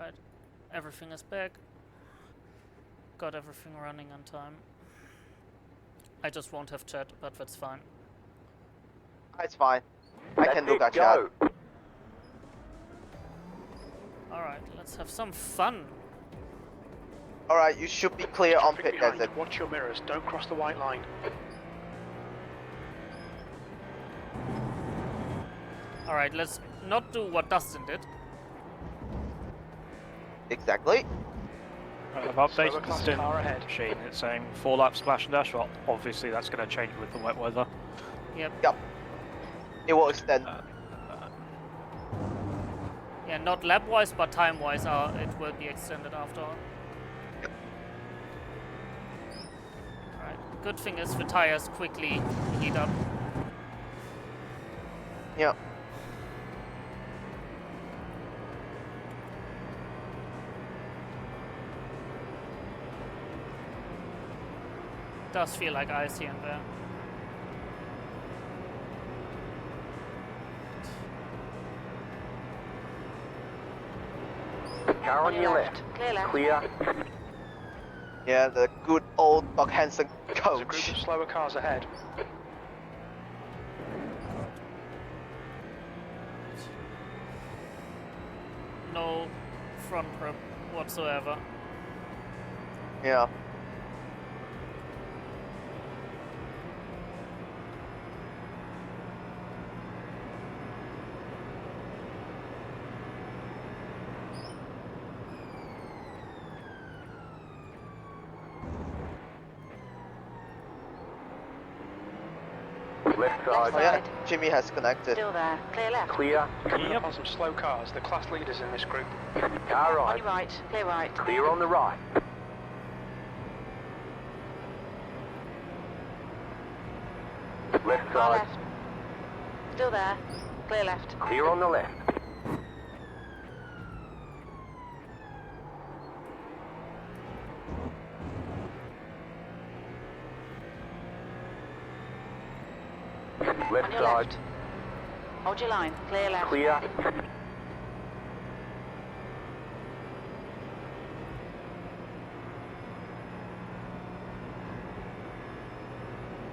Alright, everything is back. Got everything running on time. I just won't have chat, but that's fine. It's fine. I can look at chat. Alright, let's have some fun. Alright, you should be clear on pit exit. Watch your mirrors, don't cross the white line. Alright, let's not do what Dustin did. Exactly. I've updated Slower the class sim car ahead. machine. It's saying 4 lap splash and dash. Well, obviously that's going to change with the wet weather. Yep. Yep. It will extend. Yeah, not lap-wise, but time-wise, it will be extended after all. Alright, good thing is the tires quickly heat up. Yep. Does feel like ice here and there. Car on your left. Clear left. Clear. Yeah, the good old Doc Hansen There's a group coach. of slower cars ahead. No front grip whatsoever. Yeah. Left Left side. Oh yeah, side. Jimmy has connected. Still there. Clear left. Clear. Coming up on some slow cars, the class leaders in this group. Car On right. your right. Clear right. Clear on the right. Left Car side. left. Still there. Clear left. Clear on the left. Left On your side. left. Hold your line. Clear left. Clear.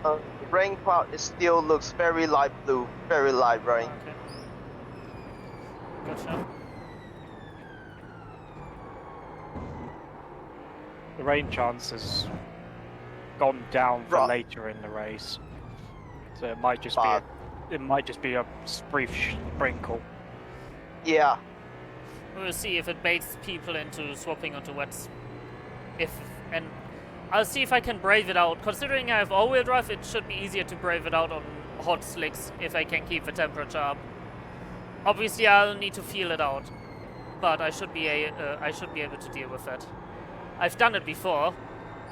The rain cloud still looks very light blue, very light rain. Okay. Gotcha. The rain chance has gone down for Right. later in the race, so it might just But- be a brief sprinkle. Yeah. We'll see if it baits people into swapping onto wets. And I'll see if I can brave it out. Considering I have all-wheel drive, it should be easier to brave it out on hot slicks if I can keep the temperature up. Obviously, I'll need to feel it out, but I should be able to deal with that. I've done it before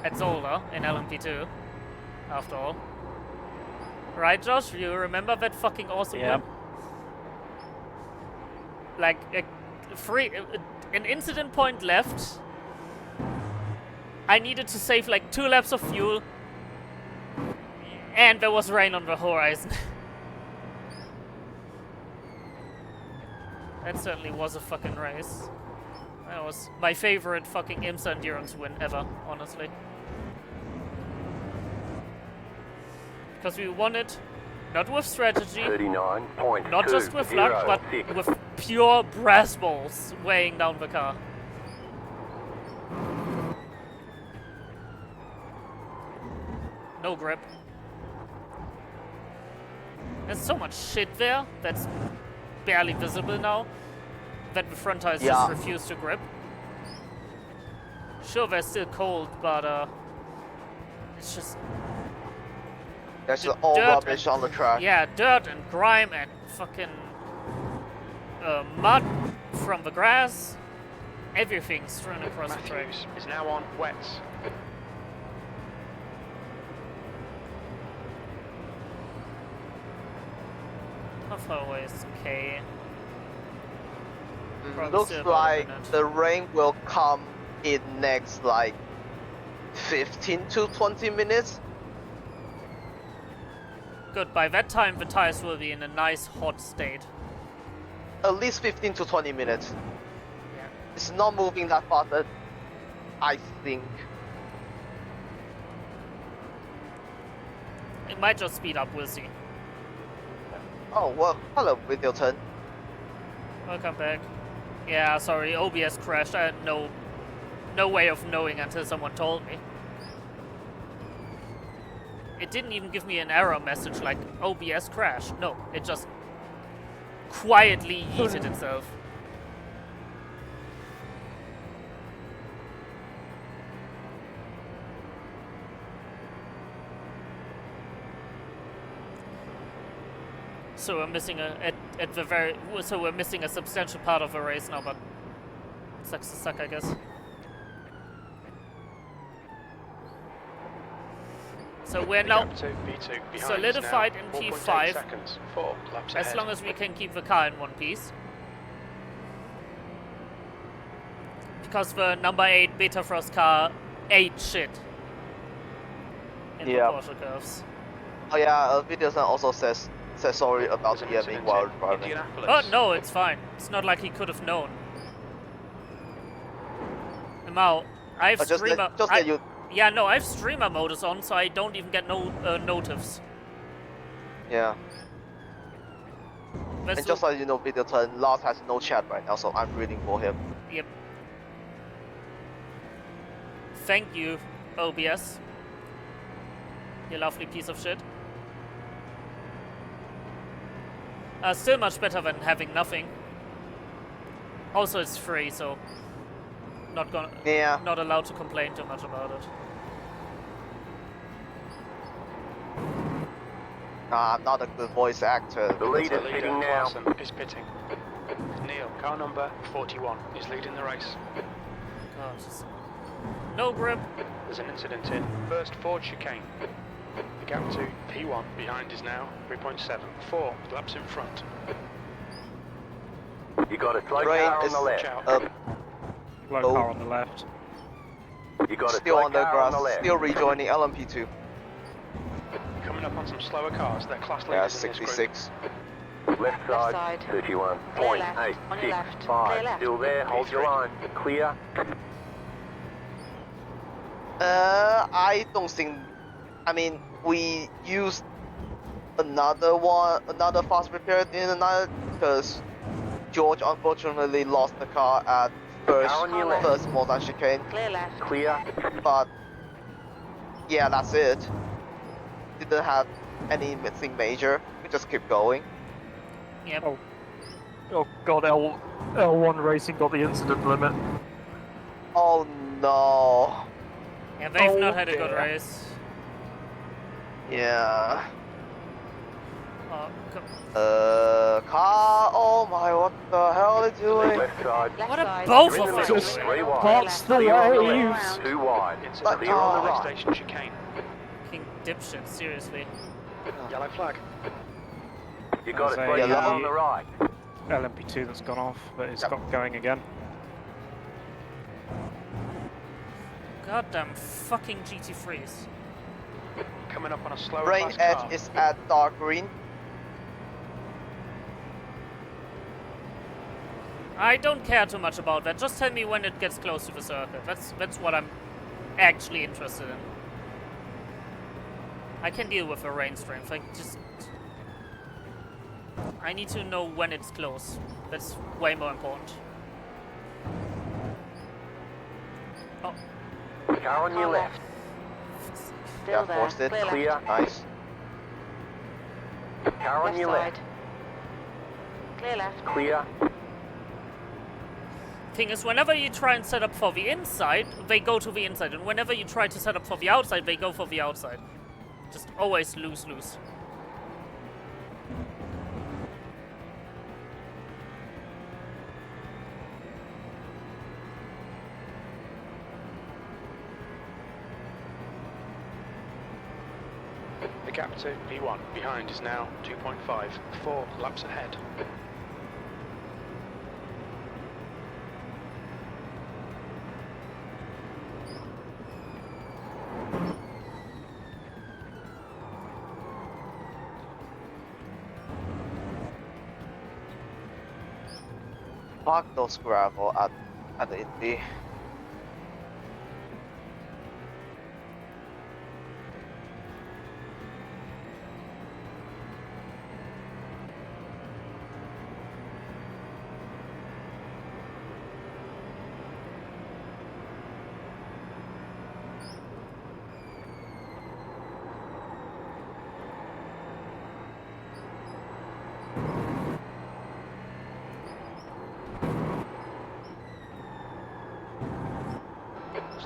at Zolder in LMP2. After all, right, Josh? You remember that fucking awesome Yeah. win? Like an incident point left. I needed to save like 2 laps of fuel, and there was rain on the horizon. That certainly was a fucking race. That was my favorite fucking IMSA endurance win ever, honestly. Because we won it not with strategy, 39.2. not just with luck, but with pure brass balls weighing down the car. No grip. There's so much shit there that's barely visible now that the front tires just refuse to grip. Sure, they're still cold, but it's just There's The all dirt rubbish on the track. yeah, dirt and grime and fucking mud from the grass. Everything strewn across the track. Matthews is now on wets. How far away is K? Probably Looks still about a like minute. the rain will come in next like 15 to 20 minutes. Good, by that time the tires will be in a nice hot state. At least 15 to 20 minutes. Yeah. It's not moving that fast, I think. It might just speed up, we'll see. Oh, well, hello, Middleton. Welcome back. Yeah, sorry, OBS crashed. I had no way of knowing until someone told me. It didn't even give me an error message like OBS crashed. No, it just quietly yeeted itself. So we're missing we're missing a substantial part of a race now, but it sucks to suck, I guess. So we're now solidified in P5 seconds. 4 laps as ahead. long as we can keep the car in one piece. Because the number 8 Beta Frost car ate shit in the Yeah. Porsche curves. Oh yeah, Middleton also says sorry about There's an DMing incident while in driving. Indianapolis. Oh no, it's fine. It's not like he could have known. Now, I have Just streamer. let you. Yeah, no, I have streamer modus on, so I don't even get no notifs. Yeah. That's And just the- so you know, Middleton, Lars has no chat right now, so I'm reading for him. Yep. Thank you, OBS. You lovely piece of shit. Still much better than having nothing. Also, it's free, so Yeah. not allowed to complain too much about it. I'm not a good voice actor. The lead The is leader, pitting now. Larson, is pitting. Neil, car number 41, is leading the race. Oh, just no grip. There's an incident in first Ford chicane. The gap to P1 behind is now 3.7. 4 laps in front. You got a slow Rain car on is the left. Low Oh. car on the left. You got a Still slow on the car grass, on the left. still rejoining LMP2. Coming up on some slower cars, they're class Yeah, leaders in this group. 66. Left side, side. 31.865. Clear left. On your left. Clear left. Still there, hold your P3. line. Clear. I don't think. I mean, we used another fast repair in another because George unfortunately lost the car at Car on your left. first Mosan chicane. Clear left. Clear. But yeah, that's it. Didn't have anything major. We just keep going. Yep. Oh god, L1 Racing got the incident limit. Oh no. Yeah, they've Oh, not had a good dear. race. Yeah. Oh, Car. Oh my, what the hell are you doing? Left side. Left What a side. both You're in of the them. middle. Three wide. That's the Clear on the waves. left. Too wide. Incident Clear on the in right. station chicane. Fucking dipshit, seriously. Yellow flag. You got a There's slow a, car on the right. LMP2 that's gone off, but it's Yep. got going again. Goddamn fucking GT3s. Coming up on a slower Brain class edge car. is at dark green. I don't care too much about that. Just tell me when it gets close to the circuit. That's what I'm actually interested in. I can deal with the rain strength. I need to know when it's close. That's way more important. Oh, Car on your Car left. Still Yeah, there. forced it. Clear Clear. left. Nice. Car on Left your side. left. Clear left. Clear. thing is, whenever you try and set up for the inside, they go to the inside, and whenever you try to set up for the outside, they go for the outside. Just always lose-lose. The gap to P1 behind is now 2.5. 4 laps ahead. Park those gravel at at the Indy.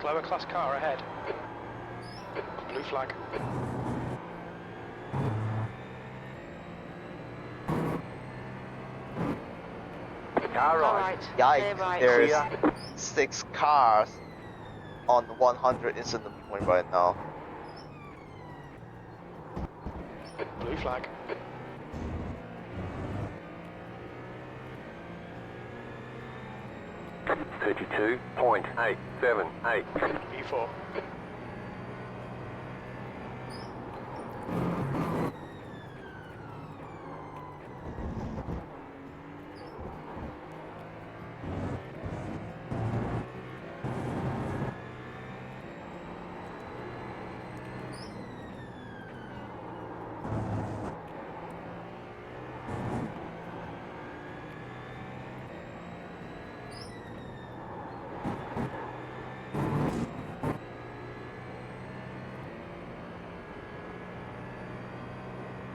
Slower class car ahead. Blue flag. Car All right. right. Clear Yikes, right. there's Clear. 6 cars on 100 incident point right now. Blue flag. .878. V4.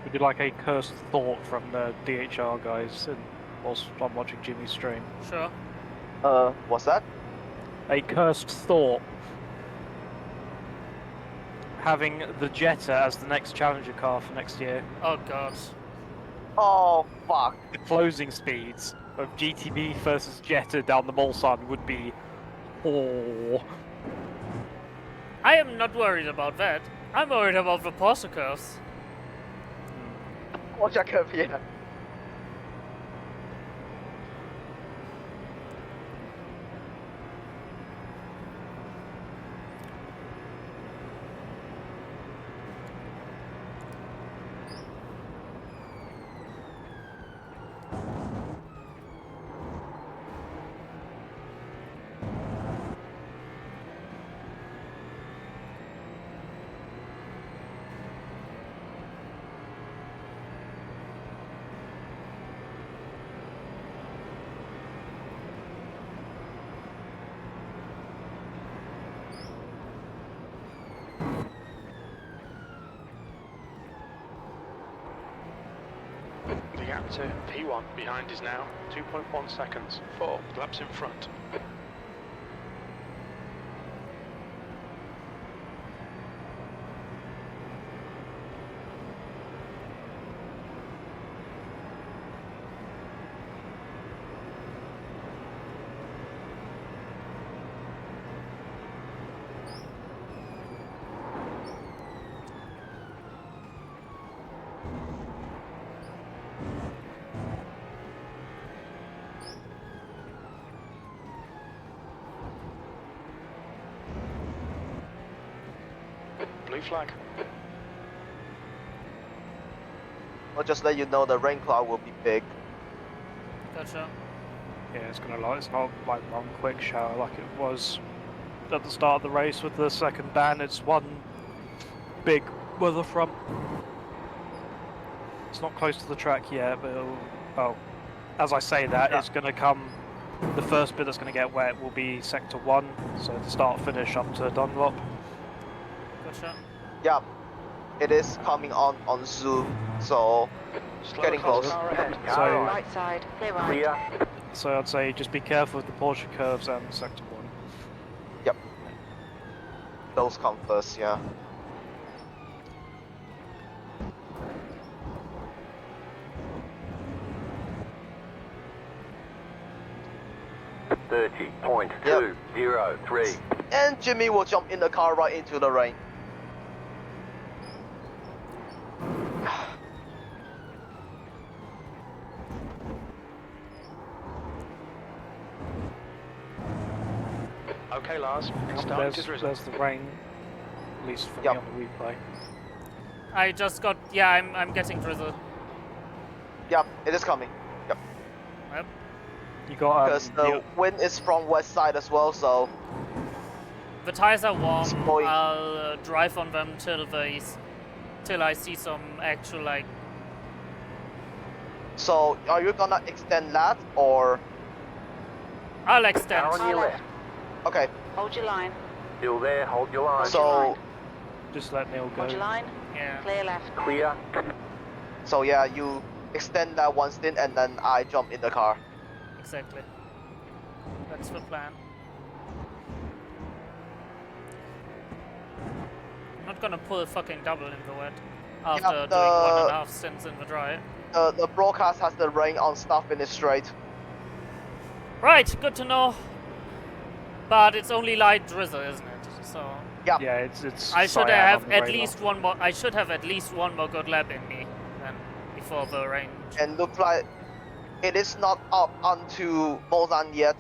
Would you like a cursed thought from the DHR guys whilst I'm watching Jimmy's stream? Sure. What's that? A cursed thought. Having the Jetta as the next Challenger car for next year. Oh god. Oh, fuck. The closing speeds of GTB versus Jetta down the Mulsanne would be... Oh. I am not worried about that. I'm worried about the Porsche curves. Watch that curve here. The gap to P1 behind is now 2.1 seconds. 4 laps in front. Blue flag. I'll just let you know the rain cloud will be big. Gotcha. Yeah, it's not like one quick shower like it was at the start of the race with the second ban. It's one big weather front. It's not close to the track yet, but as I say that, Yeah. it's going to come. The first bit that's going to get wet will be sector 1, so the start finish up to Dunlop. Gotcha. Yeah, it is coming on Zoom, so Slower Getting class close. car ahead. So- Car right. Right side. Clear right. Clear. So I'd say just be careful with the Porsche curves and sector 1. those come first, yeah. .203. And Jimmy will jump in the car right into the rain. Okay, Lars. Starting There's, to drizzle. there's the rain, at least for Yep. me on the replay. I just got, yeah, I'm getting drizzle. Yep, it is coming. Yep. Yep. You got because the wind is from west side as well, so The tires are warm. It's going- I'll drive on them till I see some actual like. so are you gonna extend that or I'll extend. Car on your left. okay? Hold your line. Still there, hold your line. So just let Neil go. Hold your line. Yeah. Clear left. Clear. so yeah, you extend that one stint and then I jump in the car. Exactly. That's the plan. I'm not gonna pull a fucking double in the wet after doing 1.5 stints in the dry. The broadcast has the rain on stuff in the straight. Right, good to know. But it's only light drizzle, isn't it? So Yeah. Yeah, it's. I should cyan have on the at radar. least one more. I should have at least one more good lap in me then before the rain. And looks like it is not up onto Mozan yet.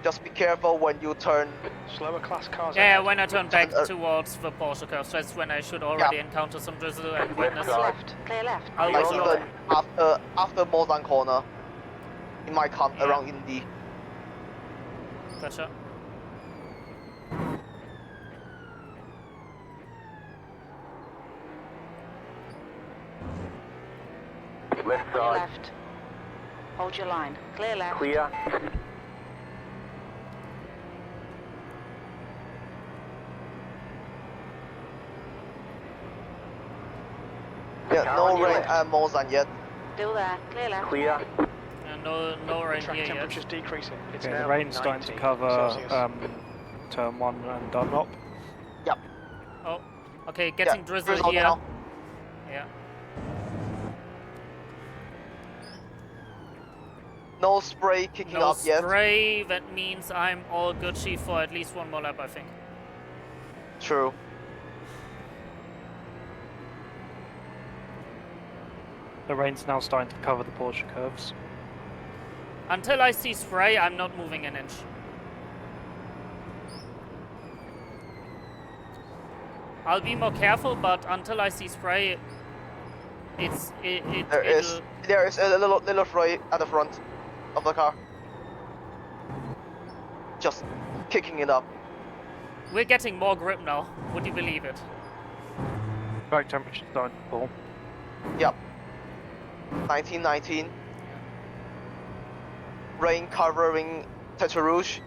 Just be careful when you turn. Slower class cars Yeah, ahead. when I turn back Turn, towards the Porsche curve, that's when I should already encounter some drizzle and wetness. Clear left. Clear left. I'll Like let you even know. after Mozan corner, it might come Yeah. around Indy. Gotcha. Left Clear side. left. Hold your line. Clear left. Clear. Yeah, Car no on your rain left. at Mozan yet. Still there. Clear left. Clear. No rain Track here yet. temperature's decreasing. It's Okay, now the rain's starting to 19 cover Celsius. turn 1 and Dunlop. Oh, okay, getting Yeah, drizzle drizzle here. now. Yeah. No spray kicking No up yet. spray. That means I'm all Gucci for at least one more lap, I think. True. The rain's now starting to cover the Porsche curves. Until I see spray, I'm not moving an inch. I'll be more careful, but until I see spray, There it'll- is a little spray at the front of the car. Just kicking it up. We're getting more grip now. Would you believe it? Track temperature's starting to fall. Yep. 1919. Rain covering Tete Rouge.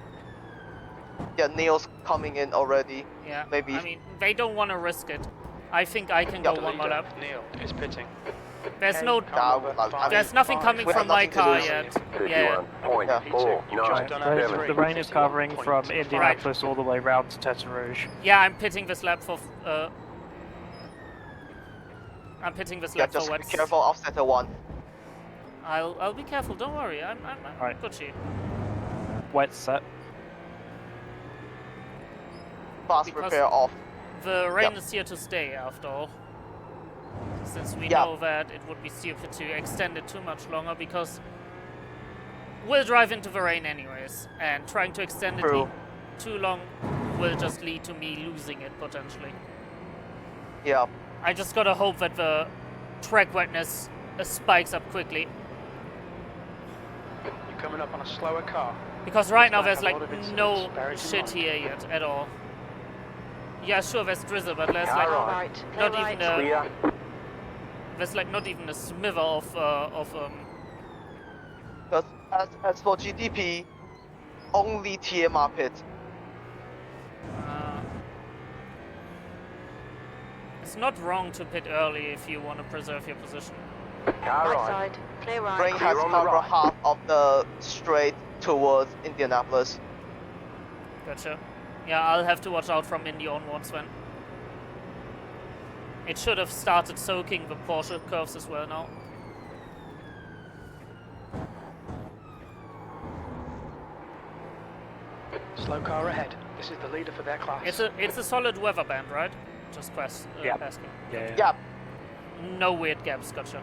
Yeah, Neil's coming in already. Yeah. Maybe. I mean, they don't want to risk it. I think I can Yeah, go one more Leader, lap. Neil is pitting. There's Okay, no. car number I mean, There's nothing coming We have from my nothing to car lose. yet. Yeah. 51.49. You've just done a The rain is covering from 51.5. Indianapolis all the way round to Tete Rouge. Yeah, I'm pitting this lap for. I'm pitting this Yeah, lap for just be wets. careful of Center 1. I'll be careful. Don't worry. I'm Right. Gucci. Wet set. Fast Because- repair off. The rain Yep. is here to stay, after all. Since we Yeah. know that it would be stupid to extend it too much longer, because we'll drive into the rain anyways, and trying to extend True. it too long will just lead to me losing it potentially. Yeah. I just gotta hope that the track wetness spikes up quickly, You're coming up on a slower car. because right now Looks there's like like a lot of incidents. no Bear it in shit mind. here yet at all. Yeah, sure, there's drizzle, but there's Car like on. Right. Clear not right. even a Clear. there's like not even a smither of Because as for GDP, only TMR pit. It's not wrong to pit early if you want to preserve your position. Car Right on. side. Clear right. Rain has Clear on the covered right. half of the straight towards Indianapolis. Gotcha. Yeah, I'll have to watch out from Indy onwards then. It should have started soaking the Porsche curves as well now. Slow car ahead. This is the leader for their class. It's a solid weather band, right? Just Yeah. asking. Yeah. Yeah, No weird gaps, gotcha.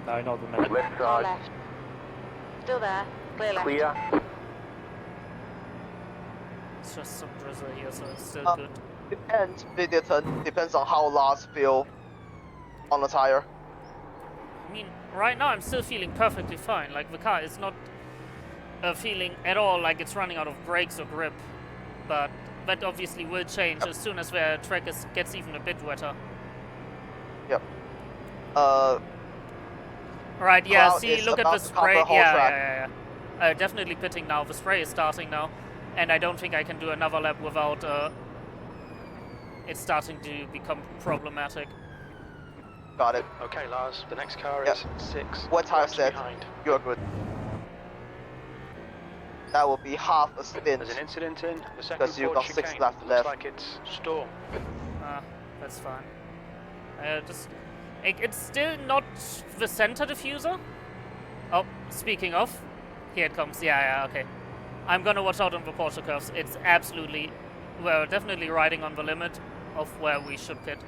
No, not the minute. Left Car side. left. Still there. Clear left. Clear. It's just some drizzle here, so it's still good. depends, Videoton, depends on how Lars feel on the tire. I mean, right now I'm still feeling perfectly fine. Like, the car is not feeling at all like it's running out of brakes or grip. But that obviously will change as soon as the track gets even a bit wetter. Yep. Right, yeah, Cloud see, is look at about the to cover spray. the whole Yeah, track. yeah. Definitely pitting now. The spray is starting now. And I don't think I can do another lap without it starting to become problematic. Got it. Okay, Lars, the next car Yep. is 6 What tire laps set? behind. You're good. That will be half a stint. There's an incident in the second Because you've Ford got 6 chicane. laps Looks left. like it's storm. That's fine. It's still not the center diffuser. Oh, speaking of, here it comes. Yeah, okay. I'm gonna watch out on the Porsche curves. It's absolutely, we're definitely riding on the limit of where we should pit.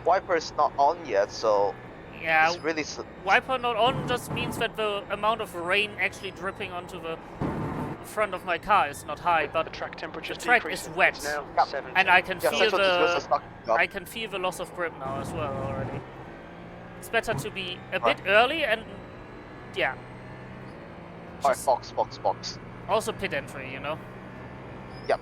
Wiper is not on yet, so Yeah, it's really wiper not on just means that the amount of rain actually dripping onto the front of my car is not high, The but track temperature the track is wet. It's now Yep. 17. and I can yeah, feel central diffuser is not up. I can feel the loss of grip now as well already. It's better to be a Right. bit early and yeah. Alright, Just box. also pit entry, you know. Yep.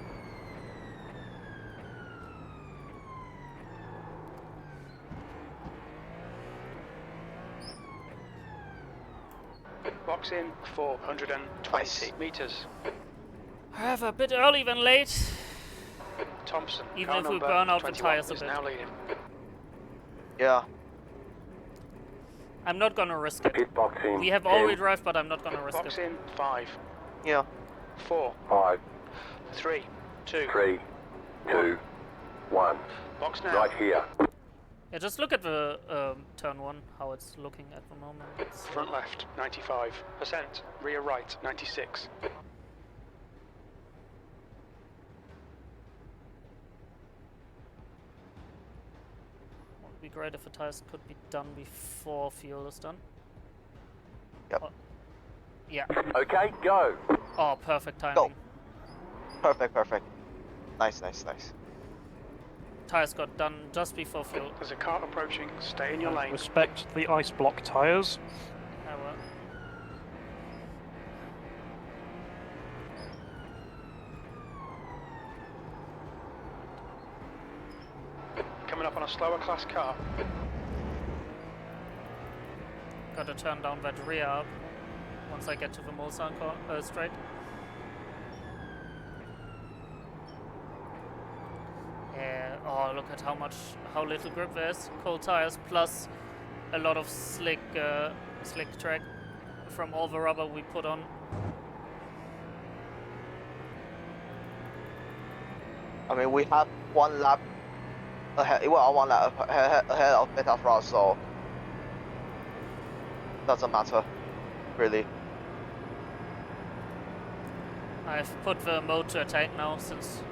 Box in 420 Nice. meters. However, a bit early than late. Thompson, Even car if we number burn out the 21, tires a is bit. now leading. Yeah. I'm not gonna risk it. Pit box in. We have 10, all-wheel drive, but I'm not gonna risk Box it. in 5, Yeah. 4, 5, 3, 2. 3, 2, 1. Box now. Right here. Yeah, just look at the turn one, how it's looking at the moment. It's, Front left 95%, rear right 96. would be great if the tires could be done before fuel is done. Yep. Oh, yeah. Okay, go. Oh, perfect timing. Perfect. Nice. Tires got done just before fuel. There's a car approaching, stay in your lane. Respect the ice block tyres. Oh, well. Coming up on a slower class car. Gotta turn down that rear up once I get to the Mulsanne straight. Yeah, oh, look at how little grip there is. Cold tires plus a lot of slick track from all the rubber we put on. I mean, we have 1 lap ahead. Well, 1 lap ahead of Beta Frost, so doesn't matter, really. I've put the mode to attack now since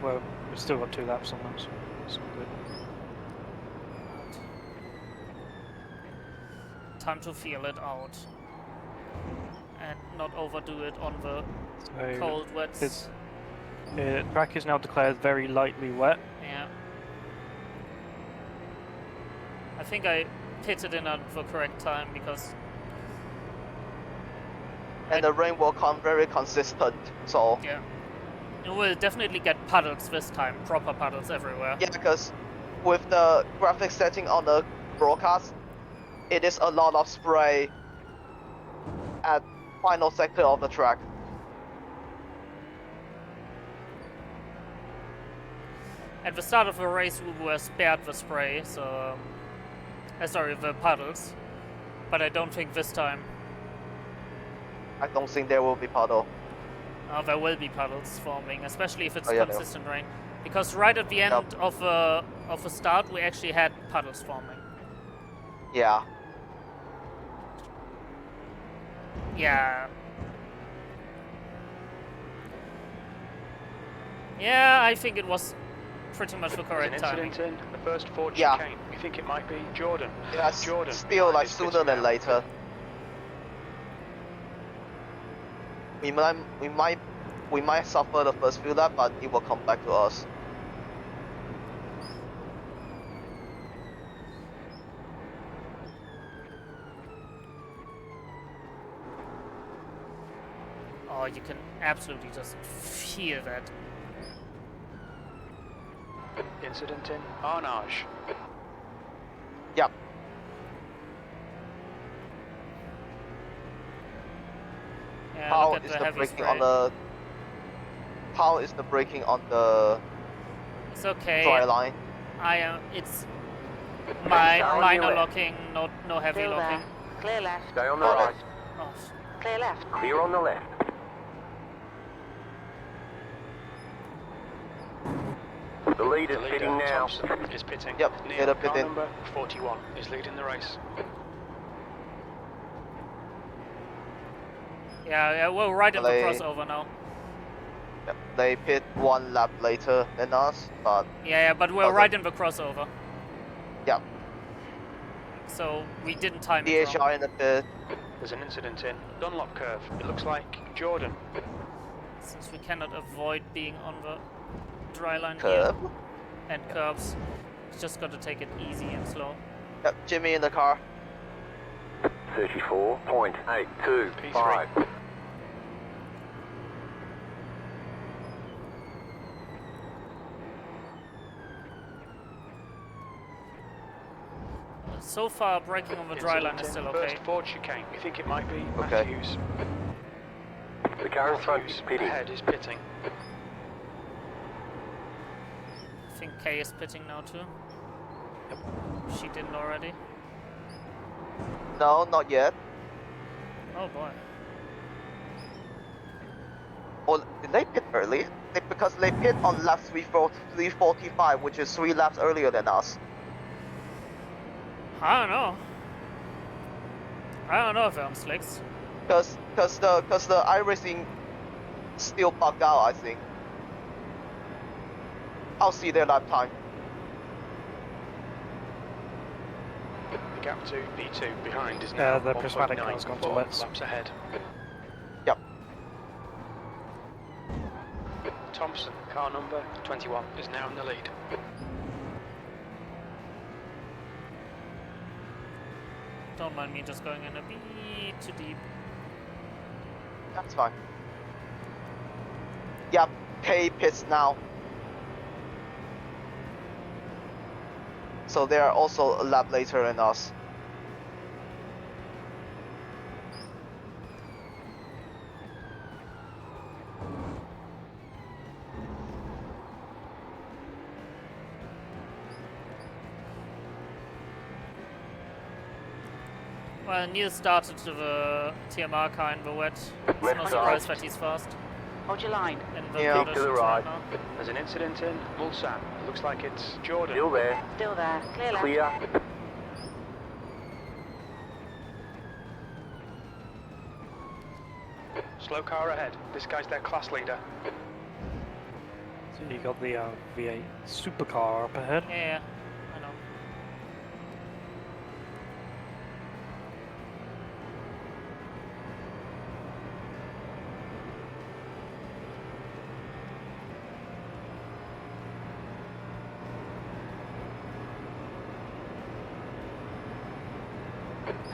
Well, we've still got 2 laps on them, so it's all good. time to feel it out and not overdo it on the So cold, wet. track is now declared very lightly wet. Yeah. I think I pitted in at the correct time because. And the rain will come very consistent, so Yeah. We'll definitely get puddles this time, proper puddles everywhere. yeah, because with the graphic setting on the broadcast, it is a lot of spray at final sector of the track. At the start of the race, we were spared the spray, so. Sorry, the puddles. But I don't think this time. I don't think there will be puddle. There will be puddles forming, especially if it's Oh, yeah, consistent rain. Because right at the end Yep. of the start, we actually had puddles forming. Yeah. Yeah. Yeah, I think it was pretty much the There's correct an timing. incident in the first Ford Yeah. chicane. We think it might be Jordan. Yeah, Jordan. still behind like is sooner pitting than now. later. We might suffer the first few laps, but it will come back to us. Oh, you can absolutely just feel that. Incident in Arnage. Yep. Yeah, How look at is the the heavy braking spray. on the? How is the braking on the It's okay. dry line? I am. It's Stay on minor your left. locking, no heavy Still locking. there. Clear left. Stay on the Got it. right. Oh, Clear left. Clear on the left. The lead The is leader, pitting now. Thompson, is pitting. Yep, Neil, leader car pitting. number 41, is leading the race. yeah, we're right in the They- crossover now. Yep. They pit 1 lap later than us, but Yeah, but we're Okay. right in the crossover. yeah, So we didn't time it wrong. DHR in the pit. There's an incident in Dunlop curve. It looks like Jordan. Since we cannot avoid being on the dry line Curb. here and curbs, just got to take it easy and slow. Yep, Jimmy in the car. 34.825. So far, braking on the dry line is still okay. First Ford chicane. We think it might be Okay. Matthews. The car in front is Matthews pitting. ahead is pitting. I think Kay is pitting now too. Yep. She didn't already. No, not yet. Oh boy. Or did they pit early? Because they pit on lap 345, which is 3 laps earlier than us. I don't know. I don't know if they're on slicks. Cause the iRacing still bugged out, I think. I'll see their lap time. The gap to B2 behind is now the prismatic 1.9, car's gone to 4 wets. laps ahead. Yep. Thompson, car number 21, is now in the lead. Don't mind me just going in a bit too deep. That's fine. Yep, K pits now. So they are also a lap later than us. Well, Neil started to the TMR car in the wet. It's Left no side. surprise that he's fast Hold your line. in the Yeah. conditions To the right right. now. There's an incident in Mulsanne. It looks like it's Jordan. Still there. Still there. Clear left. Clear. Slow car ahead. This guy's their class leader. So you got the V8 supercar up ahead. Yeah, I know.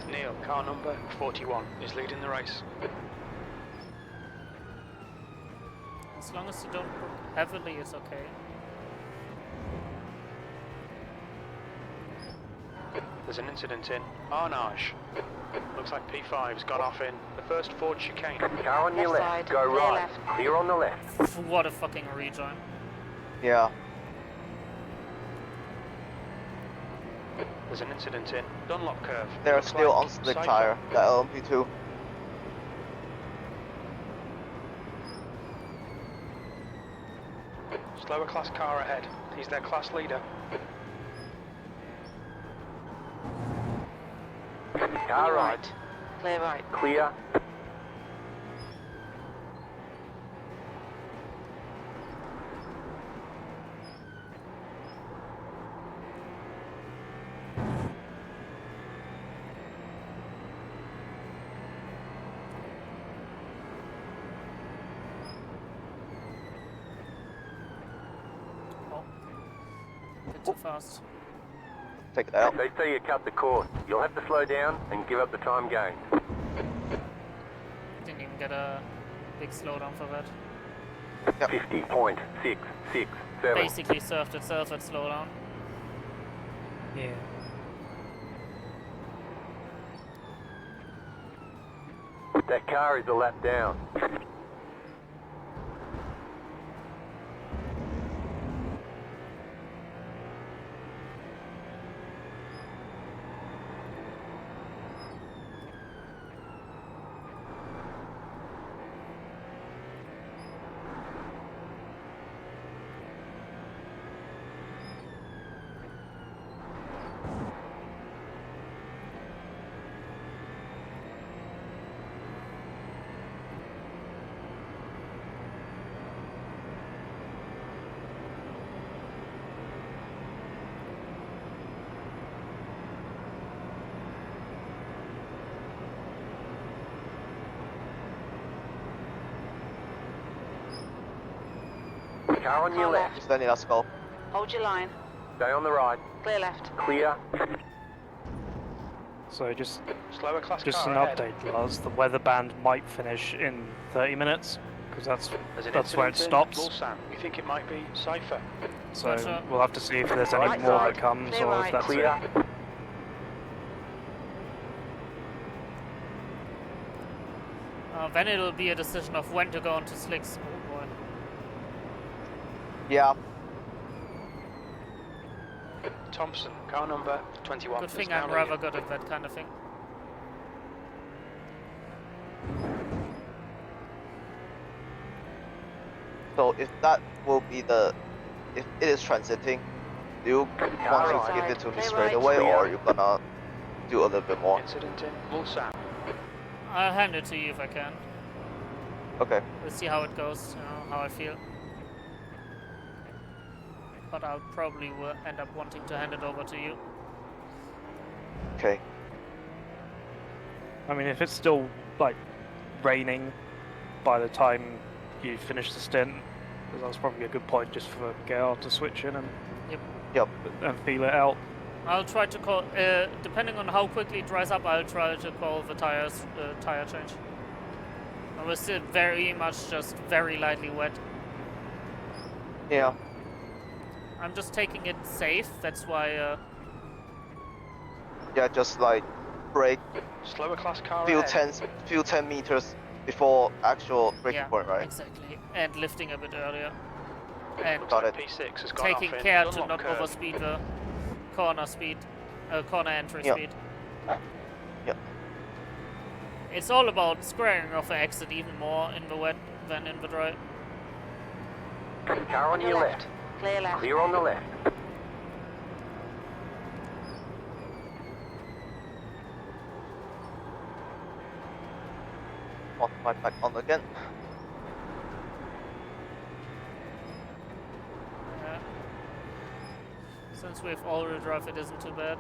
Neil, car number 41, is leading the race. As long as you don't brake heavily, it's okay. There's an incident in Arnage. Looks like P5's gone off in the first Ford chicane. Car on your Left left. side. Go Clear right. left. Clear on the left. What a fucking rejoin. Yeah. There's an incident in Dunlop curve. They're Looks still like on slick Cycle. tire, the LMP2. Slower class car ahead. He's their class leader. Car right. Clear right. Clear. Oh. A bit too fast. Take it out. They say you cut the course. You'll have to slow down and give up the time gained. Didn't even get a big slowdown for that. 50.667. Basically served itself at slowdown. Yeah. That car is a lap down. Car on your Car left. left. Standing, let's go. Hold your line. Stay on the right. Clear left. Clear. So just Slower class an car ahead. update, Lars. The weather band might finish in 30 minutes because There's an that's where it incident in stops. Ulsan. We think it might be Cypher. So Gotcha. we'll have to see if there's any Right more side. that comes Clear or right. if that's Clear. it. Then it'll be a decision of when to go onto slicks. Oh boy. Yeah. Thompson, car number 21. Good is thing now I'm leading. rather good at that kind of thing. So if that will be the, if it is transiting, do you want right. to give it to me Clear straight right. away, Clear. or are you gonna do a little bit more? Incident in Ulsan. I'll hand it to you if I can. Okay. We'll see how it goes, you know, how I feel. But I'll probably will end up wanting to hand it over to you. Okay. I mean, if it's still like raining by the time you finish the stint, that's probably a good point just for GR to switch in and Yep. feel it out. I'll try to call, depending on how quickly it dries up, I'll try to call the tire change. We're still very much just very lightly wet. Yeah. I'm just taking it safe, that's why, Yeah. Just like break Slower class car few ahead. 10 meters before actual breaking yeah, point, right? exactly. And lifting a bit earlier. And Got it. P6 has gone taking off in care to Dunlop not curve. overspeed the corner speed, corner entry Yep. speed. Yep. It's all about squaring off the exit even more in the wet than in the dry. Car on your left. Clear left. Clear on the left. Modify back on again. Yeah. Since we have all-wheel drive, it isn't too bad.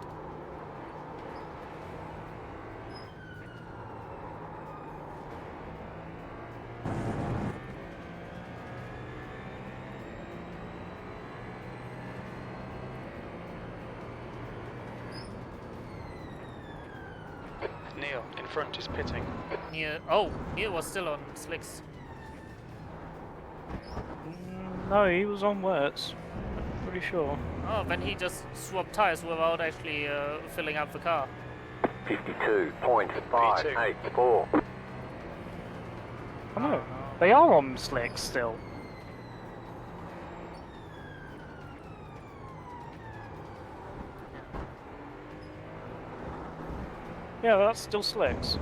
Neil, in front is pitting. Neil was still on slicks. No, he was on words. Pretty sure. Oh, then he just swapped tires without actually filling up the car. 52.584. I know. They are on slicks still. Yeah, that's still slicks.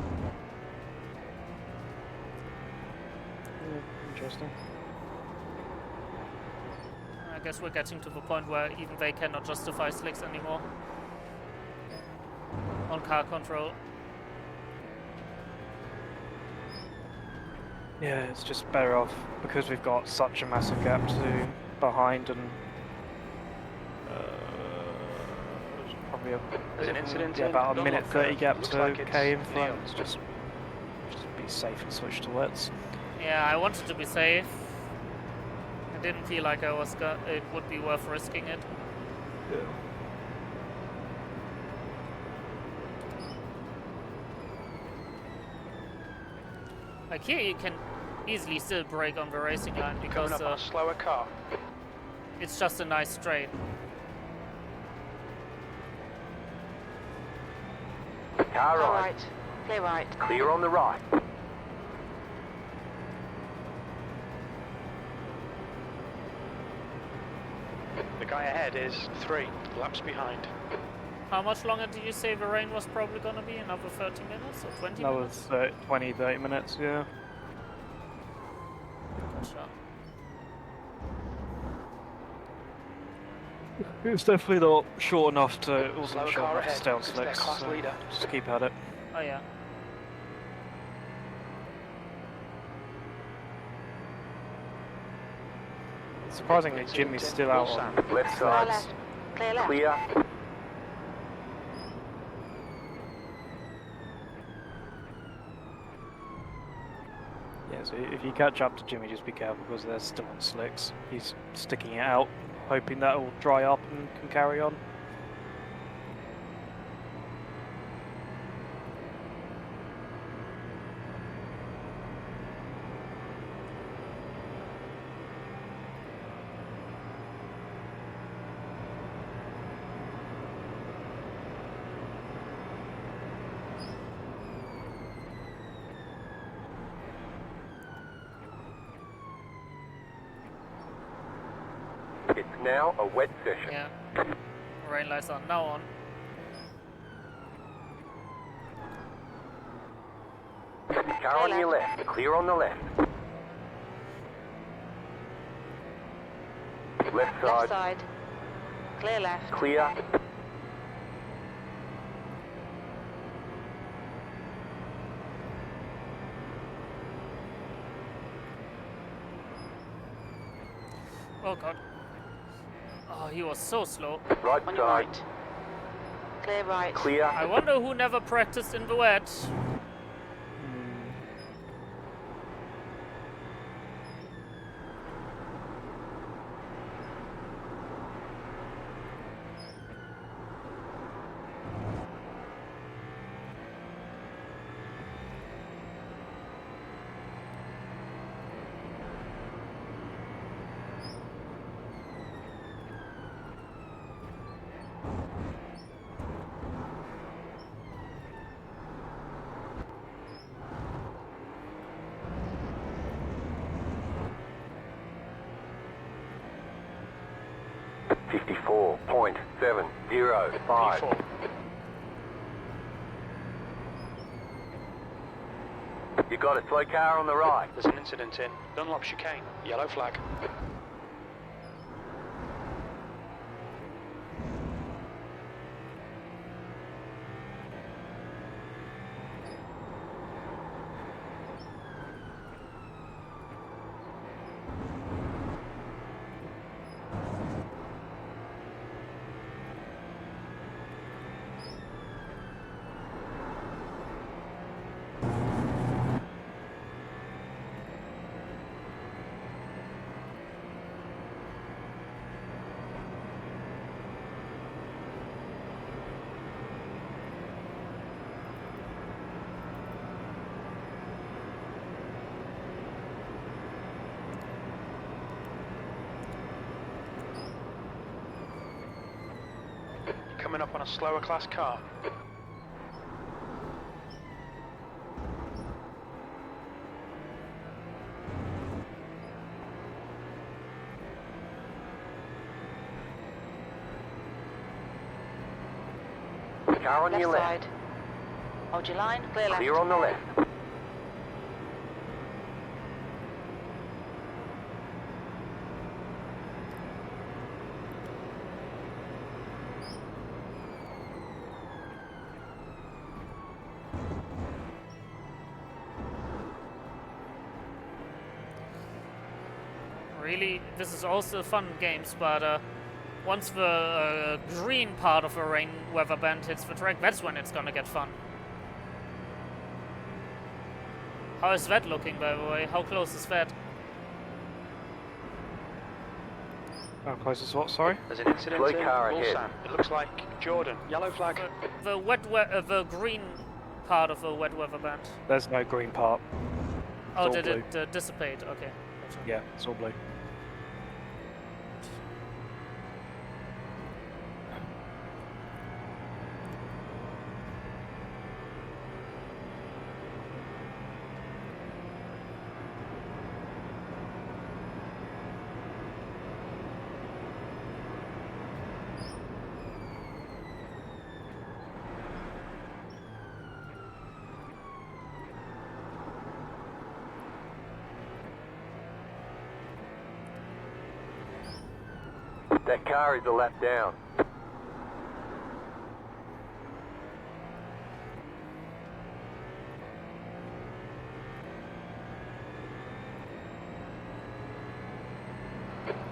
Interesting. I guess we're getting to the point where even they cannot justify slicks anymore. On car control. Yeah, it's just better off because we've got such a massive gap to behind and probably There's an incident yeah, in about a Dunlop minute 30 curve. gap Looks to like it's K in front. Neil. It's just be safe and switch to wets. Yeah, I wanted to be safe. I didn't feel like it would be worth risking it. Like here you can easily still brake on the racing line because Coming up on a slower car. it's just a nice straight. Car Car right. right. Clear right. Clear on the right. The guy ahead is 3 laps behind. How much longer did you say the rain was probably gonna be? Another 30 minutes or 20 That minutes? was 20, 30 minutes, yeah. Gotcha. It was definitely not short enough to, it wasn't Slower short car enough to ahead. stay on It's their slicks, class so leader. just keep at it. Oh yeah. Surprisingly, Jimmy's still out on. Left Car side. left. Clear left. Clear. Yeah, so if you catch up to Jimmy, just be careful because they're still on slicks. He's sticking it out, hoping that will dry up and can carry on. It's now a wet session. Yeah. Rain lights are now on. Car on your left. Clear on the left. Left Left side. side. Clear left. Clear. Oh god. Oh, he was so slow. Right On your side. right. Clear right. Clear. I wonder who never practiced in the wet. .705. P4. You got a slow car on the right. There's an incident in Dunlop chicane. Yellow flag. Coming up on a slower class car. Car on Left your left. side. Hold your line. Clear left. Clear on the left. Really, this is also fun games, but once the green part of the rain weather band hits the track, that's when it's gonna get fun. How is that looking, by the way? How close is that? How close is what, sorry? There's an incident Slow in car ahead. Ulsan. It looks like Jordan. Yellow flag. The green part of the wet weather band. There's no green part. Oh, all did blue. it dissipate? Okay. Gotcha. Yeah, it's all blue. That car is a lap down.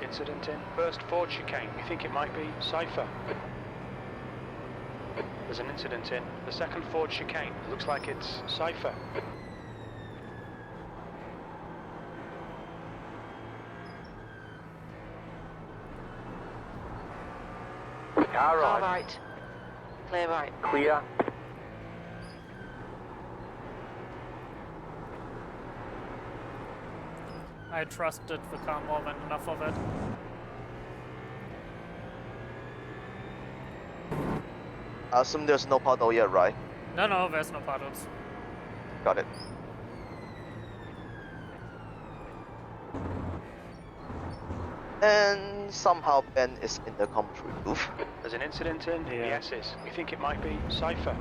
Incident in first Ford chicane. We think it might be Cypher. There's an incident in the second Ford chicane. It looks like it's Cypher. Car Car right. right. Clear right. Clear. I trusted the car more than enough of it. I assume there's no puddle yet, right? No, there's no puddles. Got it. And somehow Ben is in the commentary booth. There's an incident in the Yeah. S's. We think it might be Cypher.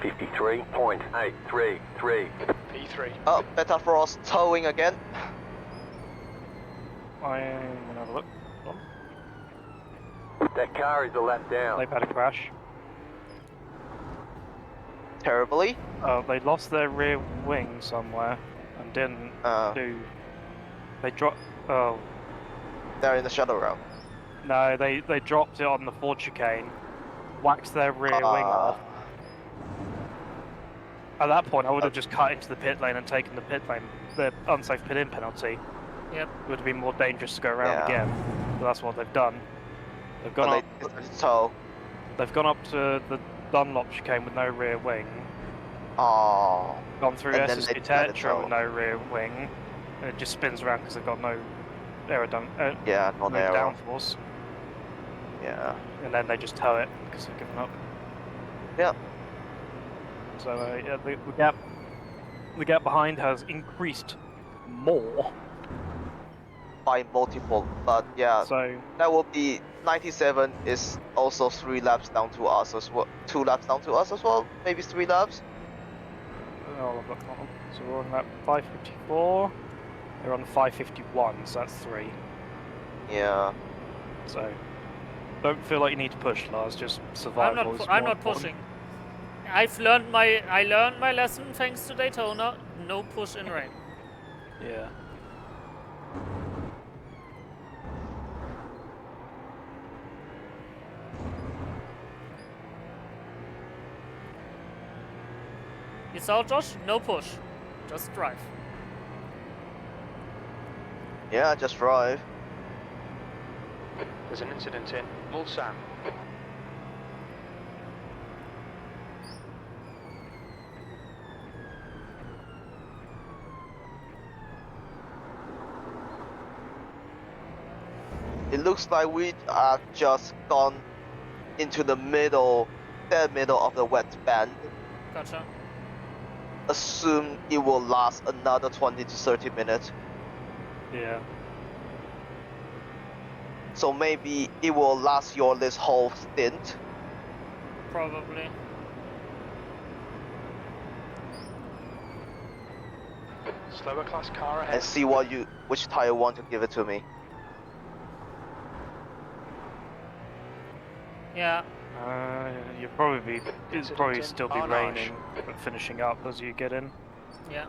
53.833. P3. Oh, Beta Frost towing again. I'm gonna have a look. Hold That car is a lap on. down. They've had a crash. Terribly. They lost their rear wing somewhere and didn't do. They dropped. Oh They're in the shuttle route. no, they dropped it on the Ford chicane, waxed their rear wing off. At that point, I would have just cut into the pit lane and taken the unsafe pit in penalty. Yep. It would have been more dangerous to go around Yeah. again. But that's what they've done. They've gone up. But they tow. They've gone up to the Dunlop chicane with no rear wing. Oh. Gone through And then SS they let it Tetra with tow. no rear wing. And it just spins around because they've got no Yeah, no not arrow. downforce. Yeah. And then they just tow it because they've given up. Yeah. So yeah, the gap behind has increased more. By multiple, but yeah, So that will be 97 is also 3 laps down to us as well. 2 laps down to us as well. Maybe 3 laps. oh, I've got that one. So we're on lap 554. They're on 551, so that's 3. Yeah. So don't feel like you need to push, Lars. Just survival is I'm more not important. pushing. I learned my lesson thanks to Daytona. No push in rain. Yeah. You saw, Josh? No push. Just drive. Yeah, just drive. There's an incident in Mulsanne. It looks like we are just gone into the middle, dead middle of the wet band. Gotcha. Assume it will last another 20 to 30 minutes. Yeah. So maybe it will last your this whole stint. Probably. Slower class car ahead. And see which tire you want to give it to me. Uh, you'll probably be. It'll probably Incident still be in Arnage. raining, but finishing up as you get in. Yeah.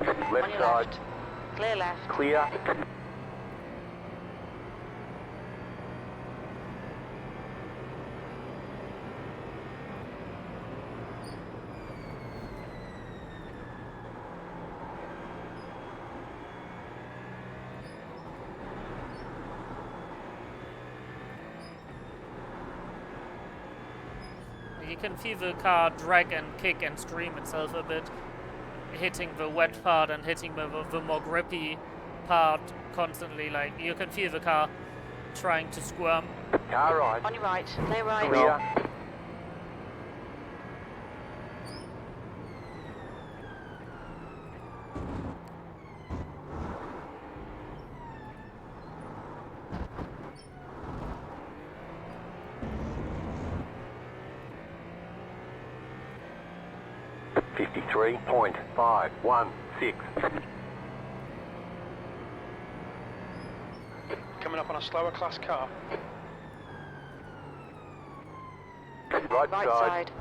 On Left your side. left. Clear left. Clear. can feel the car drag and kick and scream itself a bit, hitting the wet part and hitting the more grippy part constantly. Like, you can feel the car trying to squirm. Car right. On your right. Clear right. Clear. .516. Coming up on a slower class car. Right Right side. side.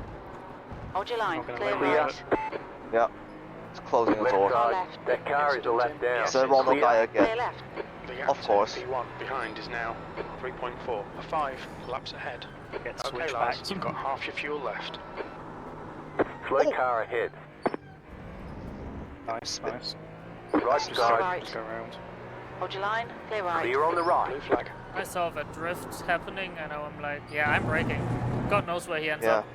Hold your line. Not gonna Clear let me right. Yeah. It's closing the Left door. Car side. left. That car is a left down. Is there a Ronald guy Clear again? left. The gap Of course. to P1 behind is now 3.4. A 5 laps ahead. Get Okay, switched Lars, back. you've got half your fuel left. Slow Oh. car ahead. Nice, nice. Right Clear side. right. Just go around. Hold your line. Clear right. Clear on the right. Blue flag. I saw the drift happening, and I'm like, yeah, I'm braking. God knows where he ends Yeah. up.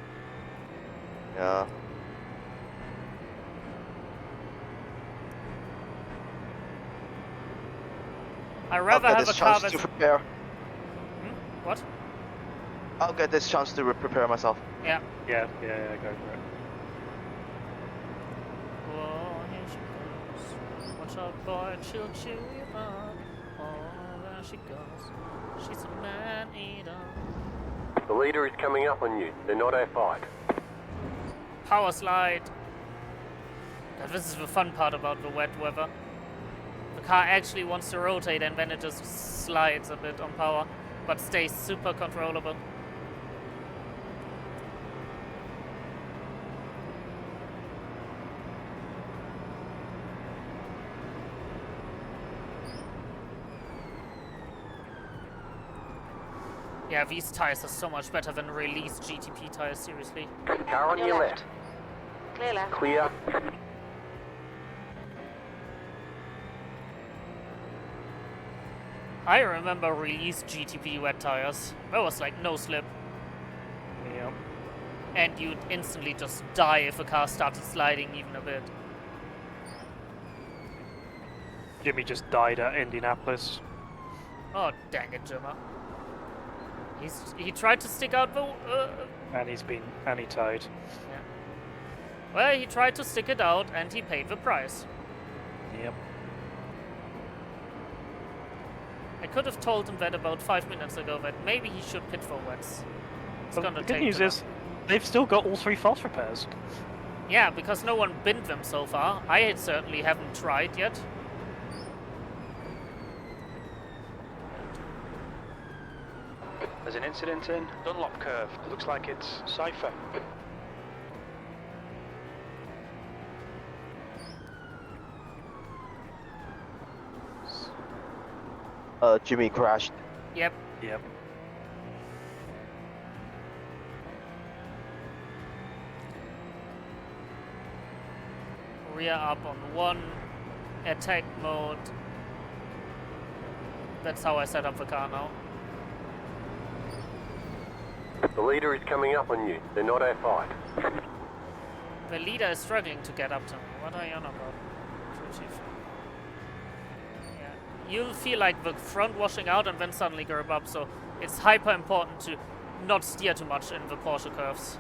Yeah. I'd I'll rather get have this a car chance that's... to prepare. What? I'll get this chance to prepare myself. Yeah. Yeah, go for it. Oh, here she goes. Watch out, boy, she'll chew you up. Oh, there she goes. She's a man-eater. The leader is coming up on you. They're not our fight. Power slide. Now, this is the fun part about the wet weather. The car actually wants to rotate and then it just slides a bit on power, but stays super controllable. Yeah, these tires are so much better than released GTP tires, seriously. Car on your left. Clear left. Clear. I remember released GTP wet tires. There was like no slip, Yep. and you'd instantly just die if a car started sliding even a bit. Jimmy just died at Indianapolis. Oh, dang it, Jimmer. He tried to stick out the... And he tied. yeah. Well, he tried to stick it out and he paid the price. Yep. I could have told him that about 5 minutes ago, that maybe he should pit for wets. It's But gonna the take good news too is, they've still got all 3 fast repairs. long. Yeah, because no one binned them so far. I certainly haven't tried yet. There's an incident in Dunlop curve. It looks like it's Cypher. Jimmy crashed. Yep. Yep. Rear up on 1. Attack mode. That's how I set up the car now. The leader is coming up on you. They're not our fight. The leader is struggling to get up to me. What are you on about, crew chief? Yeah. You'll feel like the front washing out and then suddenly curb up, so it's hyper important to not steer too much in the Porsche curves.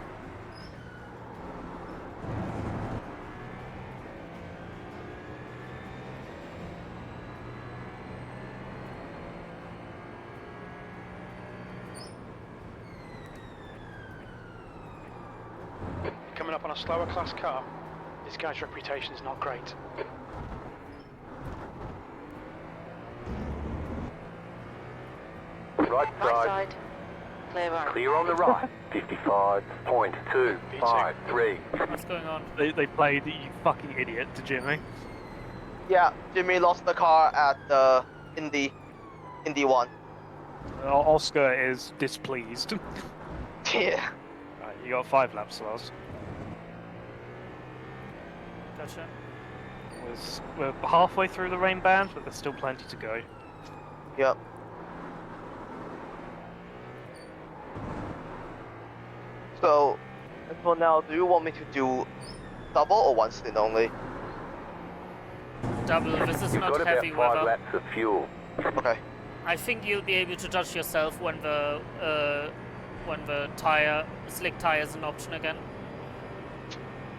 Coming up on a slower class car. This guy's reputation is not great. Right Right side. side. Clear right. Clear on the right. 55.253. What's going on? They played you fucking idiot to Jimmy. Yeah, Jimmy lost the car at the Indy 1. Oscar is displeased. Yeah. Right, you got 5 laps last. Gotcha. We're halfway through the rain band, but there's still plenty to go. Yep. So, for now, do you want me to do double or one stint only? Double. This is You've not got about heavy 5 weather. laps of fuel. Okay. I think you'll be able to judge yourself when the slick tire is an option again.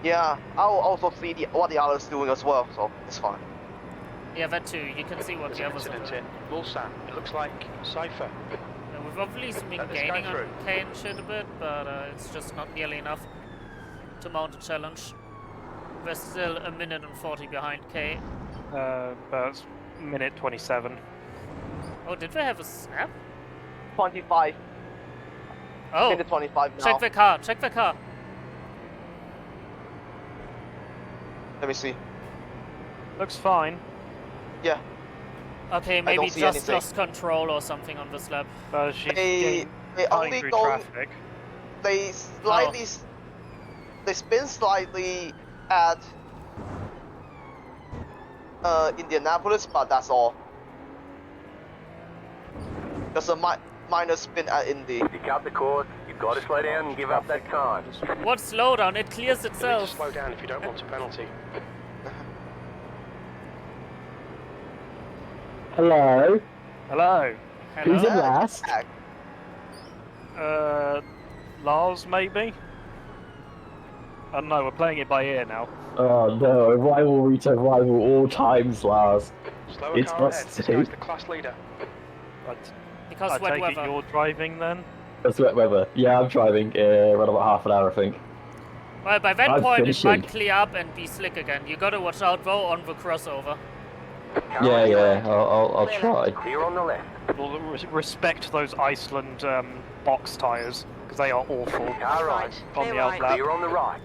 Yeah, I'll also see what the others doing as well, so it's fine. Yeah, that too. You can see what There's the an others are incident doing. in Mulsanne. It looks like Cypher. We've obviously been Let this guy gaining on through. K and shit a bit, but it's just not nearly enough to mount a challenge. We're still a minute and 40 behind K. But it's minute 27. Oh, did we have a snap? 25. Oh, Minute 25 now. check the car, check the car. Let me see. Looks fine. Yeah. Okay, maybe don't see just anything. lost control or something on this lap. She's They cutting only through go. traffic. They slightly. They spin slightly at Indianapolis, but that's all. There's a minor spin at Indy. If you cut the course, you've got to slow down and give up that time. What slowdown? It clears You need to itself. slow down if you don't want a penalty. Hello. Hello. Who's in Hello? last? Lars, maybe? I don't know, we're playing it by ear now. Oh no, rivalry to rival all times, Lars. Slower It's car ahead. This busted. guy's the class leader. Because I wet take it weather. you're driving then? That's wet weather. Yeah, I'm driving. Around about half an hour, I think. Well, by that I'm point, finishing. it might clear up and be slick again. You gotta watch out though on the crossover. Car Yeah, on your yeah. left. I'll try. Clear on the left. Well, respect those Iceland box tyres, because they are awful. Car right. On Clear the out right. lap. Clear on the right.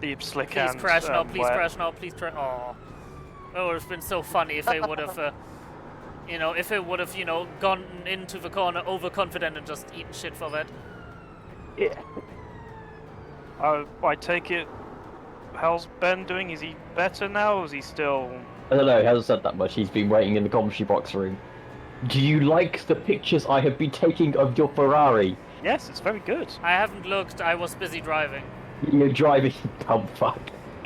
The slick Please and crash now, please wet. crash now, please crash. Oh. It would have been so funny if they would have, if it would have, gone into the corner overconfident and just eaten shit for that. Yeah. I take it. How's Ben doing? Is he better now, or is he still? I don't know. He hasn't said that much. He's been waiting in the commentary box room. Do you like the pictures I have been taking of your Ferrari? Yes, it's very good. I haven't looked, I was busy driving. You're driving, dumb fuck.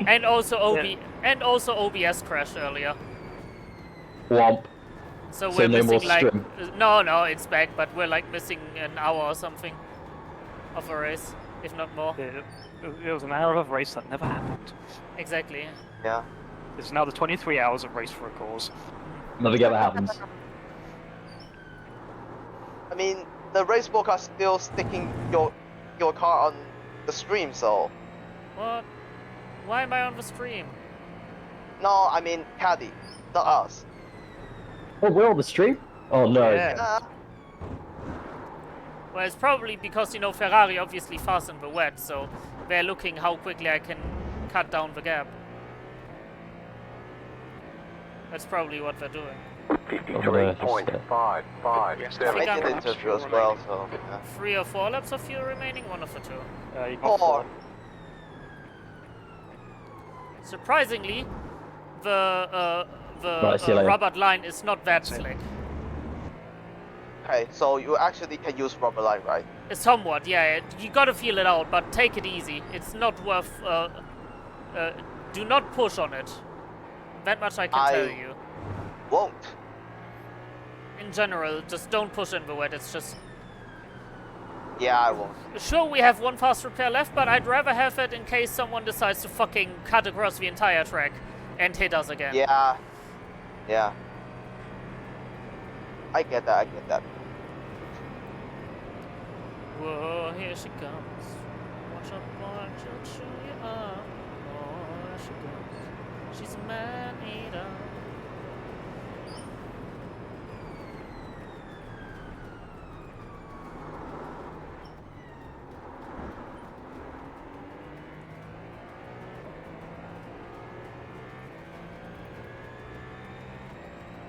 And also Yeah. OBS crashed earlier. Womp. So So we're no more missing like stream. no, it's back, but we're like missing an hour or something of a race, if not more. It was an hour of a race that never happened. Exactly. Yeah. It's now the 23 hours of race for a cause. Never get that happens. I mean, the race book are still sticking your car on the stream, so. What? Why am I on the stream? No, I mean Caddy, not us. Oh, we're on the stream? Oh no. Yeah. Yeah. Well, it's probably because, Ferrari obviously fastened the wet, so they're looking how quickly I can cut down the gap. That's probably what they're doing. 53.557. Yes, I think I'm- did interview as well, so. Yeah. 3 or 4 laps of fuel remaining, one of the two. You got Four. Surprisingly, the Right, see you later. rubber line is not that See you. slick. Okay, so you actually can use rubber line, right? Somewhat, yeah. You gotta feel it out, but take it easy. It's not worth. Do not push on it. That much I can tell you. Won't. In general, just don't push in the wet. It's just. Yeah, I won't. Sure, we have one fast repair left, but I'd rather have it in case someone decides to fucking cut across the entire track and hit us again. Yeah. Yeah. I get that, I get that. Whoa, here she comes. Watch out, boy, she'll chew you up. Oh, there she goes. She's a man-eater.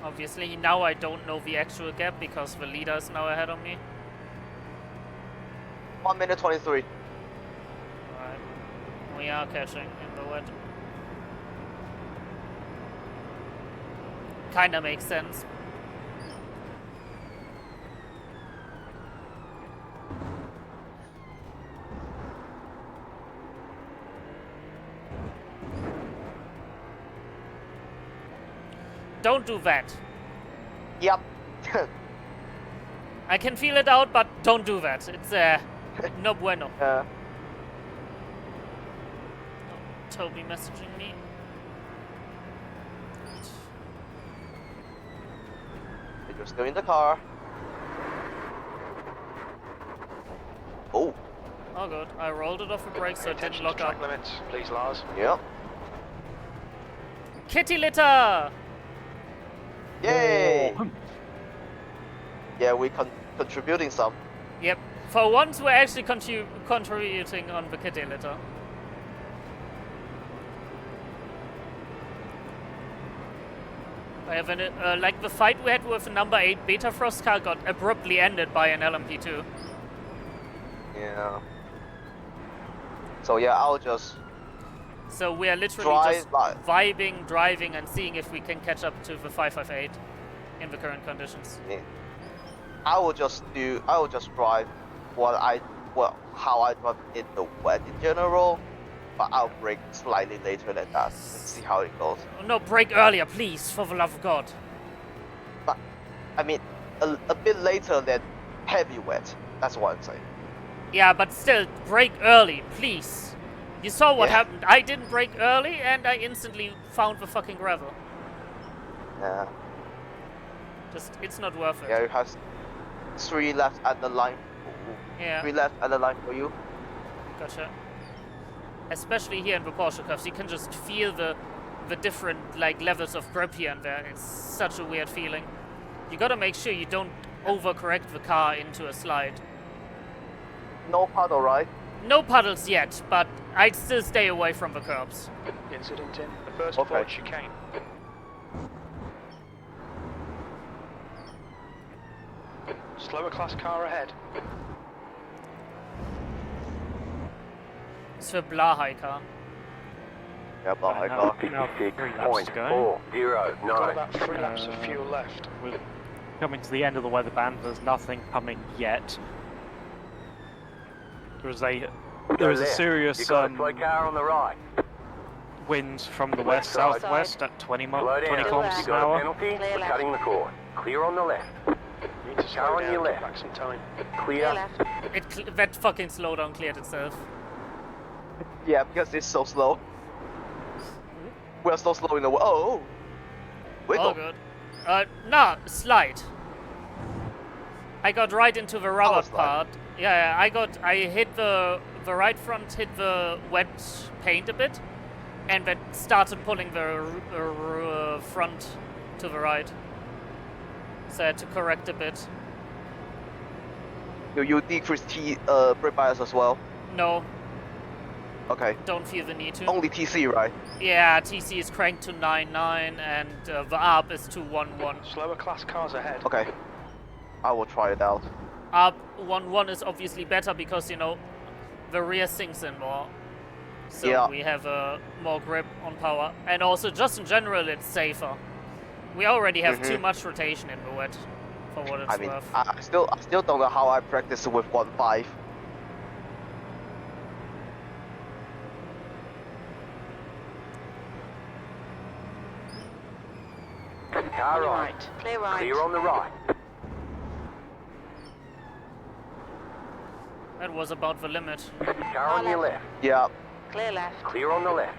Obviously, now I don't know the actual gap because the leader is now ahead of me. 1 minute 23. Alright. We are catching in the wet. Kinda makes sense. don't do that. Yep. I can feel it out, but don't do that. It's no bueno. Toby messaging me. You're still in the car. Oh. Oh good. I rolled it off a brake so it didn't Attention lock to track up. limits, please, Lars. Yep. Kitty litter! Yay! Oh. Yeah, we contributing some. Yep. For once we're actually contributing on the kitty litter. I have like the fight we had with the number 8 Beta Frost car got abruptly ended by an LMP2. Yeah. So yeah, I'll just So we are literally drive just like vibing, driving, and seeing if we can catch up to the 558 in the current conditions. yeah. I will just drive how I drive in the wet in general, but I'll brake slightly later than that and see how it goes. Oh, no, brake earlier, please, for the love of God. But I mean, a bit later than heavy wet. That's what I'm saying. Yeah, but still, brake early, please. You saw what Yeah. happened. I didn't brake early, and I instantly found the fucking gravel. Yeah. Just, it's not worth it. Yeah, you have 3 left at the line. Yeah. 3 left at the line for you. Gotcha. Especially here in the Porsche curves, you can just feel the different like levels of grip here and there. It's such a weird feeling. You gotta make sure you don't overcorrect the car into a slide. No puddle, right? No puddles yet, but I'd still stay away from the curbs. Incident in the first Okay. Ford chicane. Slower class car ahead. It's the Blahai car. Yeah, but I Now, got. now 3 laps to go. Got 56.409. about 3 laps of fuel left. We're coming to the end of the weather band. There's nothing coming yet. There's a Left. serious You got a slow car on the right. wind from the Left west side. southwest at 20 Slow down. kilometers You an got a hour. penalty Clear for left. cutting the cord. Clear on the left. Need to slow Car on down, your get left. back some time. Clear. Clear left. That fucking slowdown cleared itself. Yeah, because it's so slow. We're so slow in the world. Oh! Wiggle. All good. Nah, slide. I got right into the rubber slide. part. Yeah, I hit the right front, hit the wet paint a bit, and then started pulling the front to the right. So I had to correct a bit. You decrease brake bias as well. No, Okay. don't feel the need to. Only TC, right? Yeah, TC is cranked to 9.9 and the ARP is to 1.1. Slower class cars ahead. Okay. I will try it out. ARP 1.1 is obviously better because, you know, the rear sinks in more. So Yeah. we have more grip on power. And also, just in general, it's safer. We already have too much rotation in the wet, for what it's I mean, worth. I still don't know how I practice with 1.5. Car Clear on. right. Clear right. Clear on the right. That was about the limit. Car on your left. Yeah. Clear left. Clear on the left.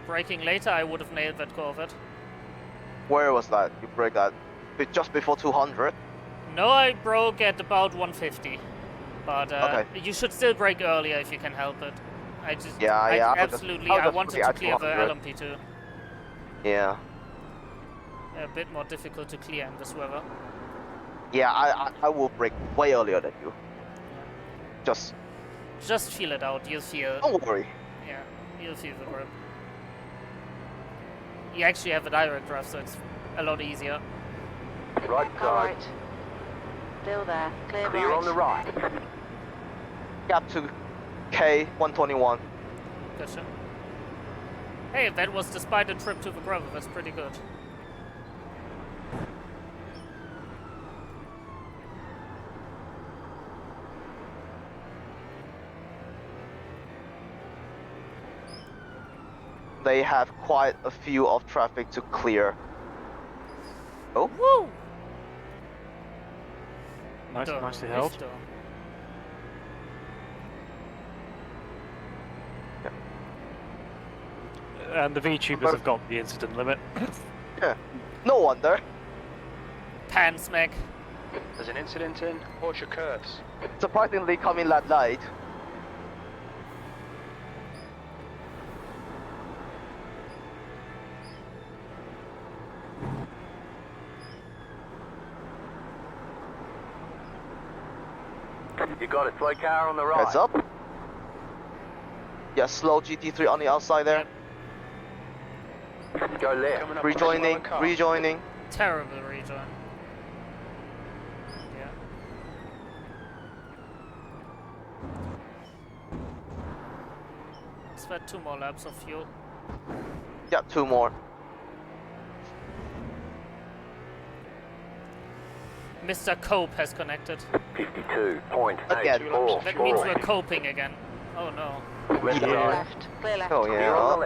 Braking later, I would have nailed that Corvette. Where was that? You break that just before 200. No, I broke at about 150. But Okay. you should still brake earlier if you can help it. I just, Yeah, I yeah, I'll just- absolutely, I'll I just wanted brake to at clear the 200. LMP2. Yeah. A bit more difficult to clear in this weather. Yeah, I will break way earlier than you. Just Just feel it out, you'll feel, don't worry. yeah, you'll feel the grip. You actually have a direct drive, so it's a lot easier. Right Car side. right. Still there. Clear Clear right. on the right. Gap to K 121. Gotcha. Hey, that was despite a trip to the gravel, that's pretty good. they have quite a few of traffic to clear. Oh, Woo! Nicely held. Richter. And the VTubers have got the incident limit. yeah. No wonder. Pan smack. There's an incident in Porsche curves. Surprisingly, coming that light. You got a slow car on the right. Heads up. Yeah, slow GT3 on the outside there. Go left. Coming up on a Rejoining, slower car. rejoining. Terrible rejoin. Yeah. Spent 2 more laps of fuel. Yeah, 2 more. Mr. Cope has connected. 52.84. That means we're coping again. Oh no. Left Clear right. left. Clear left. Oh You're yeah. on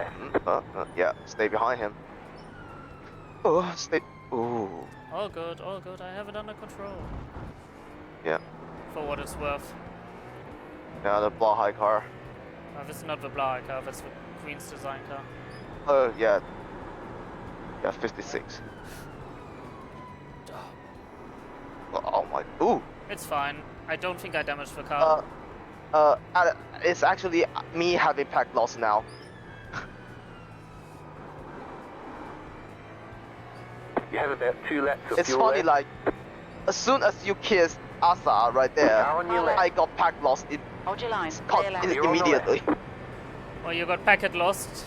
the Yeah, stay behind him. Oh, stay. Ooh. All good, all good. I have it under control. Yeah. For what it's worth. Yeah, the Blahai car. This is not the black car, that's the Queen's design car. Oh yeah. Yeah, 56. Oh my. Ooh. It's fine. I don't think I damaged the car. It's actually me having pack loss now. You have about 2 laps of It's fuel funny, left. like, as soon as you kiss Asa right there, Car on your left. I got pack loss Hold your line. Clear left. You're on the immediately. Well, you got packet lost.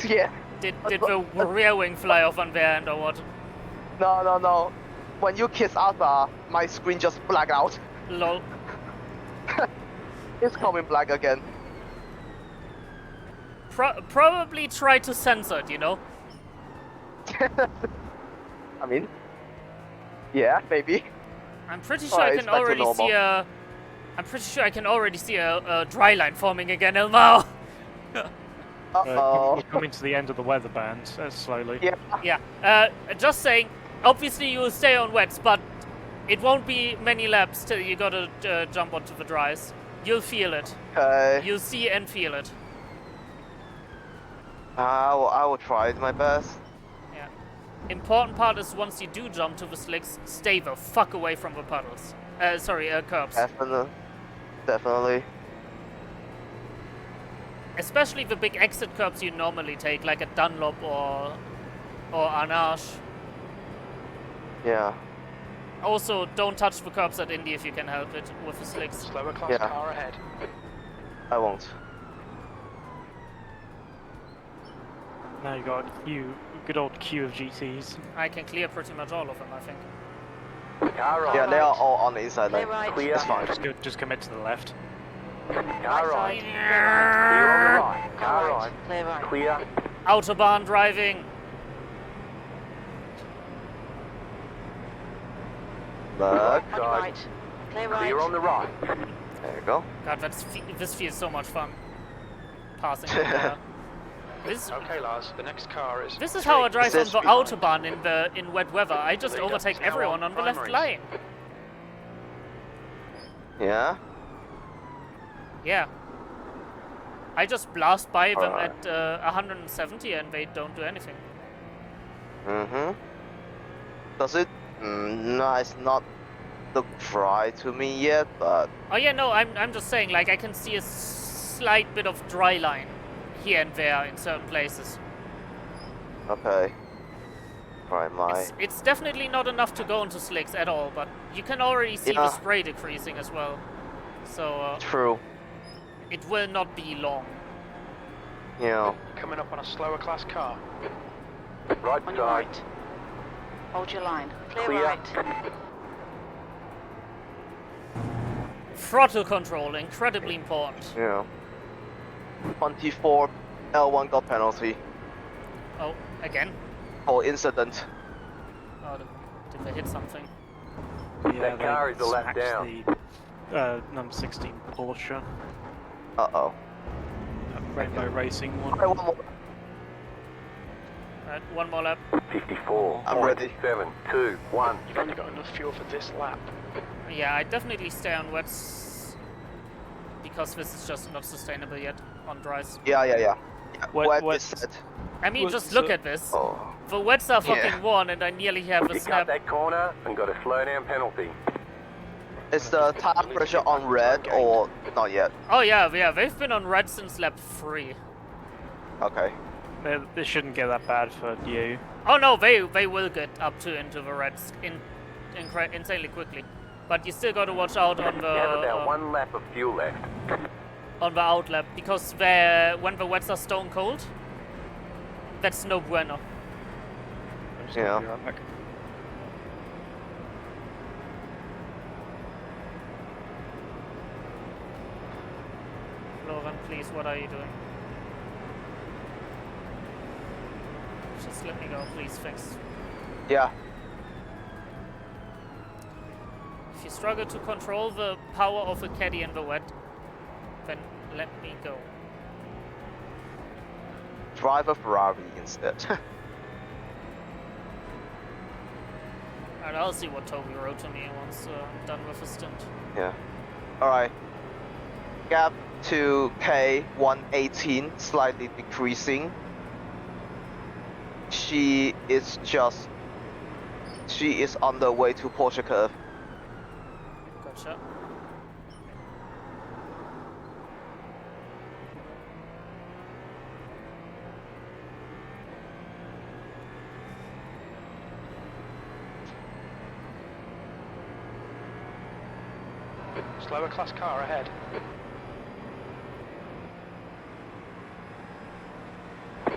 Yeah. Did the rear wing fly off on their end or what? No. When you kiss Asa, my screen just black out. Lol. It's coming black again. Probably try to censor it, you know? I mean, yeah, maybe. I'm pretty sure Alright, I it's can back to already normal. see a... I'm pretty sure I can already see a dry line forming again, Elmar. Uh-oh. You're coming to the end of the weather band slowly. Yeah. Yeah, just saying, obviously you will stay on wets, but it won't be many laps till you gotta jump onto the dries. You'll feel it. Okay. You'll see and feel it. I will try my best. Yeah. Important part is once you do jump to the slicks, stay the fuck away from the puddles. Curbs. Definitely. Especially the big exit curbs you normally take, like a Dunlop or Arnage. Yeah. Also, don't touch the curbs at Indy if you can help it with the slicks. Slower class Yeah. car ahead. I won't. Now you got a good old queue of GTs. I can clear pretty much all of them, I think. Car right. Yeah, they are all on the inside Clear lane. right. Clear. It's fine. Just commit to the left. Car Right right. side. Clear on the right. Car Car right. right. Clear right. Clear. Autobahn driving. Look. On your Side. right. Clear right. Clear on the right. There you go. God, this feels so much fun. Passing. the This Okay, Lars, the next car is... this is how I drive on This the is- autobahn in wet weather. I just Lead up overtake to now everyone on on the left primaries. lane. Yeah. Yeah. I just blast by them Alright. at 170 and they don't do anything. Mm-hmm. Does it? No, it's not look dry to me yet, but Oh yeah, no, I'm just saying, like, I can see a slight bit of dry line here and there in certain places. okay. Right, my. It's definitely not enough to go into slicks at all, but you can already see the Yeah. spray decreasing as well. So True. it will not be long. You know. Coming up on a slower class car. Right On your side. right. Hold your line. Clear, Clear. right. Throttle control, incredibly important. You know. 24 L1 got penalty Oh, again? for incident. Oh, did they hit something? Yeah, That car they is a lap smacked down. the number 16 Porsche, Uh-oh. Rainbow Racing one. Okay, one more. Alright, one more lap. 54. I'm ready. 7, 2, 1. You've only got enough fuel for this lap. Yeah, I definitely stay on wets because this is just not sustainable yet on dries. Yeah. Wet Wet- is set. I mean, What's just look the- at this. Oh. The wets are Yeah. fucking one, and I nearly have a You cut snap. that corner and got a slowdown penalty. Is the tire pressure on red or not yet? Oh yeah, they've been on red since lap 3. Okay. This shouldn't get that bad for you. Oh no, they will get up to into the reds insanely quickly. But you still got to watch out on You have about the 1 lap of fuel left. on the outlap because when the wets are stone cold, that's no bueno. I'm just Yeah. gonna be right back. Lauren, please, what are you doing? Just let me go, please, thanks. Yeah. If you struggle to control the power of a caddy in the wet, then let me go. Drive a Ferrari instead. And I'll see what Toby wrote to me once I'm done with the stint. Yeah. Alright. Gap to K118, slightly decreasing. She is on the way to Porsche curve. Gotcha. Slower class car ahead.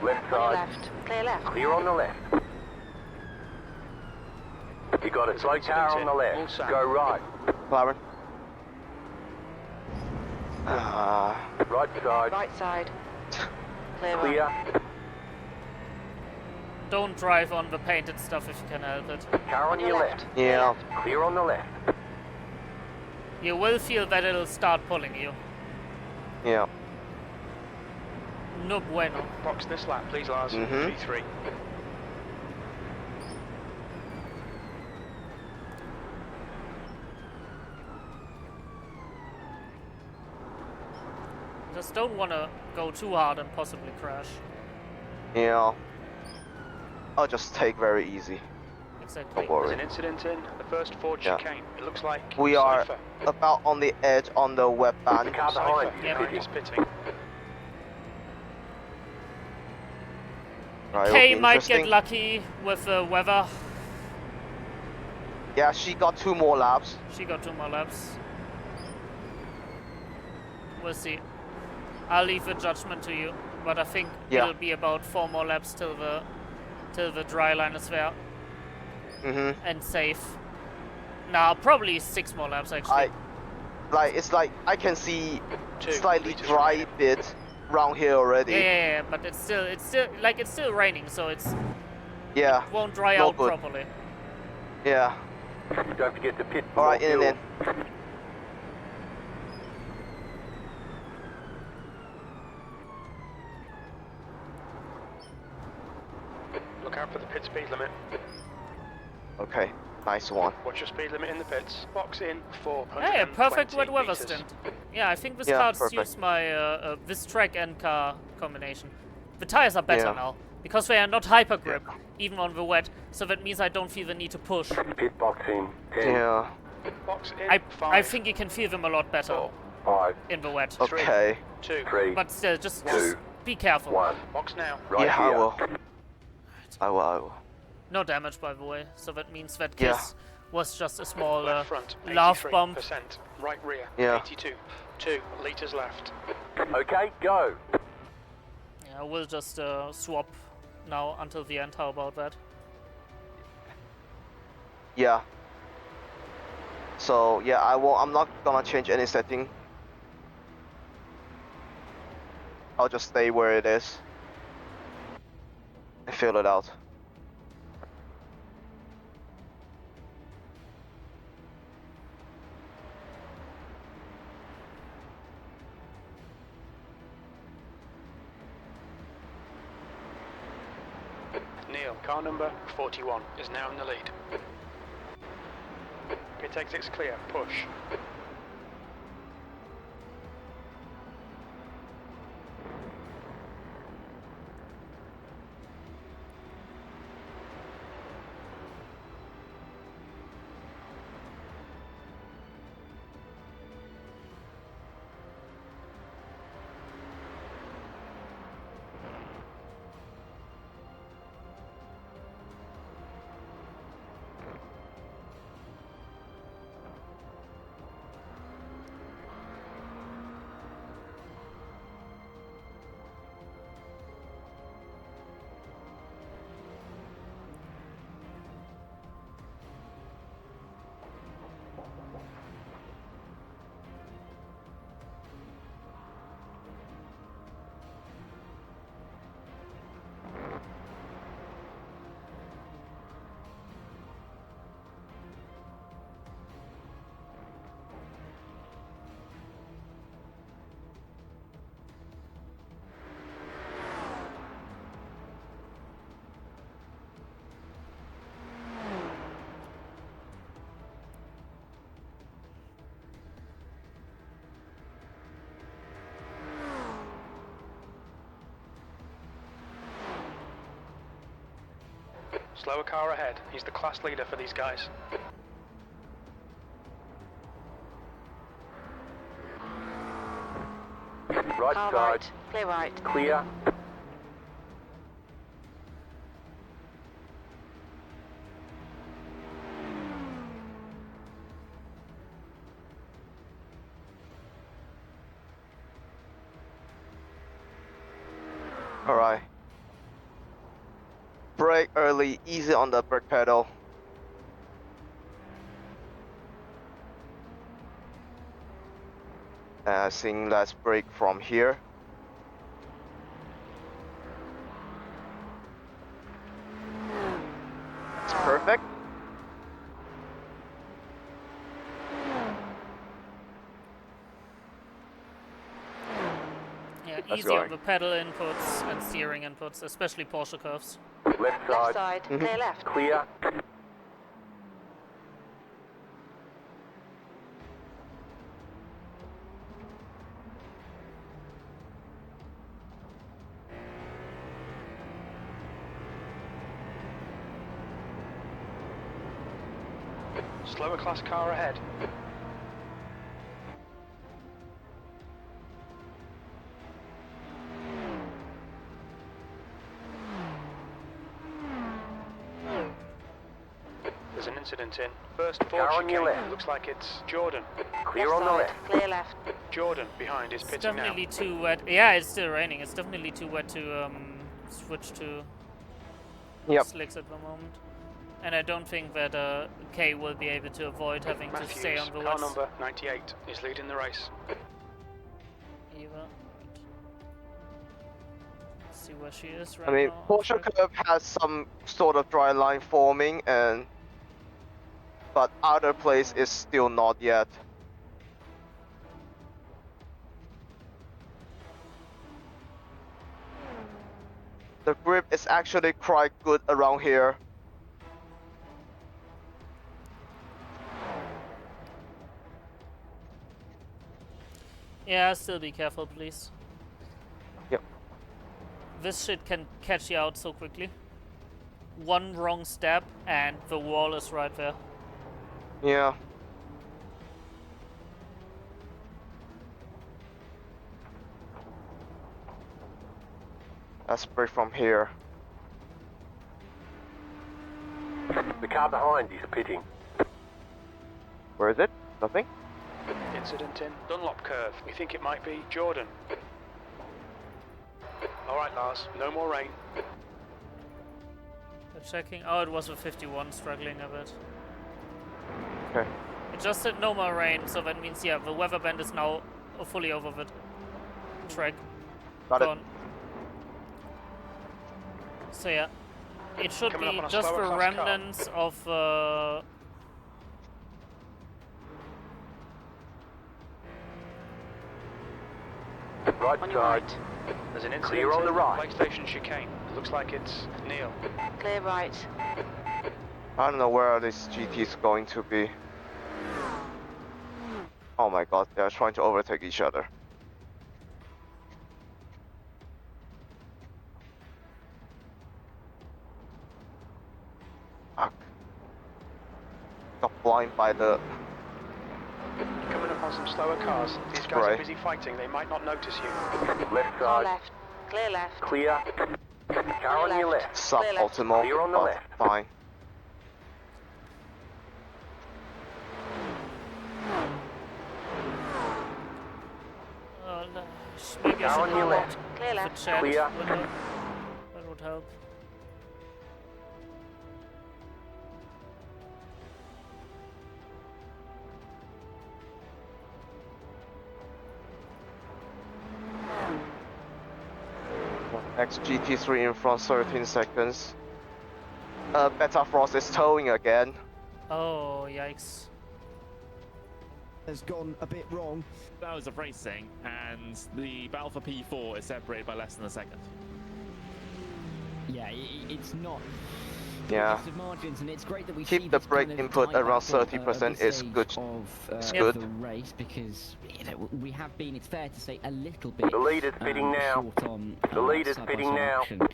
Left On your side. left. Clear left. Clear on the left. You got a slow car on the All left. set. Go right. McLaren. Right side. Right side. Clear Clear. right. Don't drive on the painted stuff if you can help it. Car on your left. Clear Yeah. left. Clear on the left. You will feel that it'll start pulling you. Yeah. No bueno. Box this lap, please, Lars. Mhm. P3. Just don't want to go too hard and possibly crash. Yeah. I'll just take very easy. Exactly. Don't There's worry. an incident in the first Ford Yeah. chicane. It looks like We are Cypher. about on the edge on the wet The band. car behind Cypher you. Yeah. behind is pitting. Right, it'll Kay be might get interesting. lucky with the weather. Yeah, she got 2 more laps. She got 2 more laps. We'll see. I'll leave the judgment to you, but I think Yeah. it'll be about 4 more laps till the dry line is there and safe. Nah, probably 6 more laps actually. It's like I can see 2 slightly litres dry remaining. bit round here already. Yeah, but it's still raining, so it Yeah. won't dry No out good. properly. Yeah. Don't forget to pit. All right, in fuel. and in. Look out for the pit speed limit. Okay, nice one. What's your speed limit in the pits? Box in 420 Hey, a perfect wet weather meters. stint. Yeah, I think this Yeah, car perfect. suits my this track and car combination. The tires are better Yeah. now because they are not hyper grip, even on the wet. So that means I don't feel the need to push. Pit box in. 10, Yeah. Box in I 5, think you can feel them a lot better 4, 5, in the wet. Okay. 2, 3, But still, just Two. be careful. 1. box now. Right Yeah, here. I will. No damage, by the way. So that means that Yeah. kiss was just a small Left front, love bump. 83%. Right rear, Yeah. 82. 2 litres left. Okay, go. Yeah, we'll just swap now until the end. How about that? Yeah. So yeah, I'm not gonna change any setting. I'll just stay where it is and fill it out. Neil, car number 41, is now in the lead. Pit exit's clear, push. Slower car ahead. He's the class leader for these guys. Right Car side. right. Clear right. Clear. Alright. Brake early, easy on the brake pedal. I think let's brake from here. It's perfect. Yeah, That's easy on going. the pedal inputs and steering inputs, especially Porsche curves. Left Left side. side. Clear left. Clear. Slower class car ahead. There's an incident in first Ford Car on your chicane. left. Looks like it's Jordan. Clear Left on the side. left. Clear left. Jordan behind is It's pitting now. definitely too wet. Yeah, it's still raining. It's definitely too wet to switch to Yep. slicks at the moment. And I don't think that K will be able to avoid having to stay Matthews, on the car wets number 98, is leading the race. either. Let's see where she is right I mean, now. Porsche curve has some sort of dry line forming, but other place is still not yet. The grip is actually quite good around here. Yeah, still be careful, please. Yep. This shit can catch you out so quickly. One wrong step and the wall is right there. Yeah. Let's break from here. The car behind is pitting. Where is it? Nothing? Incident in Dunlop curve. We think it might be Jordan. Alright Lars, no more rain. They're checking. Oh, it was a 51 struggling a bit. Okay. It just said no more rain, so that means, yeah, the weather band is now fully over the track. Got it. Gone. So yeah, it should Coming up be on a just slower the class car. remnants of Right On your side. right. There's an incident Clear on in the right. Lake Station chicane. Looks like it's Neil. Clear right. I don't know where this GT is going to be. Oh my god, they are trying to overtake each other. Fuck. Got blind by the... Coming up on some slower cars. These guys are busy fighting. They might not notice you. Left Car side. left. Clear left. Clear. Car on your left. Suboptimal, Clear on the but left. fine. No, maybe I Car should on your go left. Clear the left. chat Clear. window. That would help. Next GT3 in front, 13 seconds. Beta Frost is towing again. Oh, yikes. Has gone a bit wrong. Hours of racing, and the battle for P4 is separated by less than a second. Yeah, it's not. Yeah. Of margins, and it's great that we Keep see the this brake kind of input tight around battle, 30% at this is stage good. Of, It's of good. the race, because we have been, it's fair to say, a little bit The leader's pitting now. short on The leader's side-by-side pitting now. action, on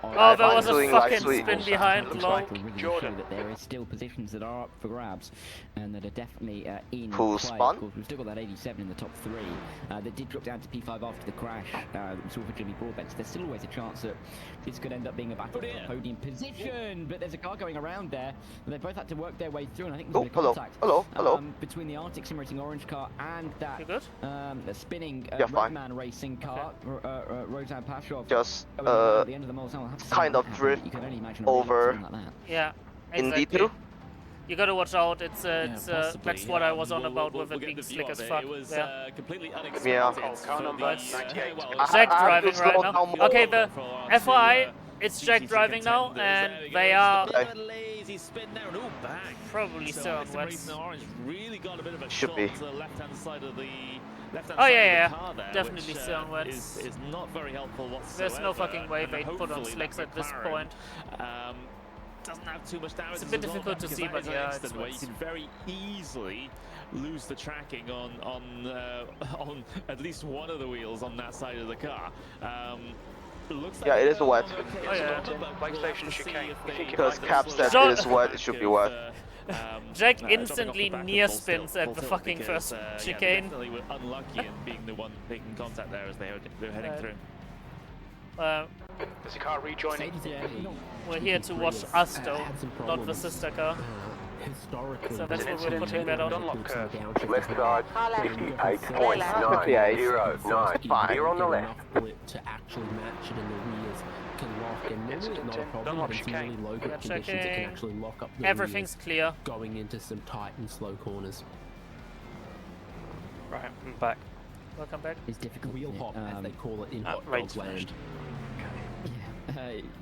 Oh, there I'm was a doing like fucking sweet. spin behind. looks Lol. like to really Jordan. show that there is still positions that are up for grabs and that are definitely in Pool play. spun. Of course, we've still got that 87 in the top three that did drop down to P5 after the crash that we saw for Jimmy Broadbent. There's still always a chance that this could end up being a battle for a podium position, but there's a car going around there. They both had to work their way through, and I think there's Oh, been a hello, contact hello. between the Arctic Sim Racing orange car and that You good? the spinning Yeah, fine. Redman Racing car, Rozan Pashov. Just going around at the end of the Molson. I'll have to see kind how of that happened. drift You can only imagine a over relay like that. Yeah, in exactly. D2. You gotta watch out. It's Possibly. that's what I was on We'll- about we'll- with it we'll being get the slick view as of it. fuck. It was Yeah. completely unexpected. Yeah. Car for number the, 98. well, Jack I have to driving right slow now. down more. Okay, the for our FYI, two, it's Jack GT driving now, contenders. and There we go. they Just are a bit of a lazy spin there, and bang. probably So still on iRacing wets. Racing Orange really got a bit of a Should shot be. to the left-hand side of the left-hand Oh, side yeah, of the yeah. car there, Definitely which, still on wets. is not very helpful whatsoever. There's no fucking way and they put on hopefully slicks that at this McLaren, point. doesn't have too much damage. It's a bit difficult to see, but yeah, it's where you wets. can very easily lose the tracking on at least one of the wheels on that side of the car. Looks like Yeah, it is they're wet. on okay Oh, at the yeah. moment, but Like we'll station have to see chicane. if You they think it Because might Cap slow said down? it is wet, it should be wet. Jack dropping off instantly the back of near full spins tilt- at full the tilt fucking because, first yeah, they chicane. definitely were unlucky in being the one making contact there as they were heading Right. through. There's a car rejoining. We're here to watch us though, not the sister car. Historically, So that's An what we're incident putting in that on. Dunlop curve. Left side. Car left. 58.909. Clear on the left. To actually match it in the rears can lock, and normally it's Incident not a in problem, Dunlop but in really chicane. low grip Yeah, conditions it checking. can actually lock up the Everything's clear. rears going into some tight and slow corners. Right, I'm back. Welcome back. It's difficult. Wheel isn't it? hop, as they call it in hot rate's dog land. finished.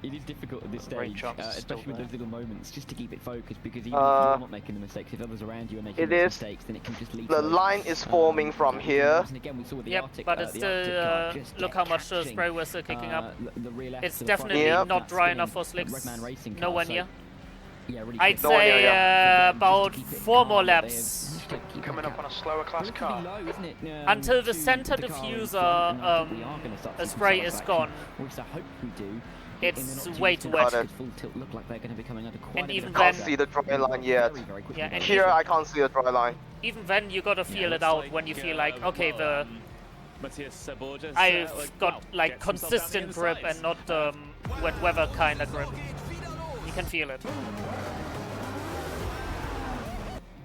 It is difficult at this The rate stage, chart's still especially with there. those little moments, just to keep it focused, because even if you're not making the mistakes, if others around you are making It those is. mistakes, then it can just lead The to line is forming from here. And again, we saw with the Yep, Arctic, but it's the Arctic car still just look get how much catching, spray we're still kicking up. the rear left It's to the front definitely of not that dry spinning enough for slicks. Redman Racing car, Nowhere so, near. yeah, really I'd quick. No idea, say yeah. about 4 more laps. Coming up on a slower class car. Low, isn't it, Until the to center the car in diffuser, front, and I think we are gonna start the seeing some spray is satisfaction, gone. which I hope we do. It's in the not way too too distant wet. future, Full tilt look like they're going to be coming under quite And a bit even of Can't then- see the dry line yet. very, very quickly. Yeah, and Here even- I can't see the dry line. Even then, you gotta feel it looks out like, when you feel like, okay, well, the Matthias Borges, I've got well, like gets himself down consistent the grip inside. and not wet weather kind of grip. You can feel it.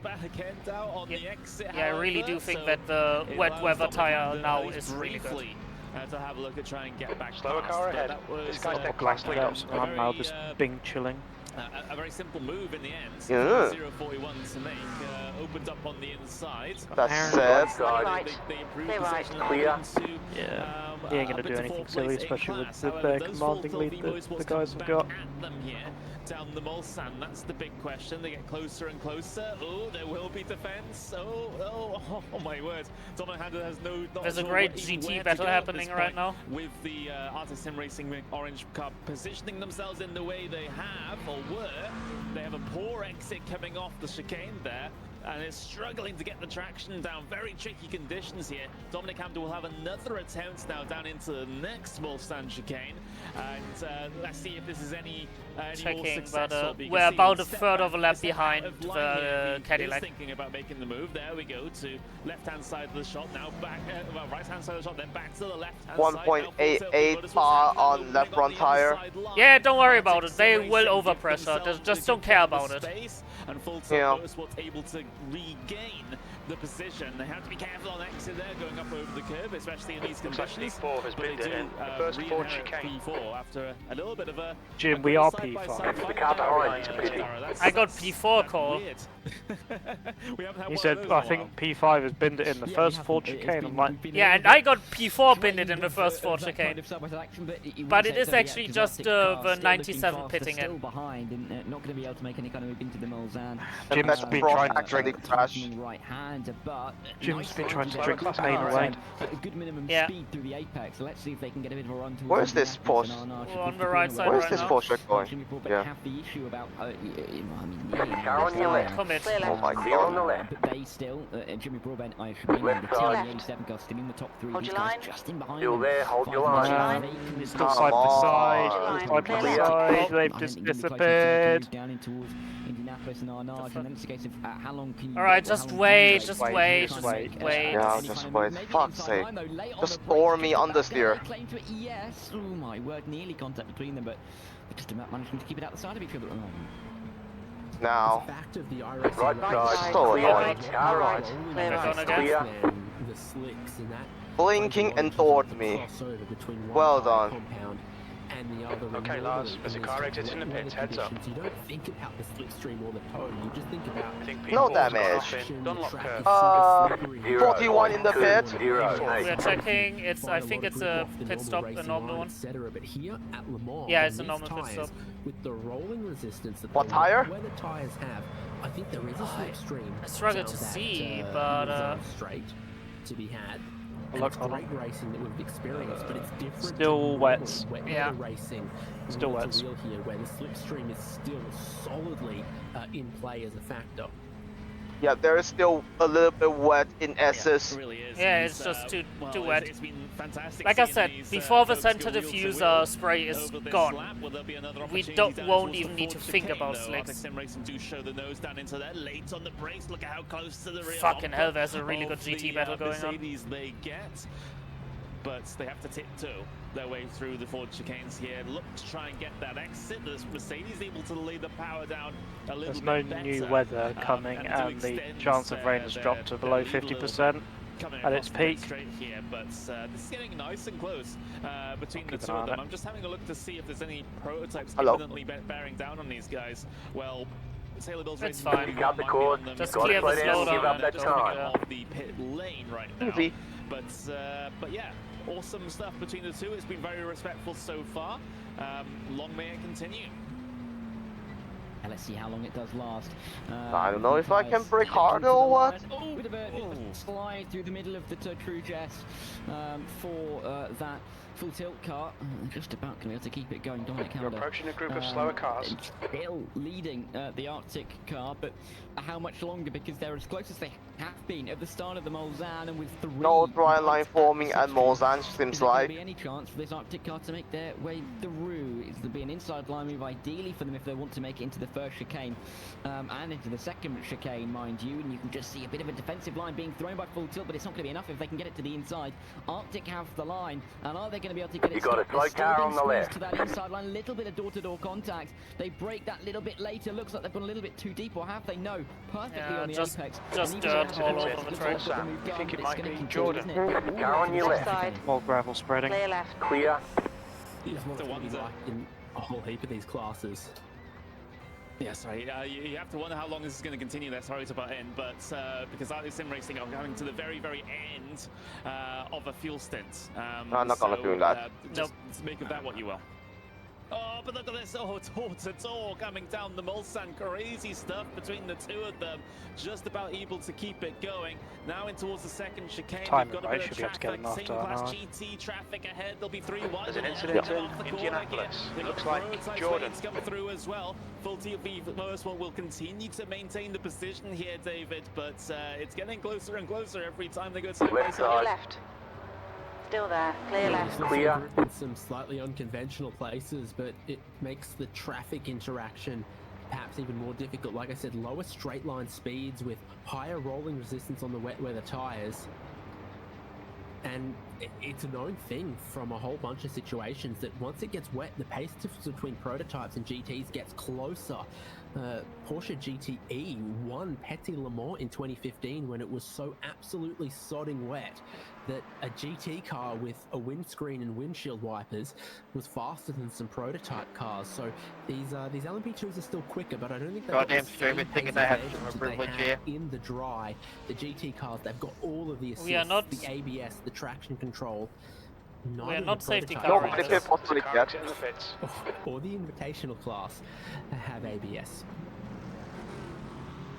Back again down on the exit. Yeah, I really do however, think so that the it wet allows weather Dominic tire to now at least is really good. briefly, to have a look at try and get back Slower past, car but ahead. that was, This guy's dead Black class lead. out, so I'm now very, just Bing chilling. A very simple move in the end. Yeah. 0.41 to make. Opened up on the inside. That's sad. They improved Clear right. position Clear. into, Yeah, he ain't up gonna do into anything fourth silly, place in especially class. with However, their does commanding Full lead Thought that V-Motorsports the come guys have back got. at them here down the Mulsanne? That's the big question. They get closer and closer. Oh, there will be defense. Oh my word. Dominic Handel has not There's a sure great even GT where to battle go at happening this right point now. with the Artist Sim Racing Orange Cup positioning themselves in the way they have or were. They have a poor exit coming off the chicane there, and it's struggling to get the traction down. Very tricky conditions here. Dominic Hamilton will have another attempt now down into the next Mulsanne chicane, and let's see if this is any more Checking, successful. but we're about a third of a lap behind the Cadillac. Thinking about making the move. There we go to left-hand side of the shot. Now back, well, right-hand side of the shot, then back to the left-hand side. 1.88 bar on left front tire. Yeah, don't worry about it. They will overpressure. Just don't care about it. And Full Tilt Motorsports able to regain the position. They have to be careful on exit there, going up over the curb, especially in these conditions. P4 has been in the first Ford chicane. P4 after a little bit of a Jim, we are P5. The car behind is pity. I got P4 call. He said, I think P5 has binned it in the first Ford chicane. I'm like, Yeah, and I got P4 pinned in the first Ford chicane. But it is actually just the 97 pitting still in. behind and not going to be able to make any kind of move into the Mulsanne. Jim's been trying to actually drink. crash. Right hand, but Jim's been trying to Slower drink the class pain car, away. a good minimum Yeah. speed through the apex. So let's see if they can get a bit of a run towards. Where's this Porsche? We're on the right side Where's right this now. Porsche going? Yeah. Have the issue about, Car on your left. Commit. Clear left. Oh my Clear on the god. left. But they still, Jimmy Broadbent, I should mean, the Left side. T87 car still in the top three. Hold These your guys line. just in behind Still them. there, hold your Five line. minutes behind. It's still Come side by on. side. Line. Side by Clear side. They've I just think they're gonna be closer to disappeared. move down in towards Indianapolis and Arnage, and then it's a case of how long can you Alright, wait, or just how long wait, can you just wait, wait, just just wait. wait. Yeah, Any just kind of wait. move, maybe Fuck's inside sake. line, though, late on Just the brakes, store me just on the about steer. they claim to it, yes. Oh my word, nearly contact between them, but just about managing to keep it out the side of each other. Now. Fact of the iRacing Right side. So Clear annoying. right. Car right. Clear right. Gonna go. Yeah. The slicks and that. Blinking and toward me. Well done. And the other Okay, Lars, there's a car exit in the pits, heads up. You don't think about the slipstream or the tone, you just think about I think No P4's damage. got off in Dunlop curve. 41 in the pit. 0.08. We are checking. It's. I think it's a pit stop, a normal one. But here at Le Mans, Yeah, it's a these normal pit tyres, stop. With the rolling resistance that What they tire? where the tires have, I think there is a slipstream. I struggle to down that, see, but, Mulsanne straight to be had. And Look, it's great racing that we've experienced, but it's different. to Still normal wets. wet Yeah. weather racing. Still It's wets. real here, where the slipstream is still solidly in play as a factor. Yeah, there is still a little bit wet in S's. It really is. Yeah, And, it's just too well, wet. It's been fantastic. Like I seeing said, these, before the folks go center wheel to diffuser wheel spray is over this gone, lap. Will there be another we opportunity don't down won't towards even the need to Ford think chicane, about though? slicks. Arctic Sim Racing do show the nose down into there, late on the brakes. Look at how close to the rear. Fucking hell, bumper there's a really good of GT the, battle going on. Mercedes they get. But they have to tiptoe their way through the Ford chicanes here. Look to try and get that exit. The Mercedes able to lay the power down a little There's bit no better. new weather coming, to and the extend chance of rain has their- dropped to their below lead a little bit. 50% Coming at its across the pit peak. straight here, but this is getting nice and close between the keep an two eye of on them. it. I'm just having a look to see if there's any prototypes Hello. imminently bearing down on these guys. Well, Taylor Bill's It's racing fine. might Got the be cord. on them. Just Got clear to the slow down, slowdown give up and that just time. off the pit lane right now. Easy. But yeah, awesome stuff between the two. It's been very respectful so far. Long may it continue. And let's see how long it does last. I don't know if I can Tyres brake through hard to the or what. line. Oh, bit of a slide through the middle of the True Jess for that full tilt car. Just about going to be able to keep it going. Dominic You're Hamilton, approaching a group of slower cars. still leading the Arctic car, but how much longer? Because they're as close as they have been at the start of the Mulsanne, and with three. No dry line points forming at at the Mulsanne, Is seems there going like. to be any chance for this Arctic car to make their way through? Is there be an inside line move ideally for them if they want to make it into the first chicane and into the second chicane, mind you? And you can just see a bit of a defensive line being thrown by Full Tilt, but it's not going to be enough if they can get it to the inside. Arctic have the line, and are they going to be able to get it? You got a stopped? They're slow still car being on the squeezed left. to that inside line, little bit of door-to-door contact. They break that little bit later. Looks like they've gone a little bit too deep, or have they? No, perfectly Yeah, on the just- apex. just And even dirt though all it's over the looks track. like they've moved You on, think it but might it's gonna be continue, Jordan? isn't it? Car on your Left left. side. More gravel spreading. Clear left. Clear. There's not The going to be ones that- like in a whole heap of these classes. Yeah, sorry. You have to wonder how long this is going to continue there. Sorry to butt in, but because iRacing Racing are coming to the very, very end of a fuel stint. I'm not gonna do that. Just make of that what you will. Oh, but look at this. Oh, toe-to-toe coming down the Mulsanne. Crazy stuff between the two of them. Just about able to keep it going. Now in towards the second chicane. Timing We've got a right, bit of should be able to get traffic. them Same after class that, GT traffic ahead. There'll be 3 wide. There's an incident in Indianapolis. It looks like Jordan. Come through as well. Full TV Motorsport will continue to maintain the position here, David, but it's getting closer and closer every time they go to the Left race. side. Left. Still there. Clear left. Clear. In some slightly unconventional places, but it makes the traffic interaction perhaps even more difficult. Like I said, lower straight line speeds with higher rolling resistance on the wet weather tyres. And it's a known thing from a whole bunch of situations that once it gets wet, the pace difference between prototypes and GTs gets closer. Porsche GTE won Petit Le Mans in 2015 when it was so absolutely sodding wet that a GT car with a windscreen and windshield wipers was faster than some prototype cars. So these LMP2s are still quicker, but I don't think they've got the same pace advantage that they have in the dry. The GT cars, they've got all of the assists, the ABS, the traction control. We are not safety car Nobody racers. can possibly get. in the pits. Or the invitational class have ABS.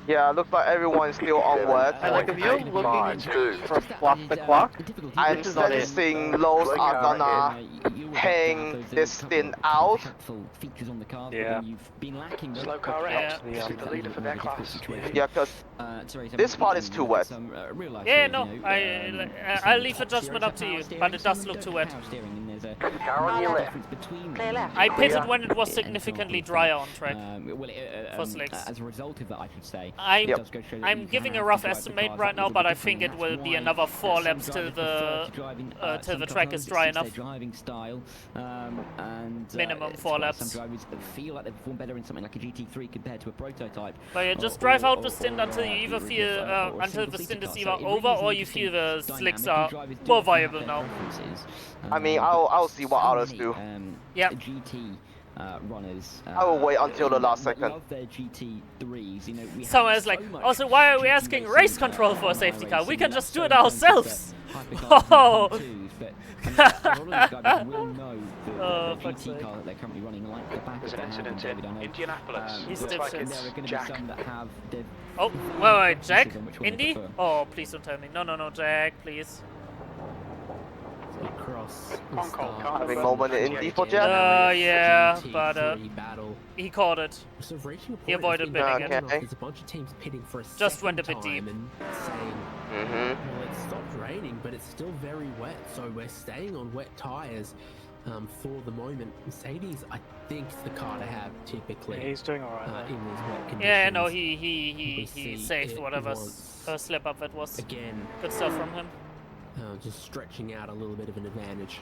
Yeah, looks like everyone is still on wet. And like if you're looking For plus the clock. I'm sensing those are gonna hang this stint out. Yeah. Slow car out. Yeah. This is the leader for their class. Yeah, because this part is too wet. Yeah, no, I'll leave the judgment up to you, but it does look too wet. Car on your left. Clear left. I pitted when it was significantly drier on track. For slicks. As a result of that, I should say. I'm giving a rough estimate right now, but I think it will be another 4 laps till the track is dry enough. Driving style, and Minimum 4 laps. Some drivers feel like they perform better in something like a GT3 compared to a prototype. But yeah, just drive out the stint until you either feel until the stint is either over or you feel the slicks are more viable now. I mean, I'll see what others do. Yeah. GT runners. I will wait until the last second. Love their GT3s. You know, we Someone have is like, so much also, why are we asking race control for a safety car? We can just do it ourselves. Oh. The GT car that they're currently running, like the back There's of an their incident hand, in David, I know. Indianapolis. He's Looks like dipshit. it's There are going to be Jack. some that have their Oh, wait, Jack? Which one they Indy? prefer. Oh, please don't tell me. No, Jack, please. Across the On call, start. car Having number moment in 28. Indy for Jack. Yeah, but GT3 battle. he caught it. Sort of reaching a point He avoided where bidding it. there's a bunch of teams pitting for a Just went a second bit deep. time and saying, well, it stopped raining, but it's still very wet, so we're staying on wet tyres for the moment. Mercedes, I think, is the car to have typically He's doing alright. in these wet conditions. Yeah, no, We he see saved it whatever once slip up it was. Again, Good stuff from him. just stretching out a little bit of an advantage.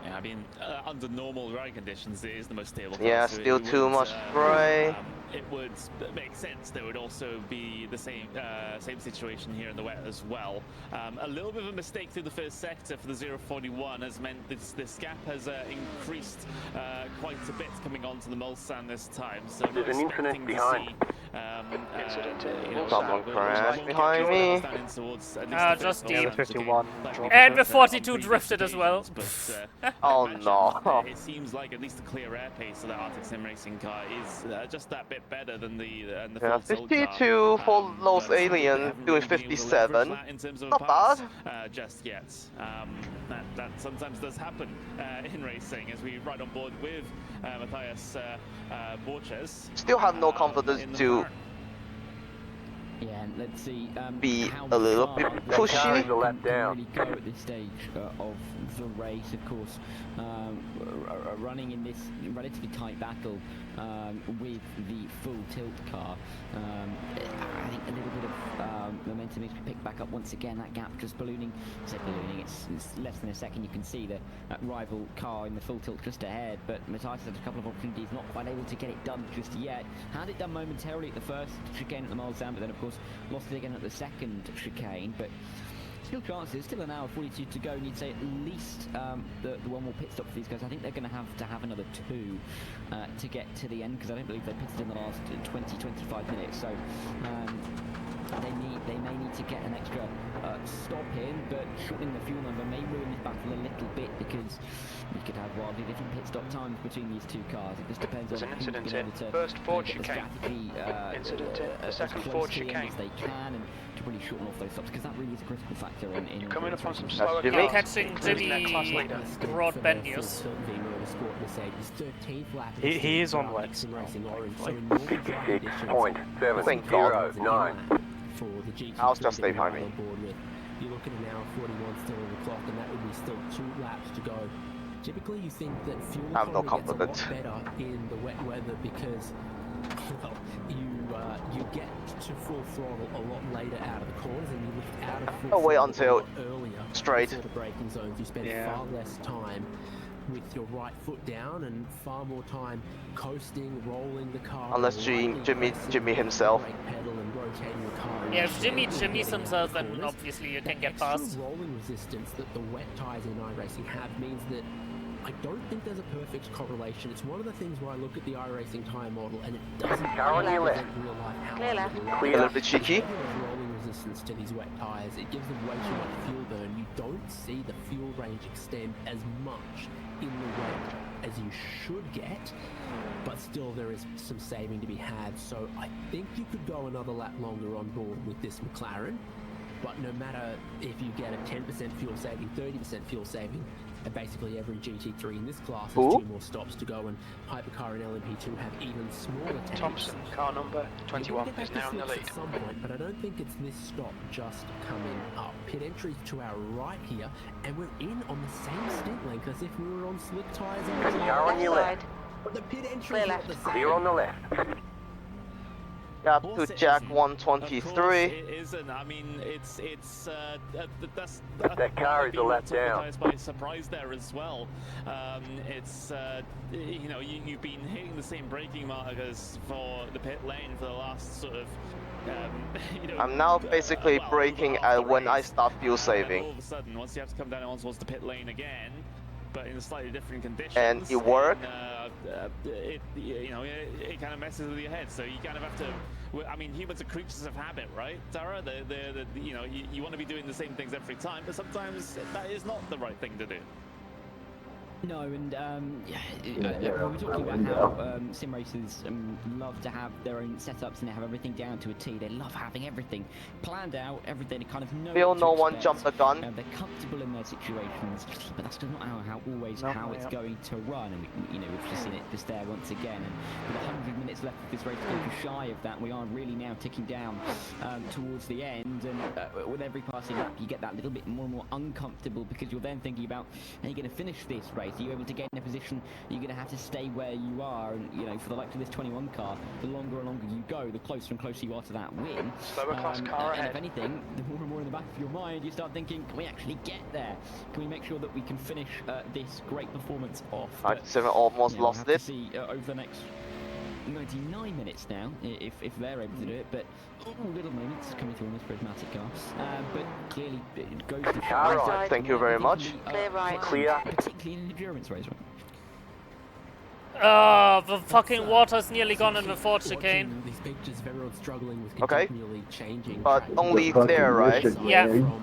Yeah, I mean, under normal ride conditions, it is the most stable. Yeah, car, so still it too would, much spray. It would make sense. There would also be the same situation here in the wet as well. A little bit of a mistake through the first sector for the 041 has meant this gap has increased quite a bit coming onto the Mulsanne this time. So There's an incident behind. Incident in Someone Mulsanne. crashed behind me. Just deep. Yeah, the 51 dropped And it. the 42 drifted as well. Oh no. It seems like at least the clear air pace of the Arctic Sim Racing car is just that bit better than the Yeah, full tilt car. 52 for Los but Alien they haven't doing really been able to 57. leverage that in terms of a Not pass, bad. just yet. That sometimes does happen in racing, as we ride on board with Matthias Borches. Still have no in confidence the to McLaren. Yeah, and let's see. be how a little far bit the pushy. car The lap can down. really go at this stage of the race, of course. Running in this relatively tight battle with the full tilt car. I think a little bit of momentum is picked back up once again. That gap just ballooning. I said ballooning. It's less than a second. You can see the rival car in the full tilt just ahead. But Matthias had a couple of opportunities, not quite able to get it done just yet. Had it done momentarily at the first chicane at the Mulsanne, but then of course lost it again at the second chicane. But Still chances, still an hour 42 to go. Need to say at least the one more pit stop for these guys. I think they're going to have another 2 to get to the end, because I don't believe they pitted in the last 20-25 minutes. So they may need to get an extra stop in, but shortening the fuel number may ruin this battle a little bit, because we could have wildly different pit stop times between these 2 cars. It just depends There's on an who's incident been in able to first Ford get the chicane. strategy Incident in the as second close Ford to the end chicane. as they can, and to really shorten off those stops, because that really is a critical factor in You're coming up on some racing. slower Jimmy? cars. Catching including their class Jimmy leader. Rodbenius. He is on wet. .709. I'll just stay behind me. You're looking at an hour 41 still on the clock, and that would be still 2 laps to go. Typically, you think that fuel I'm not economy gets a confident. lot better in the wet weather because, well, you get to full throttle a lot later out of the corners, and you lift out of full I'll wait throttle until a lot earlier straight. before the braking zones. You spend far less time with your right foot down and far more time coasting, rolling the car. Unless Jimmy himself. Yeah, if Jimmy himself, then obviously you can get past. The rolling resistance that the wet tyres in iRacing have means that I don't think there's a perfect correlation. It's one of the things where I look at the iRacing tyre model and it doesn't Car on your left. represent real life how Clear left. A little bit cheeky. rolling resistance to these wet tyres. It gives them way too much fuel burn. You don't see the fuel range extend as much in the wet as you should get, but still there is some saving to be had. So I think you could go another lap longer on board with this McLaren, but no matter if you get a 10% fuel saving, 30% fuel saving, and basically every GT3 in this class has 2 more stops to go, and Hypercar and LMP2 have even smaller tanks. Thompson, car number 21, is now in the lead. At some point, but I don't think it's this stop just coming up. Pit entry to our right here, and we're in on the same stint length as if we were on slick tyres. Car on your left. But the pit entry Clear is not left. the same. Clear on the left. Gap Of to course it Jack isn't. 123. Of course it isn't. I mean, that's That car is a lap took the down. guys by surprise there as well. You know, you've been hitting the same braking markers for the pit lane for the last sort of. You know, I'm now basically well, braking over half the when I race. start fuel And saving. all of a sudden, once you have to come down and towards the pit lane again, but in slightly different conditions. And it worked. It kind of messes with your head. So you kind of have to. I mean, humans are creatures of habit, right, Tara? You want to be doing the same things every time, but sometimes that is not the right thing to do. No, and we were talking about how sim racers love to have their own setups and they have everything down to a T. They love having everything planned out, everything to kind of know. Feel what to no one expect. jumped the gun. They're comfortable in their situations, but that's just not how it's going to run. And we've just seen it just there once again. And with 100 minutes left of this race, to go shy of that, we are really now ticking down towards the end. And with every passing lap, you get that little bit more and more uncomfortable, because you're then thinking about, are you going to finish this race? Are you able to get in a position? You're going to have to stay where you are, and for the likes of this 21 car, the longer and longer you go, the closer and closer you are to that win. Slower class car and ahead. if anything, the more and more in the back of your mind, you start thinking, can we actually get there? Can we make sure that we can finish this great performance off? 97 almost We'll lost have to it. see over the next 99 minutes now, if they're able to do it, but little moments coming through on this prismatic car. But clearly, it goes to show. Alright, Right. thank you very much. Clear right. Clear. Particularly in an endurance race, right? The fucking water's nearly gone in the Ford chicane. These pictures of everyone struggling with Okay. continually changing But track only positions there, right? Yeah. from our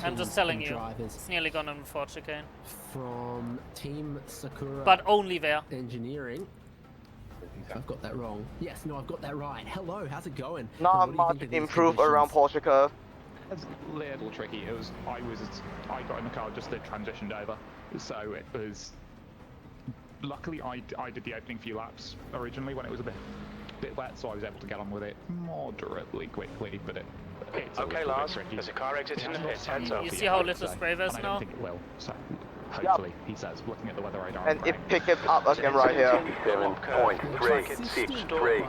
I'm team just telling and you, drivers it's nearly gone in the Ford chicane. from Team Sakura But only there. Engineering. I've got that wrong. Yes, no, I've got that right. Hello, how's it going? And Not what do you much think of these improve around conditions? Porsche curve. It's a little tricky. I got in the car just as it transitioned over, so it was. Luckily, I did the opening few laps originally when it was a bit wet, so I was able to get on with it moderately quickly. But it's Okay, a little Lars, bit tricky. there's a car exiting the pits. Heads up. You see how little spray there's And I now? don't think it will. So hopefully, he says, looking at the weather radar. And it picked it up again right here. 7.363.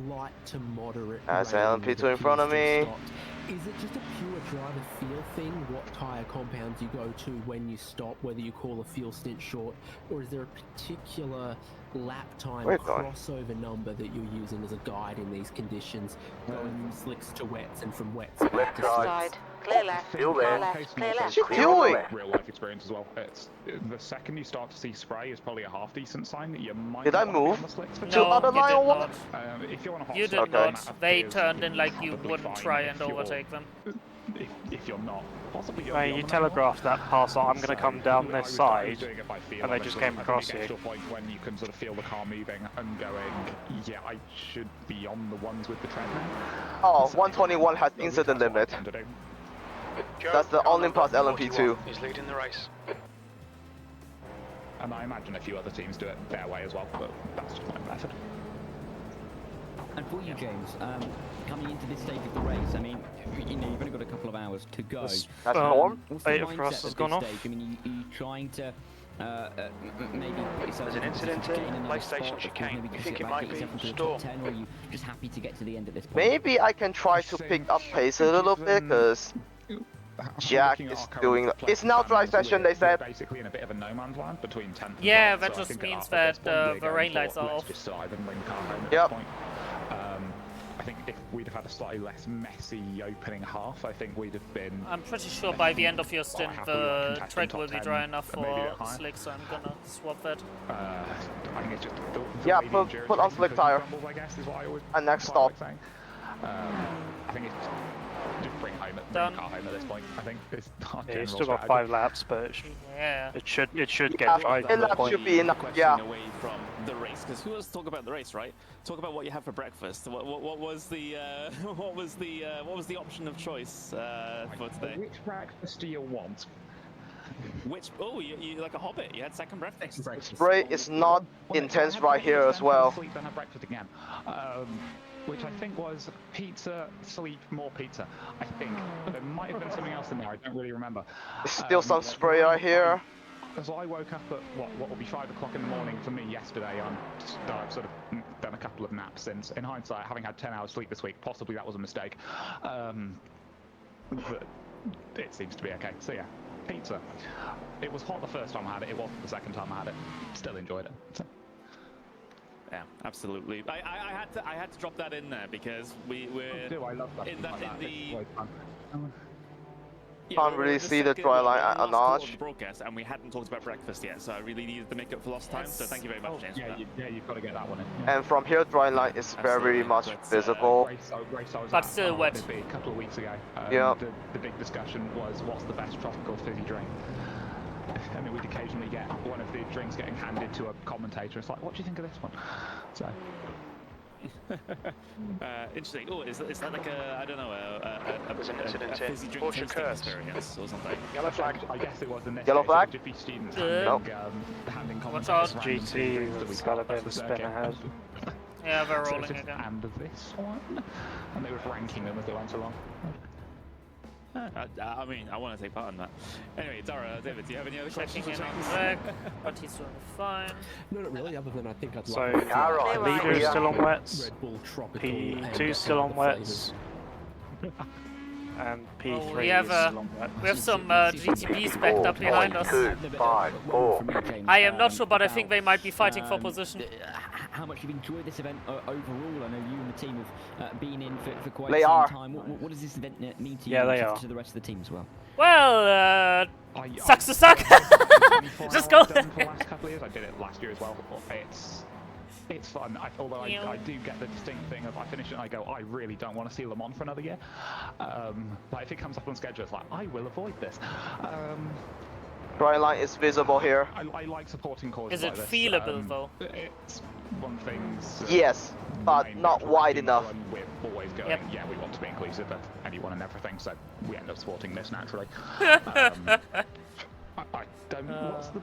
Light to moderate. As rain LMP2 in front of appears to me. have stopped. Is it just a pure driver feel thing, what tyre compounds you go to when you stop, whether you call a fuel stint short, or is there a particular lap time Where going? crossover number that you're using as a guide in these conditions, going from slicks to wets and from wets back Left to side. slicks. Side. Clear left. Still Clear there. left. Clear left. What's you Clear on the doing? left. Real life experience as well. It's the second you start to see spray is probably a half decent sign that you might Did I wanna be move? on the slicks for To No, other you line did or what? not. If you're on a hot You slick, did then not. that They appears turned in like you probably wouldn't fine. try If and you're- overtake them. If you're not, possibly you'll No, be on you the main telegraphed that pass that I'm going to come down I this was side, doing it by feel, and they just honestly. came I across think it gets you. to a point when you can sort of feel the car moving and going, yeah, I should be on the ones with the tread now. Oh, So, 121 has that's incident what I limit. tend to do. That's the Olympus LMP2. He's leading the race. And I imagine a few other teams do it their way as well, but that's just my method. And for you, James, coming into this stage of the race, I mean, you know, you've only got a couple of hours to go. This, That's Norm. What's the beta for mindset us has at gone this off. stage? I mean, you trying to maybe put yourself There's an in a position incident to gain in another PlayStation spot, or chicane. maybe You just think get it back, might get yourself be into the top Storm? 10, or are you just happy to get to the end at this point? Maybe I can try to pick up pace a little bit, because Jack Looking at is our current doing... place It's now dry standings, session, we're they said. basically in a bit of a no man's land between 10th and Yeah, 12th, that so I just think means at that this point we're the going rain for, lights are let's off. just survive and bring the car home at Yep. this point. I think if we'd have had a slightly less messy opening half, I think we'd have been... I'm pretty sure by the end of your stint happy the with contesting track will top be 10, dry enough maybe a for bit higher. slicks, so I'm gonna swap that. I think it's just the Yeah, way the put endurance on racing slick cookie tire. crumbles, I guess, is what I always And next quite like stop. saying. I think it's just bring the Done. car home at this point. I think it's our Yeah, general you've still got strategy. 5 laps, but Yeah. it should get Yeah, dry it to the laps point. should be enough, Question yeah. away from the race, because who wants to talk about the race, right? Talk about what you have for breakfast. What was the what was the option of choice for today? Which breakfast do you want? Which you like a hobbit? You had second breakfast. Spray is not intense right here as well. Sleep, then have breakfast again. Which I think was pizza, sleep, more pizza. I think. But there might have been something else in there. I don't really remember. There's still some spray right here. So I woke up at what will be 5 o'clock in the morning for me yesterday. I've sort of done a couple of naps since. In hindsight, having had 10 hours sleep this week, possibly that was a mistake. But it seems to be okay. So yeah, pizza. It was hot the first time I had it. It wasn't the second time I had it. Still enjoyed it. So. Yeah, absolutely. I had to drop that in there because we're I love that. in that in the. Can't really see the dry line at an arch. Broadcast, and we hadn't talked about breakfast yet, so I really needed to make up for lost time. So thank you very much, James. Yeah, you've got to get that one in. Yeah. And from here, dry line is very much visible. Race I was But at, still wet. a couple of weeks ago. Yeah. The big discussion was what's the best tropical fizzy drink. I mean, we'd occasionally get one of the drinks getting handed to a commentator. It's like, what do you think of this one? So. Interesting. Oh, is that like a There's an incident a fizzy in drink Porsche tasting Kurz. experience or something? Yellow flag. I guess it was the next Yellow day, flag? so it'd be students Nope. handing Watch commentators out. random GT drinks that we has got a got bit of off a the spin circuit. ahead. Yeah, we're So rolling it's just, again. and this one, and they were ranking them as they went along. I mean, I want to take part in that. Anyway, Dara, David, do you have any other Checking questions? in on Zach, but he's doing fine. No, not really, other than I think I'd So, like to see Alright, like leader is yeah. still on wets, Red Bull Tropical P2 and still on other wets, flavours. and Oh, P3 we have is still on wets. We have some GTBs backed up behind us. 4.5, I am not sure, but I think they might be fighting for position. How much you've enjoyed this event overall? I know you and the team have been in for quite They some are. time. What does this event mean to you Yeah, they and are. to the rest of the team as well? Well, sucks to suck. Just go. For the last couple of years, I did it last year as well. It's fun. Although I do get the distinct thing of I finish it and I go, I really don't want to see Le Mans for another year. Like if it comes up on schedule, it's like I will avoid this. Dry line is visible here. I like supporting causes Is it like this. feelable though? It's one of the things. Yes, but main not natural wide people, enough. and we're always going, Yep. yeah, we want to be inclusive of anyone and everything, so we end up supporting this naturally. I don't.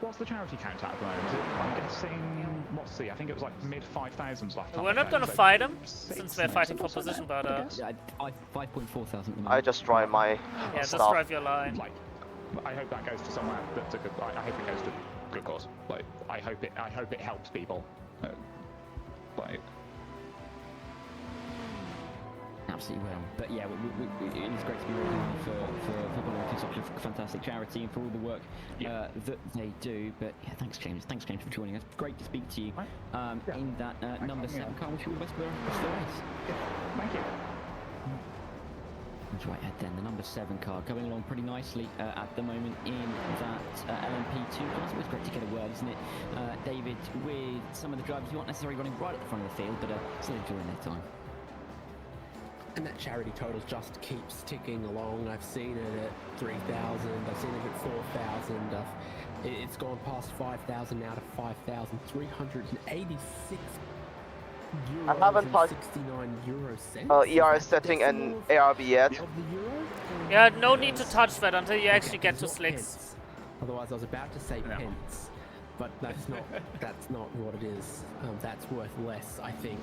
What's the charity count at the moment? I'm guessing. Let's see. I think it was like mid 5,000s last time. We're I not checked, gonna so fight them six, since they're maybe, fighting for something position, like but that, I guess. 5.4 thousand. I just dry my yeah, just stuff. drive your line. Like, I hope that goes to somewhere that's a good. I hope it goes to good cause. Like, I hope it helps people. Like. absolutely will. But yeah, it is great to be working for Football Olympics, such a fantastic charity, and for all the work that they do. But yeah, thanks James for joining us. Great to speak to you in that number 7 car. Wish you all the best for the rest of the race. Thank you. That's right ahead then, the number 7 car going along pretty nicely at the moment in that LMP2 class. It's great to get a word, isn't it, David, with some of the drivers who aren't necessarily running right at the front of the field, but still enjoying their time. And that charity total just keeps ticking along. I've seen it at 3,000, I've seen it at 4,000, it's gone past 5,000 now to 5,386 I haven't touched ERS setting and ARB yet. Yeah, no need to touch that until you actually get to slicks. Pence. Otherwise, I was about to say pence, but that's not what it is. That's worth less, I think.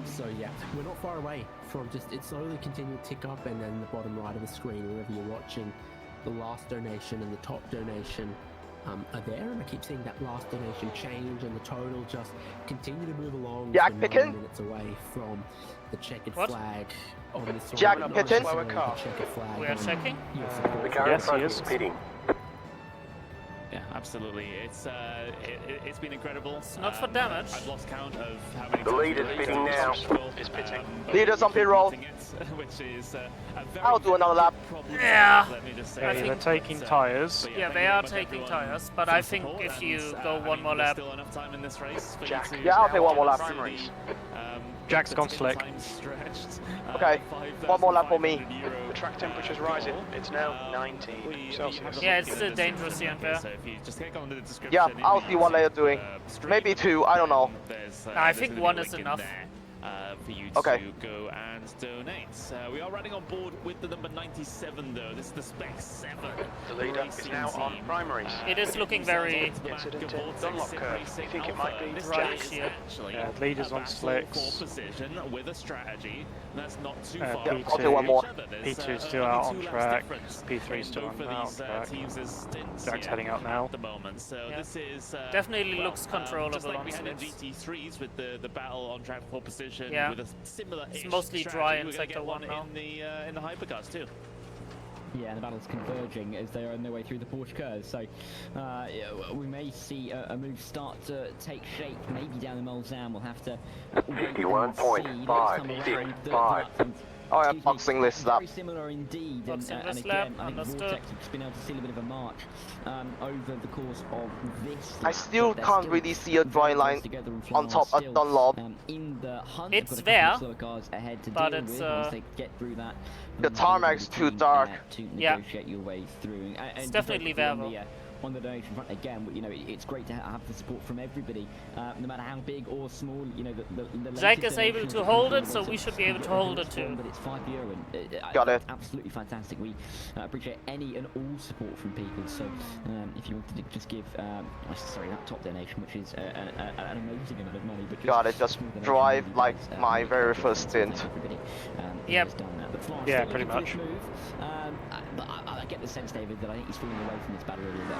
So yeah, we're not far away from just it slowly continuing to tick up, and then the bottom right of the screen, wherever you're watching, the last donation and the top donation are there, and I keep seeing that last donation change and the total just continue to move along. Jack for Picken? 9 minutes away from the checkered What? flag on this Jack one. Picken? Not necessarily the checkered flag We are on checking? your support. The car in front is pitting. Yeah, absolutely. It's been incredible. It's not for damage. I've lost count of how many The lead is pitting now. Is pitting. Leaders on pit roll. Which is a very, I'll do another lap. Yeah. Let me just say. I They're think- taking tyres. Yeah, they are taking tyres, but I think if you go one more lap, Still enough time in this race for Jack. you to Yeah, I'll take one more lap. Primaries. Jack's gone slick. Okay, one more lap for me. The track temperature's rising. It's now 90 Celsius. yeah, it's still dangerous here and there. So if you just click on the description Yeah, in I'll the, see what they're doing. stream, Maybe 2, I don't know. I there's think gonna be one a is link in enough. there, for you Okay. to go and donate. We are running on board with the number 97 though. This is the Spec 7. The leader is now on primaries. It is looking very Incident in Dunlop curve. You think it might be right Jack? here. Yeah, leaders on slicks. Position with a strategy. That's not too Yeah, far. Yeah, I'll do one more. P2 still out on track. P3 still out on track. Jack's heading out now. At the moment. So Yeah. this is Definitely looks controllable just like on we had in slicks. GT3s with the battle on track for position. Yeah. With a similar. It's mostly dry in We're gonna sector get one 1 now. in the hypercars too. Yeah, and the battle's converging as they are on their way through the Porsche curve. So yeah, we may see a move start to take shape. Maybe down the Mulsanne. We'll have to wait and see. 51.565. Oh yeah, Excuse me, boxing list lap. Very similar indeed, Boxing and list again, lap, I think understood. Vortex have just been able to see a little bit of a march over the course of this. I lap, still but they're can't still really see a very dry close line together and on top still, of Dunlop. in the hunt. It's They've got a couple of there, slower cars ahead to but deal it's, with once they get through that. The tarmac's too dark. To Yeah. negotiate your way through. And It's definitely there, though. On the donation front again, you know, it's great to have the support from everybody, no matter how big or small. You know, the Jack latest is able donation to is hold it, $50, so we should be able to hold it too. But it's €5, and Got it. absolutely fantastic. We appreciate any and all support from people. So if you wanted to just give, sorry, that top donation, which is an amazing amount of money, but just Got it, just a small donation drive really like does, my make very a first difference. stint. Thank everybody, who Yep. has done that. But Florence, Yeah, still pretty looking for much. this move. But I get the sense, David, that I think he's falling away from this battle a little bit.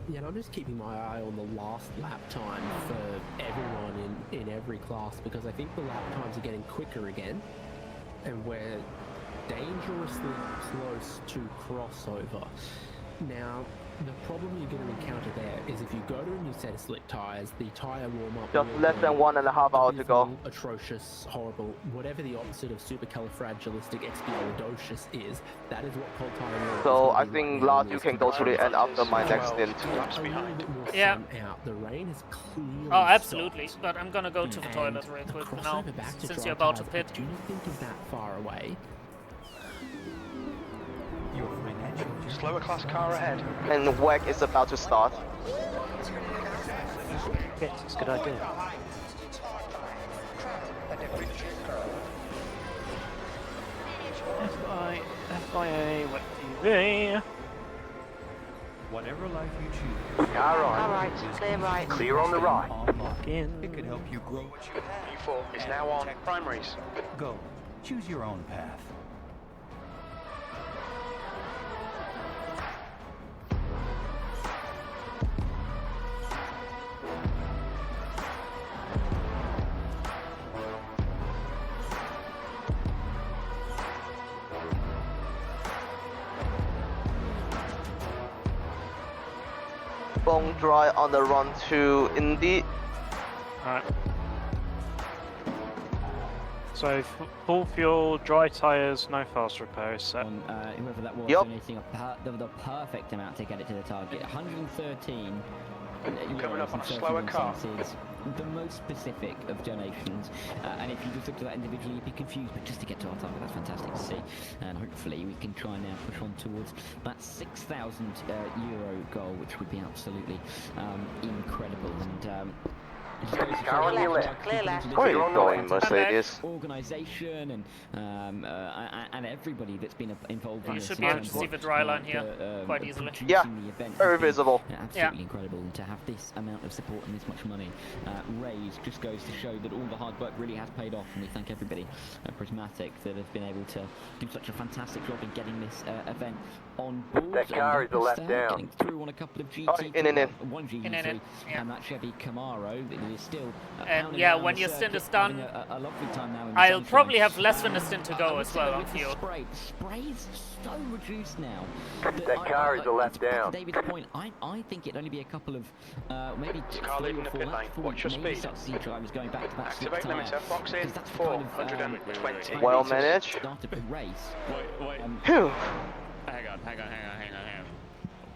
Yeah, and I'm just keeping my eye on the last lap time for everyone in every class, because I think the lap times are getting quicker again, and we're dangerously close to crossover. Now, the problem you're going to encounter there is if you go to a new set of slick tyres, the tyre warm-up Just will less go than 1.5 hours to go. abysmal, atrocious, horrible, whatever the opposite of supercalifragilisticexpialidocious is, that is what cold tyre warm-up is So gonna I be think right now last in you these can go to the conditions. end after my next 12 stint. laps A little behind. bit more Yeah. sun out. The rain has clearly Oh, absolutely. stopped. But I'm gonna go to the And toilet real the quick now, crossover back to since dry you're about to tyres, pit. I do not think is that far away. Slower class car ahead. And WEC is about to start. Yes, it's a good idea. FIA, wet TV. Whatever life you choose. Car All on. right, clear right. Clear on the right. Lock in. It can help you grow what you have. U4 is now on primaries. Go. Choose your own path. bone dry on the run to Indy. Alright. So full fuel, dry tyres, no fast repair is set. Whoever that was, Yep. donating the perfect amount to get it to the target. 113. Coming up on a €113 slower car. is the most specific of donations, and if you just look at that individually, you'd be confused. But just to get to our target, that's fantastic to see, and hopefully we can try now push on towards that €6,000 goal, which would be absolutely incredible. And Car on your left. Clear left. Where are you going, Mercedes? Organisation and everybody that's been involved in You this. should in be able terms to see of, the dry line here quite easily. producing Yeah, the event very has been visible. Absolutely incredible, and to have this amount of support and this much money raised just goes to show that all the hard work really has paid off. And we thank everybody at Prismatic that have been able to do such a fantastic job in getting this event on board. That car is the left down. Getting through on a couple of GT3, one GT3, and that Chevy Camaro that is still. And yeah, when your stint is done, a lovely time now in the I'll sunshine. probably have less than a stint to go as well on fuel. The spray's so reduced now. That car is the left down. To David's point, I think it'd only be a couple of maybe Car 3 leaving or the 4 pit laps lane. before Watch we your maybe speed. start to see drivers going back to that Activate slick tyre. limiter, box in, Because that's the kind of, 420. Well managed. Start of the race. Wait. Phew. Hang on.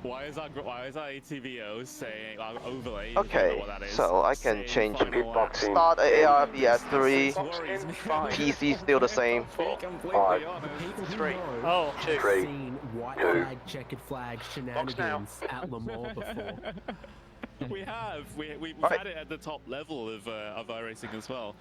Why is our ATVO saying our overlay? Okay, what that is, so I can saying change final lap? start ARB at 3, Box in, 5. PC still the same. 5, 3. Oh, 2. 3. Seen white 2. flag, checkered flag shenanigans at Le Mans before. We've Right. had it at the top level of iRacing as well,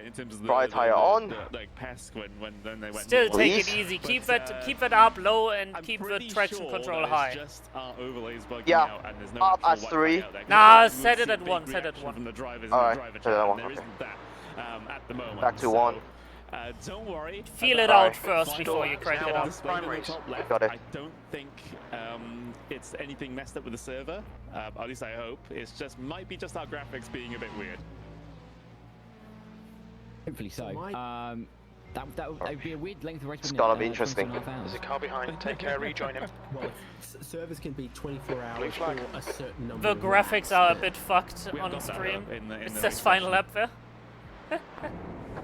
in terms of the Dry tyre on. like PESC when they went. still new. take it Please. easy. Keep But, it up low and I'm keep the pretty traction sure control that high. It's just our overlays bugging Yeah, out, and there's no up actual at white 3. flag out there. 'Cause Nah, you set would it see at big 1, set it at reaction 1. from the drivers Alright, in the driver set it at chat, 1, and there okay. isn't that at the moment. Back to so, 1. Don't worry. Feel it about out Alright. first before you crank it up. Display on the Primaries. top left, Got it. I don't think it's anything messed up with the server. At least I hope. It's just might be just our graphics being a bit weird. Hopefully so. That would be a weird length of race. It's wouldn't gonna it? be interesting. 22.5 hours. There's a car behind. Take care, rejoin him. Well, servers can be 24 hours Blue flag. or a certain number The of graphics laps, are a but bit fucked We on haven't got that stream. though in the It next says final section. lap there.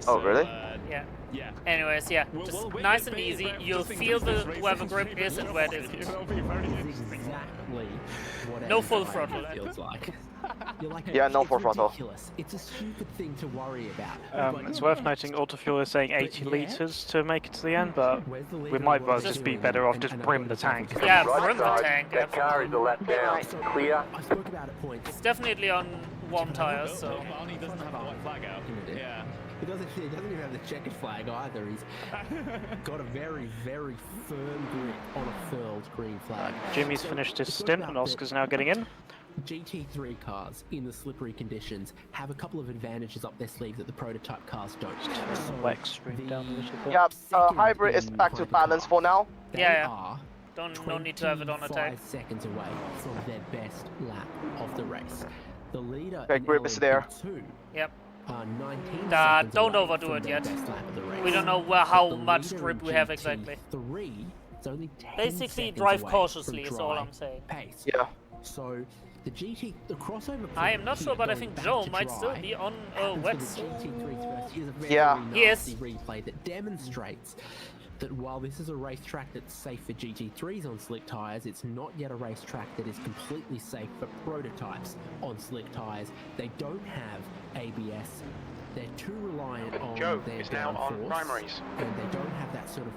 Oh, really? Yeah. Yeah. Anyways, yeah, We'll just wait nice a and bit, easy. but You'll just in feel case this the race where the is grip really is and where it good. isn't. It'll be very It's interesting. exactly what No full everybody throttle. feels like. You're like, Yeah, no it's full throttle. ridiculous. It's a stupid thing to worry about. But It's yeah, worth noting Autofuel is saying 80 yeah. litres to make it to the end, but where's the we leader might of well the just be team better off and- just and brim the avoiding tank. the Yeah, Right brim the side. tank. That car is the left down. Right. Clear. I spoke about it points. It's definitely on warm tires, so. Barney doesn't have the white flag out. Yeah. He doesn't even have the checkered flag either. He's got a very, very firm grip on a furled green flag. Jimmy's So, finished his we spoke stint about and the Oscar's now getting in. GT3 cars in the slippery conditions have a couple of advantages up their sleeve that the prototype cars don't. So Lex stream down a little bit. Yeah, second hybrid is in back to front of the balance car, for now. they Yeah. are No need to have it on attack. 25 seconds away from their best lap of the race. The leader Okay, in grip is there. LMP2 Yep. are 19 Nah, seconds don't away overdo from it their yet. best lap of the race. We don't know But how the much leader grip in we have exactly. GT3 is only 10 Basically, seconds drive away cautiously from is all dry I'm saying. pace. Yeah. So the crossover. I am not point sure, but I going think back Joe to might dry still be on happens wet. for the GT3's first. Here's a very Yeah. He nasty is. replay that demonstrates that while this is a racetrack that's safe for GT3s on slick tyres, it's not yet a racetrack that is completely safe for prototypes on slick tyres. They don't have ABS. They're too reliant on Joe their is now on downforce, primaries. and they don't have that sort of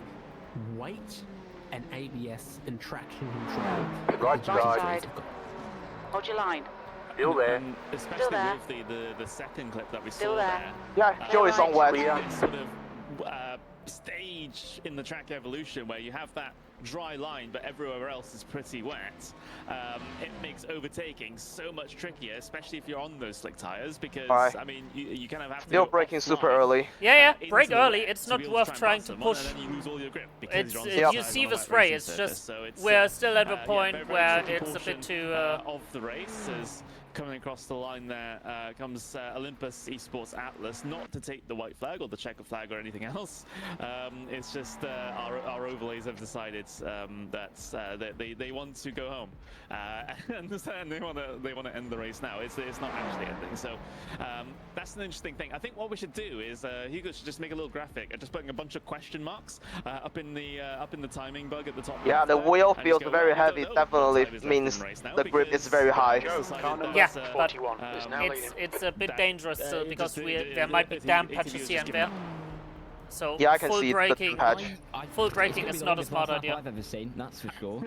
weight and ABS and traction control. Right that the GT3s side. have got. Hold your line. Still there. And especially there. with the second clip that we Still saw there. there. Yeah, Joe is on wet. Clear. This sort of stage in the track evolution where you have that dry line but everywhere else is pretty wet. It makes overtaking so much trickier, especially if you're on those slick tires, because Alright. I mean you kind of have to Still go braking super offline, early. Yeah, into brake the early. wet It's to not be able worth try and trying pass to someone, push. and then you lose all your grip because It's you're on you slick see tires the on that spray. racing It's surface. just So it's, we're still at a yeah, point very where tricky it's a bit portion, too. of the race as Coming across the line there comes Olympus Esports Atlas, not to take the white flag or the checker flag or anything else. It's just our overlays have decided that they want to go home, and they want to end the race now. It's not actually ending. So that's an interesting thing. I think what we should do is Hugo should just make a little graphic and just putting a bunch of question marks up in the timing bug at the top. Yeah, the wheel feels very heavy. Definitely means the grip is very high. Yeah, but it's a bit dangerous still because there might be damp patches here and there. So yeah, I can full see braking, the patch. Full braking is not a smart idea. I've ever seen, that's for sure.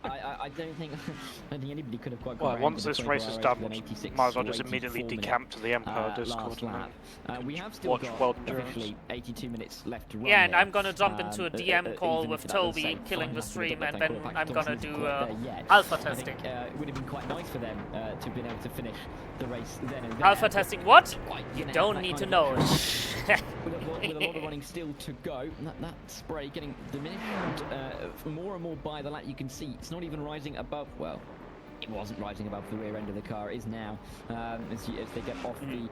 I don't think anybody could have quite. Well, once this race is done, might as well just immediately decamp to the Empire Discord and we have still got officially 82 minutes left to run. Yeah, and I'm gonna jump into a DM call with Toby, killing the stream, and then I'm gonna do alpha testing. It would have been quite nice for them to have been able to finish the race then and there. Alpha testing what? You don't need to know. With a lot of running still to go, that spray getting diminished more and more by the lap. You can see it's not even rising above, well, it wasn't rising above the rear end of the car. It is now as they get off the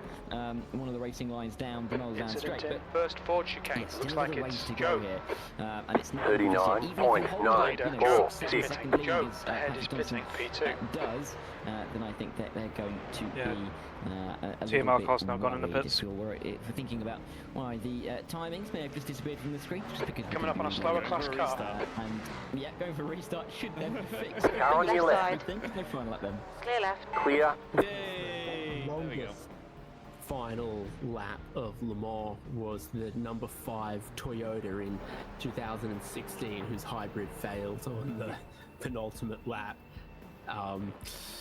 one of the racing lines down the nose down straight. But first Ford chicane. Looks like it's to go here, and it's not 39.96. Joe, ahead is pitting P2. Does then I think that they're going to be a TMR little car's bit now gone in the worried pits. if you're thinking about why the timings may have just disappeared from the screen, just because Coming up on a slower class car. And yeah, going for a restart should then fix. Car on your left. No final lap then. Clear left. Clear. Yay! There we go. Final lap of Le Mans was the number 5 Toyota in 2016, whose hybrid failed on the penultimate lap.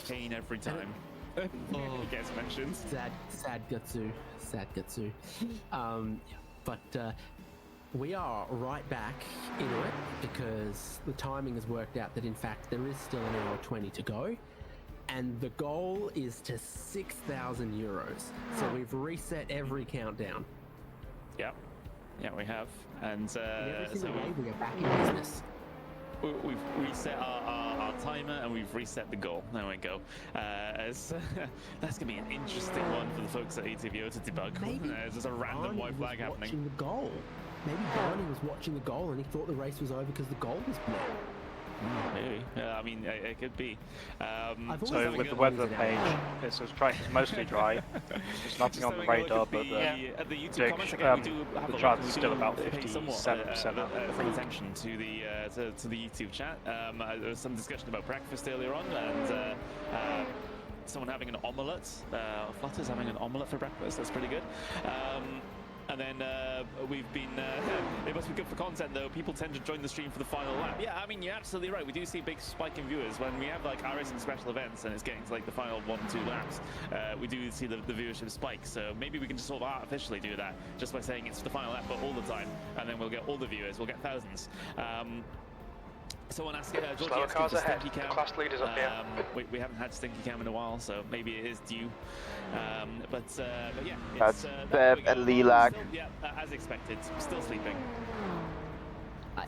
Kane every time. He gets mentioned. Sad Gatsu. But we are right back into it because the timing has worked out that in fact there is still an hour 20 to go. And the goal is to 6,000 euros. So we've reset every countdown. Yeah, we have. And every single so day we are back in business. We've reset our timer and we've reset the goal. There we go. That's going to be an interesting one for the folks at ATVO to debug. There's just a random white flag happening. Watching the goal. Maybe Barney was watching the goal and he thought the race was over because the goal was blown. Maybe. I mean, it could be. So with the weather page, it's mostly dry. There's nothing on the radar, but the chart is still about 57% up. Attention to the YouTube chat. There was some discussion about breakfast earlier on, and someone having an omelette. Flutter's having an omelette for breakfast. That's pretty good. And then we've been, it must be good for content though, people tend to join the stream for the final lap. Yeah, I mean, you're absolutely right. We do see a big spike in viewers when we have like iRacing special events and it's getting to like the final 1-2 laps. We do see the viewership spike, so maybe we can just sort of artificially do that just by saying it's the final lap, but all the time, and then we'll get all the viewers, we'll get thousands. Someone asked, slower cars ahead. The class leaders up here. We haven't had Stinky Cam in a while, so maybe it is due. But yeah, that's Bev and Lilac. Yeah, as expected, still sleeping. I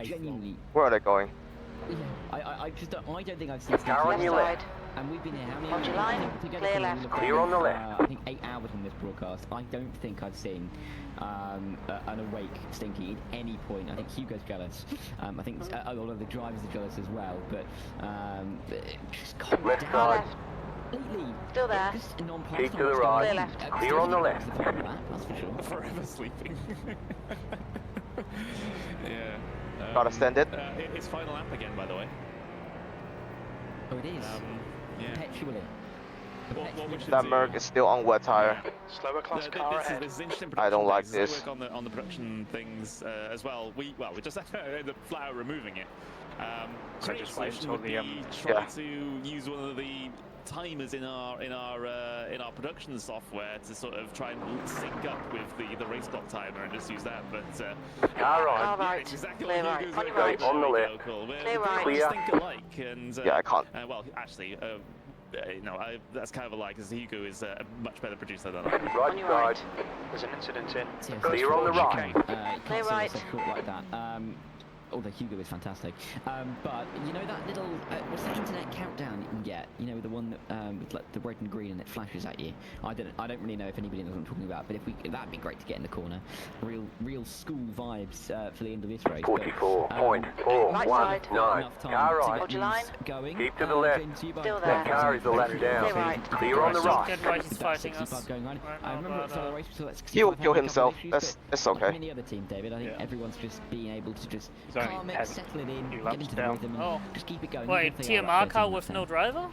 genuinely. Where are they going? Yeah, I don't think I've seen. Car on your left. And we've been here how many Hold your line. Clear left. Clear on the left. I think 8 hours on this broadcast. I don't think I've seen an awake Stinky at any point. I think Hugo's jealous. I think a lot of the drivers are jealous as well. But just calm Left down. side. Completely. Still there. Just Keep to the right. Clear left. Clear on the left. That's for sure. Forever sleeping. Yeah. Gotta stand it. It's final lap again, by the way. Oh, it is. Yeah. Perpetually. What we should That do- Merc is still on wet tire. Slower class car ahead. This is interesting I don't like production this. things. Work on the production things as well. We just ended up flat out removing it. So just wait until the try to use one of the timers in our production software to sort of try and sync up with the race block timer and just use that. But Car on. All right. exactly Clear what right. Hugo's On your doing. right. On the There we left. go, cool. Clear We right. Clear. think alike, and Yeah, I can't. well, actually. No, that's kind of a lie because Hugo is a much better producer than I am. Right On your side. right. There's an incident in. Yeah, Clear on the right. you can't Clear see right. yourself caught like that. although Hugo is fantastic. But you know that little what's that internet countdown you can get? You know, the one that with like the red and green and it flashes at you. I don't really know if anybody knows what I'm talking about, but that'd be great to get in the corner. Real school vibes for the end of this race. 44.419. Car right. Hold your line. Going. Keep to the left. Still there. That car is the left down. Stay right. Clear on the right. Get why he's fighting us. Going on. I remember at the start of the race we saw that He'll 65 kill had a couple himself. of issues, That's but it's like okay. any other team, David, I think everyone's just being able to just He's only calm it, 10 settle it in, few get laps into the down. rhythm, Oh. and just keep it going. Wait, even if they are TMR at car 13 with no laps driver?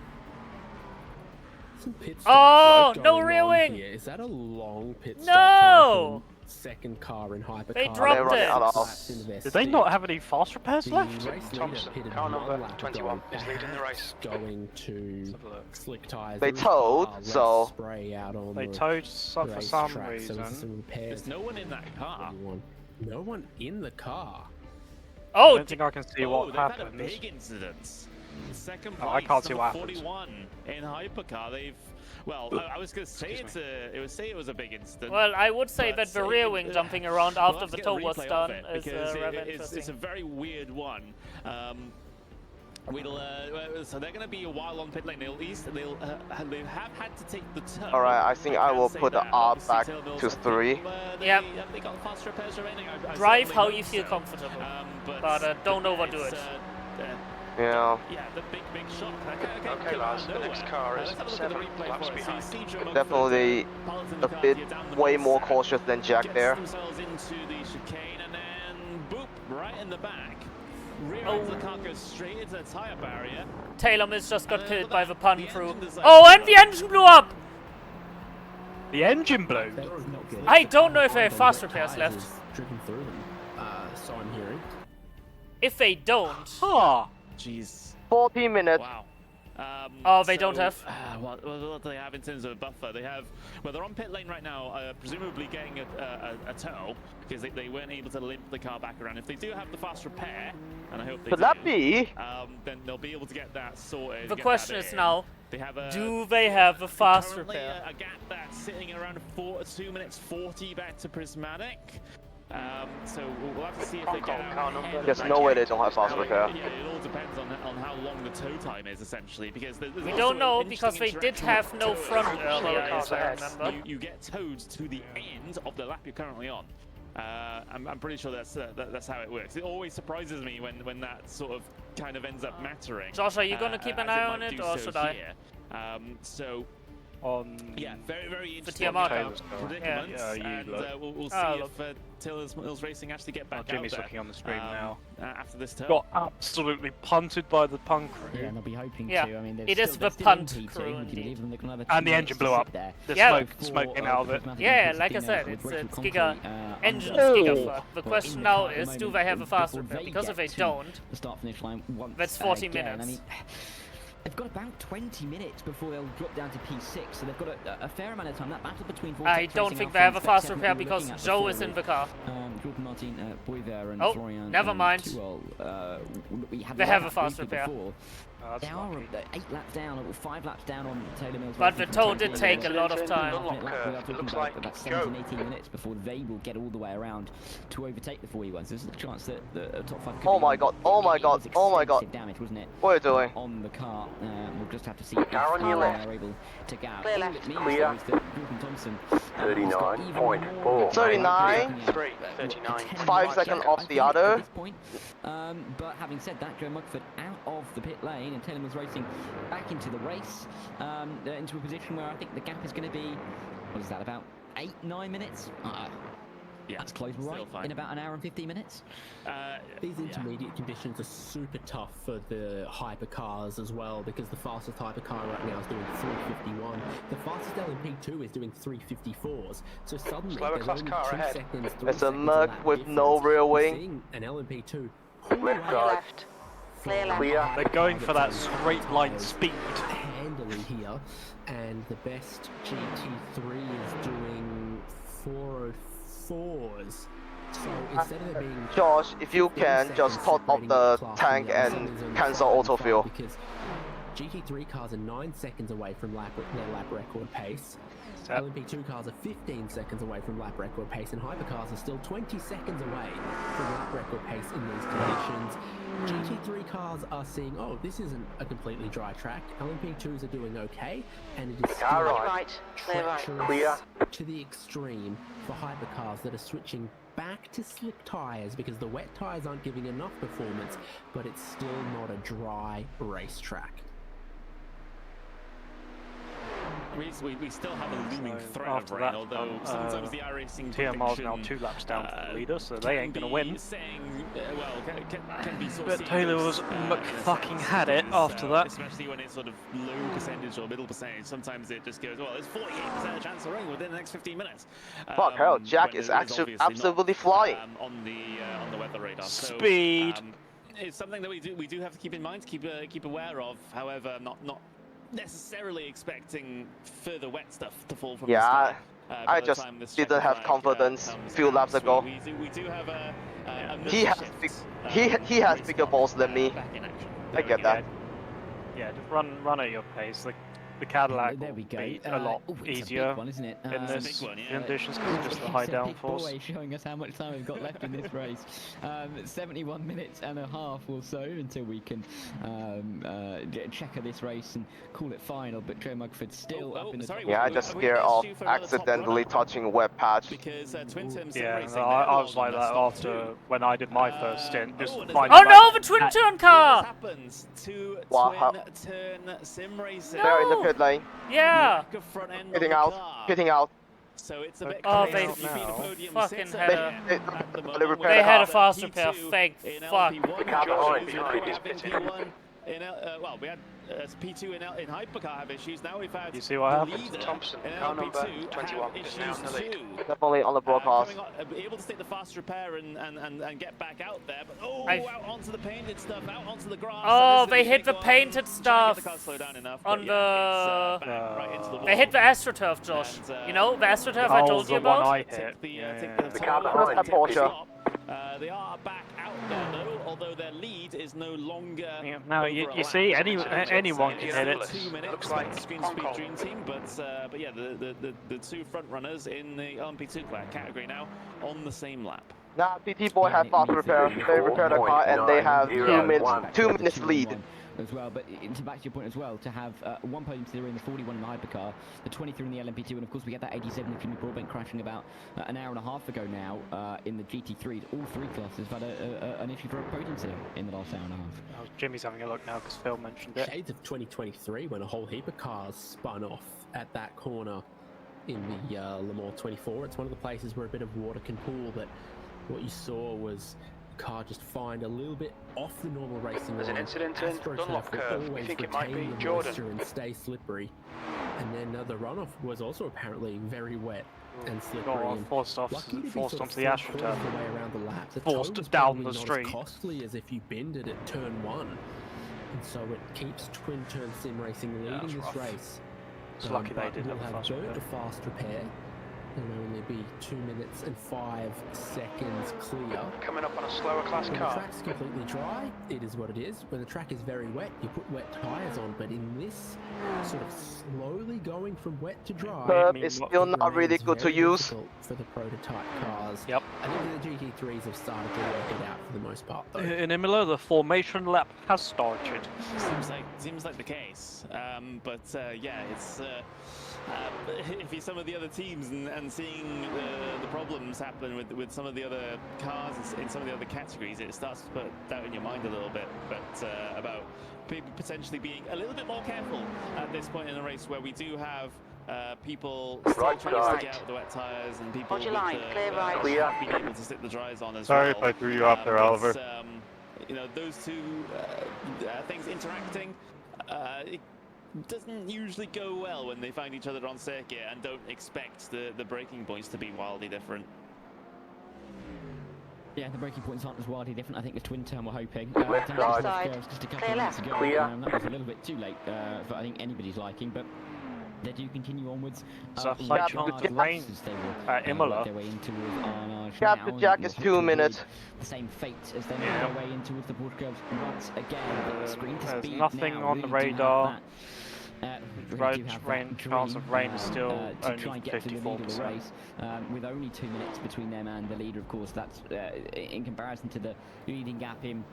Some pit Oh, stops no going rear on wing. here. Is that a long pit No! stop time from second car in hypercar? They dropped it. Laps into their Did they speed. not have any fast repairs The left? race leader Thompson, pitted car one number lap 21 ago, is leading the race. Going to Let's have a look. slick tyres. They There is towed, far less so- spray out on They the towed for racetrack, some so there's reason. some repairs. There's no one in that car. No one in the car. I Oh, don't think I can see Oh, what they've had a happened. big incident. Second place, Oh, I can't see number what happened. 41 in hypercar. They've, well, I was going to say it was a big incident. well, I would say but that the rear wing jumping around we'll after have to the get tow a was replay done of it is because rather it's a interesting. very weird one. So they're going to be a while on pit lane. They have had to take the turn. Alright, I think I will put the R back to 3. Yep. They got fast repairs remaining. I Drive certainly how hope you feel so. comfortable, But don't overdo it's, it. Yeah. Yeah, the big shock. Okay, lads, the next car is 7 laps behind. Definitely a bit way more cautious than Jack there. Themselves into the chicane and then boop, right in the back. Rear end of the car goes straight into the tyre barrier. Taylor Mills just got killed by the pun crew. Oh, and the engine blew up! The engine blew. That was not good. I don't know if they have The fast wet repairs tyres left. has driven through them, so I'm hearing. If they don't... Huh. Jeez. 40 minutes. Wow. Oh, they don't have? What do they have in terms of a buffer? They have, well, they're on pit lane right now, presumably getting a tow, because they weren't able to limp the car back around. If they do have the fast repair, and I hope they Could that be? then they'll be able to get that sorted. The get question that is in. now, They have a, do they have a fast currently repair? a gap that's sitting around 2 minutes 40 back to Prismatic. So we'll have to see if they get out ahead of There's that no way they gap. don't have fast repair. Yeah, it all depends on how long the tow time is, essentially, because there's We also don't know an because they interesting did have no interaction front with tow. earlier, as I remember. You get towed to the end of the lap you're currently on. I'm pretty sure that's how it works. It always surprises me when that sort of kind of ends up mattering. Josh, are you gonna keep an as eye might on it, do or so should I? here. So On yeah, very For interesting TMR Taylor's car. predicaments, Yeah, you and look. we'll see Oh, if Taylor's Mills Racing actually get back Jimmy's out there. looking on the screen now. After this turn. Got absolutely punted by the punk crew. Yeah, and they'll be hoping Yeah, to. I mean, they're it is still, the they're punt still in P2. crew, Would you indeed. believe them? They've got another And 2 the engine minutes blew to up. sit there. The Yeah. smoke came out of it. Yeah, like I said, it's Giga engine Giga fuck. The question now is, do they have a fast repair? Because if they don't, the start finish line once that's 40 again. minutes. I mean, they've got about 20 minutes before they'll drop down to P6, so they've got a fair amount of time. That battle between I don't think they have a fast repair because Joe is in the car. Jordan Martin, Boyver, and Oh, Florian. never mind. We had They one have a lap fast briefly repair. before. Oh, They are 8 laps down, or 5 laps down on Taylor Mills. But the Racing tow from did 10 take a minutes. lot of time. We are talking Looks about like about go. 17, 18 minutes before they will get all the way around to overtake the 41s. There's a chance that the top 5 could Oh be my on. god, oh my It god, was oh my god. extensive damage, wasn't it? What are you doing? On the car. We'll just have to see if Car on your they left. are able to get out. Clear All left. it means, Clear. though, is that Jordan Thompson, has got even more 39.4. 39? 3, 39. 5 seconds off the other. At this point. But having said that, Joe Mugford out of the pit lane and Taylor Mills Racing back into the race, into a position where I think the gap is going to be, what is that, about 8-9 minutes? Yeah, That's close, still right? fine. In about an hour and 15 minutes. These intermediate conditions are super tough for the hypercars as well, because the fastest hypercar right now is doing 351. The fastest LMP2 is doing 354s. So suddenly Slower there's class only car 2 ahead. seconds, 3 It's a seconds Merc lap with no difference. rear We're wing. seeing an LMP2 pull Left away Clear side. left. Clear left. Clear. They're going for that straight line speed. handily here, and the best GT3 is doing 404s. So instead of it being Josh, if you 15 can, just seconds top up separating the class tank from the other, and there's only cancel 5 and 5 autofill. because GT3 cars are 9 seconds away from their lap record pace. LMP2 cars are 15 seconds away from lap record pace, and hypercars are still 20 seconds away from lap record pace in these conditions. GT3 cars are seeing, oh, this isn't a completely dry track. LMP2s are doing okay, and it is still treacherous to the extreme for hypercars that are switching back to slick tyres because the wet tyres aren't giving enough performance, but it's still not a dry racetrack. We still have a looming threat of rain, that, although sometimes the iRacing TMR's now 2 laps down from the leader, so they ain't gonna win. But Taylor was fucking had it after that. Especially when it's sort of low percentage or middle percentage. Sometimes it just goes, well, there's 48% chance of rain within the next 15 minutes. Fuck hell, Jack is actually absolutely flying. On the weather radar. Speed. So, it's something that we do have to keep in mind, keep aware of. However, not necessarily expecting further wet stuff to fall from the sky. I just didn't have confidence a few laps ago. We do have a he has bigger balls than me. I get that. Yeah, just run at your pace. The Cadillac there we go. will be a lot easier one, isn't it? in this conditions because of just the high downforce. Showing us how much time we've got left in this race. 71 minutes and a half or so until we can checker this race and call it final. But Joe Mugford still up in the top. Yeah, I just scared of accidentally touching a wet patch. Yeah, I was like that after when I did my first stint. Just oh no, the twin turn car! They're in the pit lane. Yeah. Pitting out. So it's a bit they fucking had they had a fast repair. Thank fuck. Well, we had P2 in Hypercar have issues. Now we've had. You see what happened? Thompson, car number 21, is now in the lead. Definitely on the broadcast. Able to take the fast repair and get back out there, but out onto the painted stuff, out onto the grass. Oh, they hit the painted stuff on They hit the AstroTurf, Josh. You know the AstroTurf I told you about. One I hit. The car behind Porsche. They are back out there though, although their lead is no longer. Yeah, no, you see, anyone can hit it. 2 minutes. Looks like the Screen Speed Dream Team, but yeah, the two front runners in the LMP2 category now on the same lap. Now, PT Boy have fast repair. They repaired the car and they have 2 minutes lead. As well, but to back to your point as well, to have one podium to in the 41 in the hypercar, the 23 in the LMP2, and of course we had that 87 with Jimmy Broadbent crashing about an hour and a half ago now in the GT3s. All three classes have had an issue for a podium to in the last hour and a half. Jimmy's having a look now because Phil mentioned it. Shades of 2023 when a whole heap of cars spun off at that corner in the Le Mans 24. It's one of the places where a bit of water can pool, but what you saw was car just find a little bit off the normal racing line. There's an incident in Dunlop curve. We think it might be Jordan. And stay slippery. And then the runoff was also apparently very wet and slippery. Forced onto the AstroTurf. Forced down the street. Not as costly as if you binned it at turn 1. And so it keeps twin turn sim racing leading this race. It's lucky they did have a fast repair. Will only be 2 minutes and 5 seconds clear. Coming up on a slower class when car. The track's completely dry, it is what it is. When the track is very wet, you put wet tyres on, but in this sort of slowly going from wet to dry, it's still not really good to use for the prototype cars. Yep. I think the GT3s have started to work it out for the most part, though. In Imola, the formation lap has started. Seems like the case, but yeah, it's. If you some of the other teams and seeing the problems happen with some of the other cars in some of the other categories, it starts to put doubt in your mind a little bit. But about people potentially being a little bit more careful at this point in the race, where we do have people still trying to stick out the wet tyres and people being able to stick the dries on as well. Sorry if I threw you off there, Oliver. You know, those two things interacting. It doesn't usually go well when they find each other on circuit and don't expect the braking points to be wildly different. Yeah, the braking points aren't as wildly different. I think the twin turn were hoping. Left side. Just a couple of minutes ago. That was a little bit too late for I think anybody's liking, but they do continue onwards. It's a high chance of rain at Imola. Jack is 2 minutes. The same fate as they make their way in towards the Porsche once again. There's nothing on the radar. Chance of rain is still to only try and get to the lead of the 54%. race, with only 2 minutes between them and the leader. Of course, that's in comparison to the leading gap in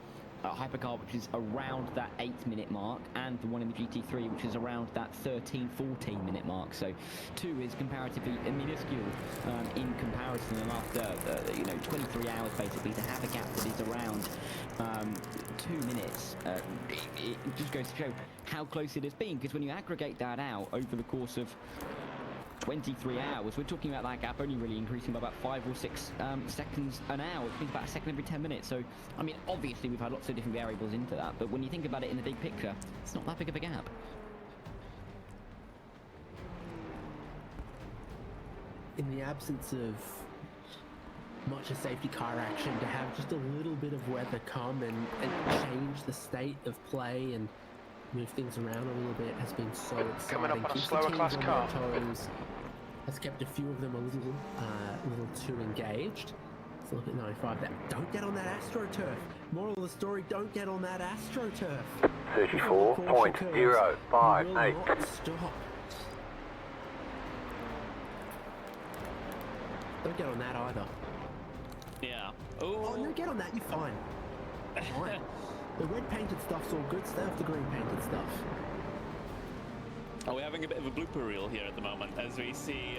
Hypercar, which is around that 8-minute mark, and the one in the GT3, which is around that 13-14 minute mark. So 2 is comparatively minuscule in comparison, and after 23 hours basically to have a gap that is around 2 minutes, it just goes to show how close it has been, because when you aggregate that out over the course of 23 hours, we're talking about that gap only really increasing by about 5 or 6 seconds an hour, which means about a second every 10 minutes. So, I mean, obviously we've had lots of different variables into that, but when you think about it in the big picture, it's not that big of a gap. In the absence of much of safety car action, to have just a little bit of weather come and change the state of play and move things around a little bit has been so exciting. Coming up on a Keeps the slower teams class on car. their toes, has kept a few of them a little too engaged. Let's look at 95. Don't get on that AstroTurf. Moral of the story: don't get on that AstroTurf. 34.058. Not stop. Don't get on that either. Yeah. Oh no, get on that. You're fine. Fine. The red painted stuff's all good. Stay off the green painted stuff. We're having a bit of a blooper reel here at the moment, as we see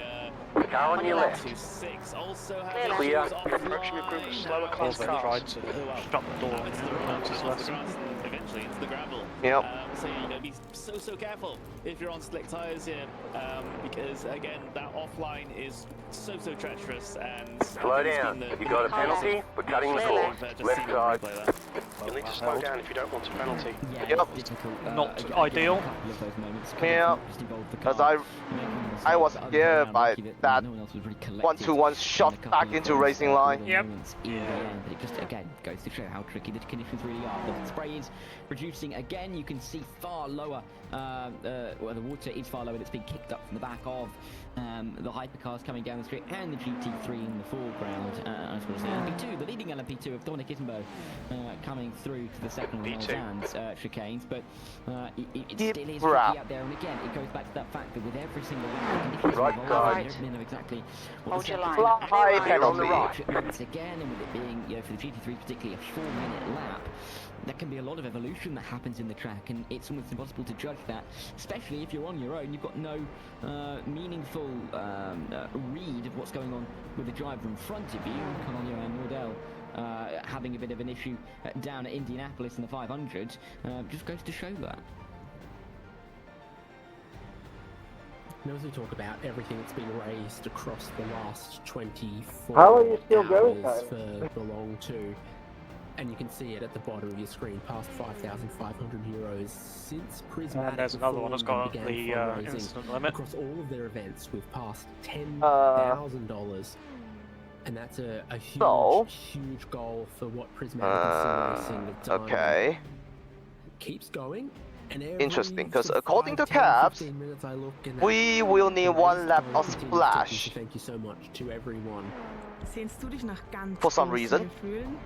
Car on your left. 26 also has Clear. issues Production group of slower Or class they cars. tried to shut the door into and the road, announce his onto the lesson. grass, and eventually into the gravel. Yep. So be so careful if you're on slick tyres here, because again that offline is so treacherous and Slow down. You got a penalty? We're cutting the course. Left side. You'll need to slow down if you don't want a penalty. Yeah, Yep. it's difficult. Not Again, ideal. a couple of those moments could Yeah. have just involved the Because car. I was scared by that no one else was really collected 1-2-1 in shot a couple back of into those, racing line. little Yep. moments in the end. But it just again goes to show how tricky the conditions really are. The spray is reducing again. You can see far lower. Well, the water is far lower. It's being kicked up from the back of the hypercars coming down the street, and the GT3 in the foreground. As well as the LMP2, the leading LMP2 of Dominic Isenberg coming through to the second P2. Lausanne's chicanes. But it Deep still is breath. tricky out there. And again, it goes back to that fact that with every single round, the conditions Right involved, side. you don't really know exactly what Hold the your circuit's line. like. Fly And penalty. once again, and with it being, for the GT3 particularly, a 4-minute lap, there can be a lot of evolution that happens in the track, and it's almost impossible to judge that, especially if you're on your own. You've got no meaningful read of what's going on with the driver in front of you. Colin Nordell having a bit of an issue down at Indianapolis in the 500 just goes to show that. Now, as we talk about everything that's been raised across the last 24 How are you still hours going, for Belong To, and you can see it at the bottom of your screen, past 5,500 euros since Prismatic And there's another one that's got began the fundraising instant limit. across all of their events. We've passed $10,000, and that's a huge, So- huge goal for what Prismatic and Sim Racing have done. Okay. It keeps going. And every Interesting, 'cause sort of according to 5, 10, Cabs, 15 minutes I look and we will need one lap of continues ticking, splash. so thank you so much to everyone. Sehnst du dich nach ganz For some großen reason. Gefühlen?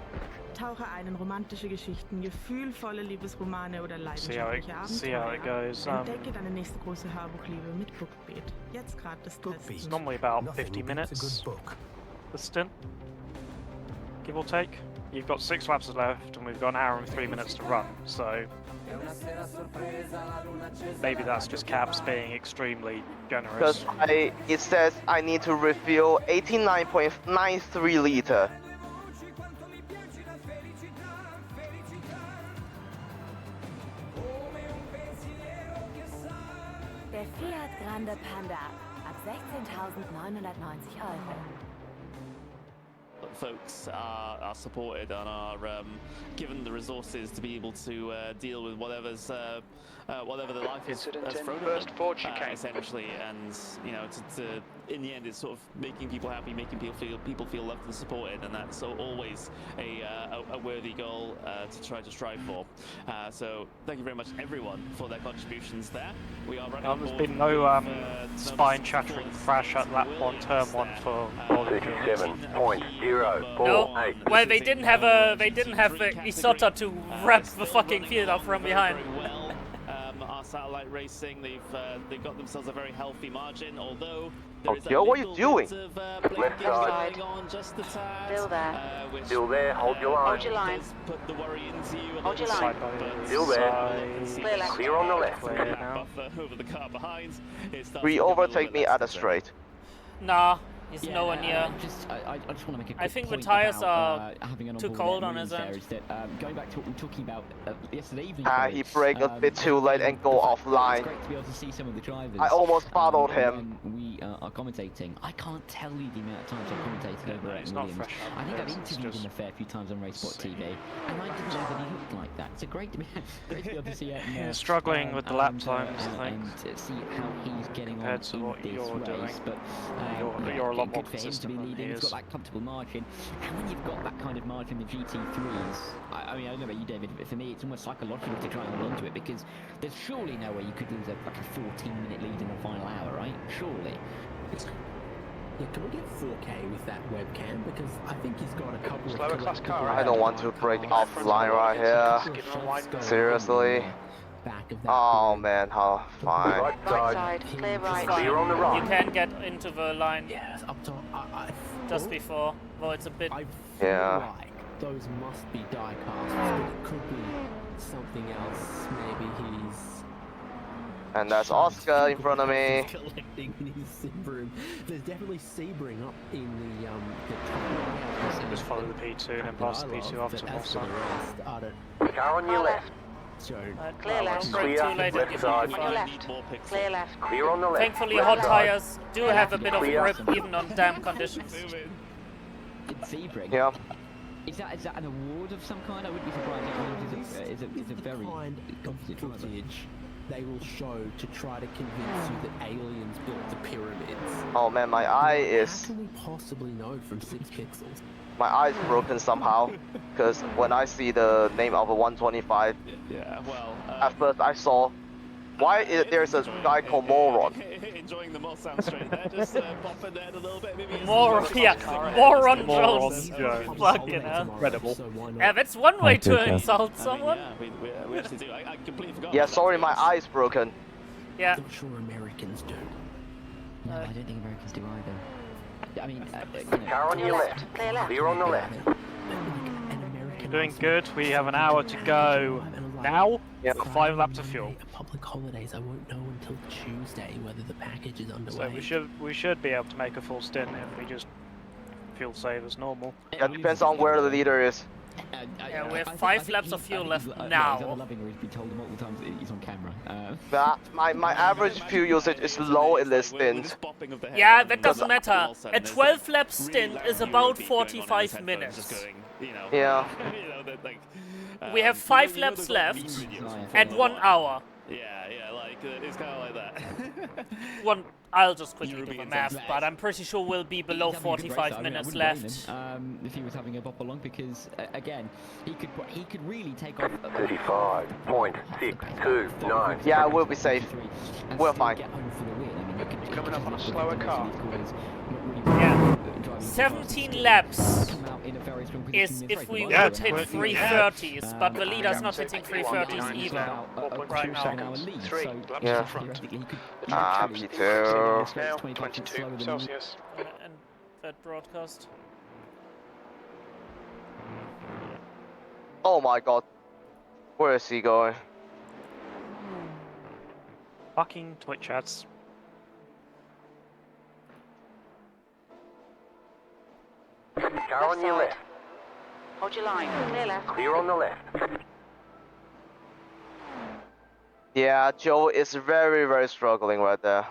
Tauche ein in romantische Geschichten, gefühlvolle Liebesromane oder See how it leidenschaftliche goes. Abenteuer. Entdecke deine nächste große Hörbuchliebe mit Bookbeat. Jetzt gratis testen. It's normally about 50 minutes, the stint, give or take. You've got 6 laps left, and we've got an hour and 3 minutes to run, so maybe that's just Cabs being extremely generous. Because it says I need to refill 89.93 liter. Der Fiat Grande Panda ab 16.990 Euro. Folks are supported and are given the resources to be able to deal with whatever the life has thrown at them, essentially, and to in the end it's sort of making people happy, making people feel loved and supported, and that's always a worthy goal to try to strive for. So thank you very much everyone for their contributions there. We are running. There's been no spine-shattering crash at lap 1, turn 1 for Bollinger. 37.048. No, well they didn't have Isota to wrap the fucking field up from behind. Satellite Racing. They've got themselves a very healthy margin, although Oh, Joe, what are you doing? of Left side. going on just a tad. Still there. Which, Still there, hold your line. Hold your line. does put the worry into you a Hold your little line. bit, but Still there. Clear left. Clear on the left. Clear that now. buffer over the car behind. It starts We to become a little overtake bit me less at a concerning. straight. Nah, he's Yeah, nowhere near. I just want to make a quick I think the point tyres about, are having an too onboard cold air on his marines end. there is that, going back to what we were talking about yesterday evening. He braked a bit too late and go It's offline. great to be able to see some of the drivers. I almost followed him. When we are commentating, I can't tell you the amount of times I've commentated over at it's not Williams. fresh out I think there, I've it's interviewed just him a fair few times on Race Spot TV, and I didn't know that he looked like that. It's great to be able to see it. He's struggling with the lap times, I think, and see how he's getting compared on to in what this you're race. doing. But You're a lot more good for him to consistent be than leading. he He's is. got that comfortable margin, and when you've got that kind of margin, the GT3s. I mean, I don't know about you, David, but for me, it's almost psychological to try and hold onto it because there's surely no way you could lose like a 14-minute lead in the final hour, right? Surely. Yeah, can we get 4K with that webcam? Because I think he's got a couple Slower of class car, right? I don't want to break offline right here. Seriously? Oh man, how fine. Right Right side. side. Clear right. Clear on the You right. can get into the line Yeah, up top. just before, though it's a bit. I feel Yeah. like those must be die casts, but it could be something else. Maybe he's And that's Oscar in front of me. He's collecting in his sim room. There's definitely Sebring up in the top. Just follow the P2 and then pass the P2 off to Mossa. Car on your left. Clear left. Don't break too late and left give side. me On your fine. left. Clear left. Clear on the left. Thankfully, Left hot side. tires do have a bit of Clear. grip even on damp conditions. It's Sebring. Yeah. Is that an award of some kind? I wouldn't be surprised if it is a very kind of competent driver. footage they will show to try to convince you that aliens built the pyramids. Oh man, my eye How is can we possibly know from 6 pixels? my eye is broken somehow. Because when I see the name of a 125, Yeah, well. at first I saw why there's a guy called Moron. Enjoying the Mulsanne straight there, just popping there a little bit. Maybe it's Moron, just a yeah, car. Moron Moron Jones. Jones. Fucking hell. Incredible. Yeah, that's one way to Okay. insult I mean, someone. yeah, we actually do. I completely forgot. Yeah, about sorry, that. my eye is broken. Yeah. I'm sure Americans do. No, I don't think Americans do either. I mean, Car on your left. Clear left. Clear on the left. Doing good. We have an hour to go. Now? Yeah. 5 laps of fuel. Public holidays, I won't know until Tuesday whether the package is underway. So we should be able to make a full stint if we just fuel save as normal. Yeah, depends on where the leader is. Yeah, we have 5 laps of fuel left now. Loving he's been told multiple times that he's on camera. My average fuel usage is low in this stint. Yeah, that doesn't matter. A 12 lap stint is about 45 minutes. Yeah. We have 5 laps left and 1 hour. Yeah, like it's kind of like that. I'll just quickly do the math, but I'm pretty sure we'll be below He's having a good race, 45 though. I mean, I minutes wouldn't left. blame him, if he was having a bop along, because again, he could really take off. 35.629. Yeah, we'll be safe. We're fine. Coming up on a slower car. Yeah. 17 laps is if we would hit 330s, but the leader's not hitting 330s either. 4.2 seconds. 3 laps Yeah. in front. P2. Now 22 Celsius. And that broadcast. Oh my god. Where is he going? Fucking Twitch ads. Car on your left. Hold your line. Clear left. Clear on the left. Yeah, Joe is very, very struggling right there.